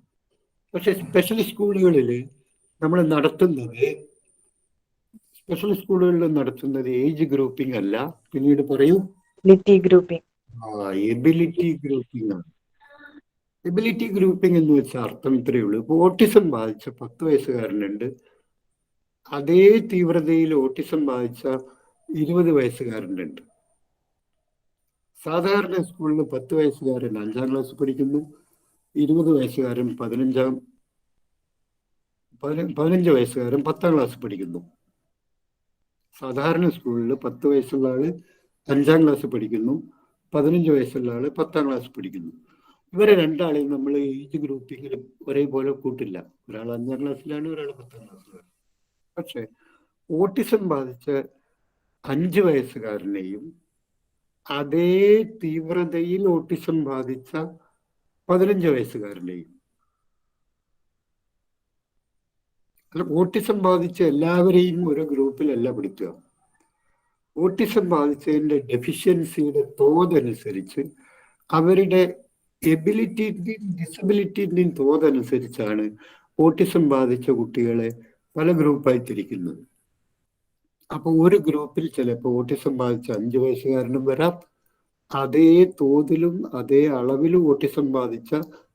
Speaker 2: പക്ഷെ സ്പെഷ്യൽ സ്കൂളുകളിൽ നമ്മൾ നടത്തുന്നത് ഏജ് ഗ്രൂപ്പിംഗ് അല്ല. പിന്നീട് പറയൂ.
Speaker 6: Ability grouping.
Speaker 2: എബിലിറ്റി ഗ്രൂപ്പിംഗ് ആണ്. എബിലിറ്റി ഗ്രൂപ്പിംഗ് എന്ന് വെച്ചാൽ അർത്ഥം ഇത്രയേ ഉള്ളൂ. ഇപ്പോൾ ഓട്ടിസം ബാധിച്ച 10 വയസ്സുകാരനുണ്ട്, അതേ തീവ്രതയിൽ ഓട്ടിസം ബാധിച്ച 20 വയസ്സുകാരനുണ്ട്. സാധാരണ സ്കൂളിൽ 10 വയസ്സുകാരൻ 5-ാം ക്ലാസ് പഠിക്കുന്നു, 20 വയസ്സുകാരൻ 15 വയസ്സുകാരൻ 10-ാം ക്ലാസ് പഠിക്കുന്നു. സാധാരണ സ്കൂളിൽ 10 വയസ്സുള്ള ആള് 5-ാം ക്ലാസ് പഠിക്കുന്നു, 15 വയസ്സുള്ള ആള് 10-ാം ക്ലാസ് പഠിക്കുന്നു. ഇവരെ രണ്ടാളെയും നമ്മൾ ഏജ് ഗ്രൂപ്പിങ്ങിൽ ഒരേപോലെ കൂട്ടില്ല. ഒരാൾ 5ാം ക്ലാസ്സിലാണ്, ഒരാൾ 10ാം ക്ലാസ്സിലാണ്. പക്ഷെ ഓട്ടിസം ബാധിച്ച 5 വയസ്സുകാരനെയും അതേ തീവ്രതയിൽ ഓട്ടിസം ബാധിച്ച 15 വയസ്സുകാരനെയും, അല്ല, ഓട്ടിസം ബാധിച്ച എല്ലാവരെയും ഒരു ഗ്രൂപ്പിലല്ല പെടുത്തുക. ഓട്ടിസം ബാധിച്ചതിൻ്റെ ഡെഫിഷ്യൻസിയുടെ തോതനുസരിച്ച് അവരുടെ എബിലിറ്റിൻ്റെയും ഡിസബിലിറ്റിൻ്റെയും തോതനുസരിച്ചാണ് ഓട്ടിസം ബാധിച്ച കുട്ടികളെ പല ഗ്രൂപ്പായി തിരിക്കുന്നത്. അപ്പോൾ ഒരു ഗ്രൂപ്പിൽ ചിലപ്പോൾ ഓട്ടിസം ബാധിച്ച 5 വയസ്സുകാരനും വരാം, അതേ തോതിലും അതേ അളവിലും ഓട്ടിസം ബാധിച്ച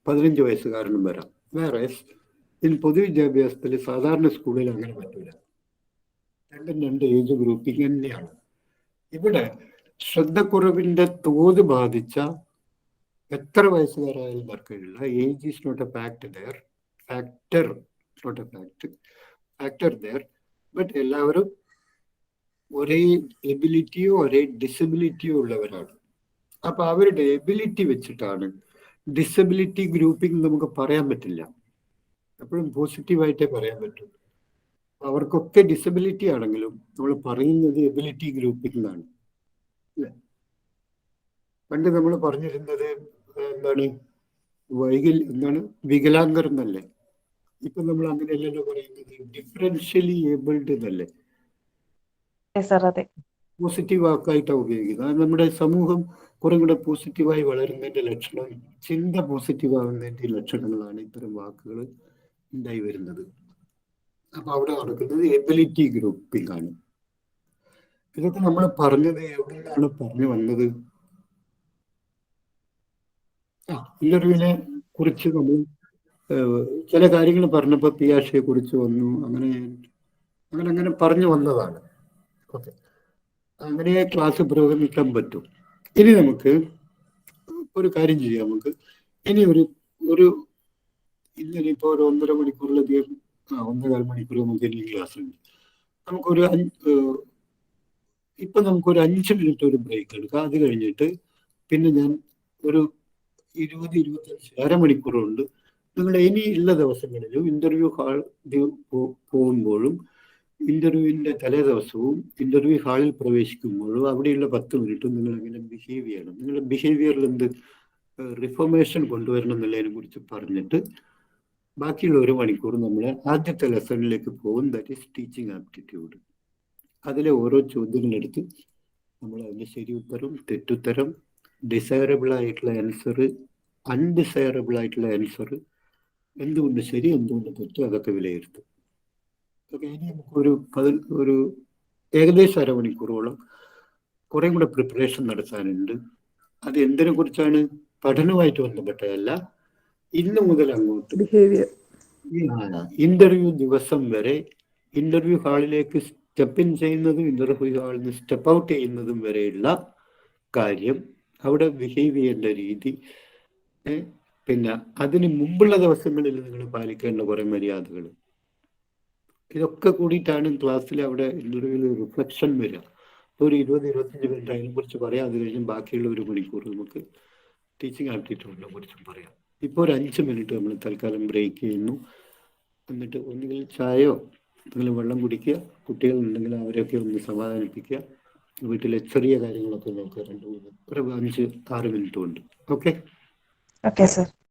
Speaker 2: 15 വയസ്സുകാരനും വരാം. വേറെ പൊതുവിദ്യാഭ്യാസത്തിൽ സാധാരണ സ്കൂളിൽ അങ്ങനെ പറ്റില്ല. രണ്ടും 2 ഏജ് ഗ്രൂപ്പിംഗ് തന്നെയാണ്. ഇവിടെ ശ്രദ്ധക്കുറവിന്റെ തോത് ബാധിച്ച എത്ര വയസ്സുകാരായാലും വർക്കുകളില്ല. Age is not a factor there, but എല്ലാവരും ഒരേ എബിലിറ്റിയോ ഒരേ ഡിസബിലിറ്റിയോ ഉള്ളവരാണ്. അപ്പൊ അവരുടെ എബിലിറ്റി വെച്ചിട്ടാണ്. ഡിസബിലിറ്റി ഗ്രൂപ്പിംഗ് നമുക്ക് പറയാൻ പറ്റില്ല, എപ്പോഴും പോസിറ്റീവായിട്ടേ പറയാൻ പറ്റും. അവർക്കൊക്കെ ഡിസബിലിറ്റി ആണെങ്കിലും നമ്മൾ പറയുന്നത് എബിലിറ്റി ഗ്രൂപ്പിംഗ് ആണ്. അല്ലേ? പണ്ട് നമ്മൾ പറഞ്ഞിരുന്നത് എന്താണ് വികലാംഗർ എന്നല്ലേ. ഇപ്പൊ നമ്മൾ അങ്ങനെയല്ലല്ലോ പറയുന്നത്, ഡിഫറൻഷ്യലി ഏബിൾഡ് എന്നല്ലേ. പോസിറ്റീവ് വാക്കായിട്ടാണ് ഉപയോഗിക്കുന്നത്. അത് നമ്മുടെ സമൂഹം കുറെ കൂടെ പോസിറ്റീവായി വളരുന്നതിന്റെ ലക്ഷണം, ചിന്ത പോസിറ്റീവ് ആവുന്നതിന്റെ ലക്ഷണങ്ങളാണ് ഇത്തരം വാക്കുകൾ ഉണ്ടായി വരുന്നത്. അപ്പൊ അവിടെ നടക്കുന്നത് എബിലിറ്റി ഗ്രൂപ്പിംഗ് ആണ്. ഇതൊക്കെ നമ്മൾ പറഞ്ഞത് എവിടെയാണ് പറഞ്ഞു വന്നത്? ഇന്റർവ്യൂവിനെ കുറിച്ച് നമ്മൾ ചില കാര്യങ്ങൾ പറഞ്ഞപ്പോൾ പിയാഷയെ കുറിച്ച് വന്നു, അങ്ങനെ പറഞ്ഞു വന്നതാണ്. ഓക്കെ, അങ്ങനെ ക്ലാസ് പുരോഗമിക്കാൻ പറ്റും. ഇനി നമുക്ക് ഒരു കാര്യം ചെയ്യാം. നമുക്ക് ഇനി ഒരു ഇന്നലെ ഇപ്പോൾ ഒരു 1.5 മണിക്കൂറിലധികം 1.25 മണിക്കൂർ നമുക്ക് ഇനി ക്ലാസ് ഉണ്ട്. നമുക്കൊരു 5 മിനിറ്റ് ഒരു ബ്രേക്ക് എടുക്കാം. അത് കഴിഞ്ഞിട്ട് പിന്നെ ഞാൻ ഒരു 20-25 അരമണിക്കൂറുണ്ട്. നിങ്ങളുടെ ഇനി ഉള്ള ദിവസങ്ങളിലും ഇന്റർവ്യൂ ഹാൾ പോകുമ്പോഴും ഇന്റർവ്യൂവിന്റെ തലേ ദിവസവും ഇന്റർവ്യൂ ഹാളിൽ പ്രവേശിക്കുമ്പോഴും അവിടെയുള്ള 10 മിനിറ്റും നിങ്ങൾ എങ്ങനെ ബിഹേവ് ചെയ്യണം, നിങ്ങളുടെ ബിഹേവിയറിൽ എന്ത് റിഫോർമേഷൻ കൊണ്ടുവരണം എന്നുള്ളതിനെ കുറിച്ച് പറഞ്ഞിട്ട് ബാക്കിയുള്ള 1 മണിക്കൂർ നമ്മൾ ആദ്യത്തെ ലെസണിലേക്ക് പോകും. That is teaching aptitude. അതിലെ ഓരോ ചോദ്യങ്ങളെടുത്ത് നമ്മൾ അതിൻ്റെ ശരി ഉത്തരം, തെറ്റുത്തരം, ഡിസൈറബിൾ ആയിട്ടുള്ള ആൻസർ, അൺഡിസൈറബിൾ ആയിട്ടുള്ള ആൻസർ, എന്തുകൊണ്ട് ശരി എന്തുകൊണ്ട് തെറ്റ്, അതൊക്കെ വിലയിരുത്തും. ഓക്കെ, ഇനി നമുക്കൊരു ഏകദേശം അരമണിക്കൂറോളം കുറേ കൂടെ പ്രിപ്പറേഷൻ നടത്താനുണ്ട്. അത് എന്തിനെ കുറിച്ചാണ്? പഠനവുമായിട്ട് ബന്ധപ്പെട്ടതല്ല. ഇന്ന് മുതൽ അങ്ങോട്ട്
Speaker 4: ബിഹേവിയർ,
Speaker 2: ഇന്റർവ്യൂ ദിവസം വരെ, ഇന്റർവ്യൂ ഹാളിലേക്ക് സ്റ്റെപ്പ് ഇൻ ചെയ്യുന്നതും ഇന്റർവ്യൂ ഹാളിൽ നിന്ന് സ്റ്റെപ്പ് ഔട്ട് ചെയ്യുന്നതും വരെയുള്ള കാര്യം, അവിടെ ബിഹേവ് ചെയ്യേണ്ട രീതി, പിന്നെ അതിന് മുമ്പുള്ള ദിവസങ്ങളിൽ നിങ്ങൾ പാലിക്കേണ്ട കുറെ മര്യാദകൾ, ഇതൊക്കെ കൂടിയിട്ടാണ് ക്ലാസ്സിൽ അവിടെ ഇന്റർവ്യൂവിൽ റിഫ്ലക്ഷൻ വരിക. ഒരു 20-25 മിനിറ്റ് അതിനെ കുറിച്ച് പറയാം. അത് കഴിഞ്ഞ് ബാക്കിയുള്ള 1 മണിക്കൂർ നമുക്ക് ടീച്ചിങ് ആപ്റ്റിറ്റ്യൂഡിനെ കുറിച്ചും പറയാം. ഇപ്പോൾ ഒരു 5 മിനിറ്റ് നമ്മൾ തൽക്കാലം ബ്രേക്ക് ചെയ്യുന്നു. എന്നിട്ട് ഒന്നുകിൽ ചായയോ നിങ്ങൾ വെള്ളം കുടിക്കുക, കുട്ടികളുണ്ടെങ്കിൽ അവരെയൊക്കെ ഒന്ന് സമാധാനിപ്പിക്കുക, വീട്ടിലെ ചെറിയ കാര്യങ്ങളൊക്കെ നോക്കുക. 2-3 ഒരു 5-6 മിനിറ്റ് കൊണ്ട്. Okay
Speaker 6: okay sir.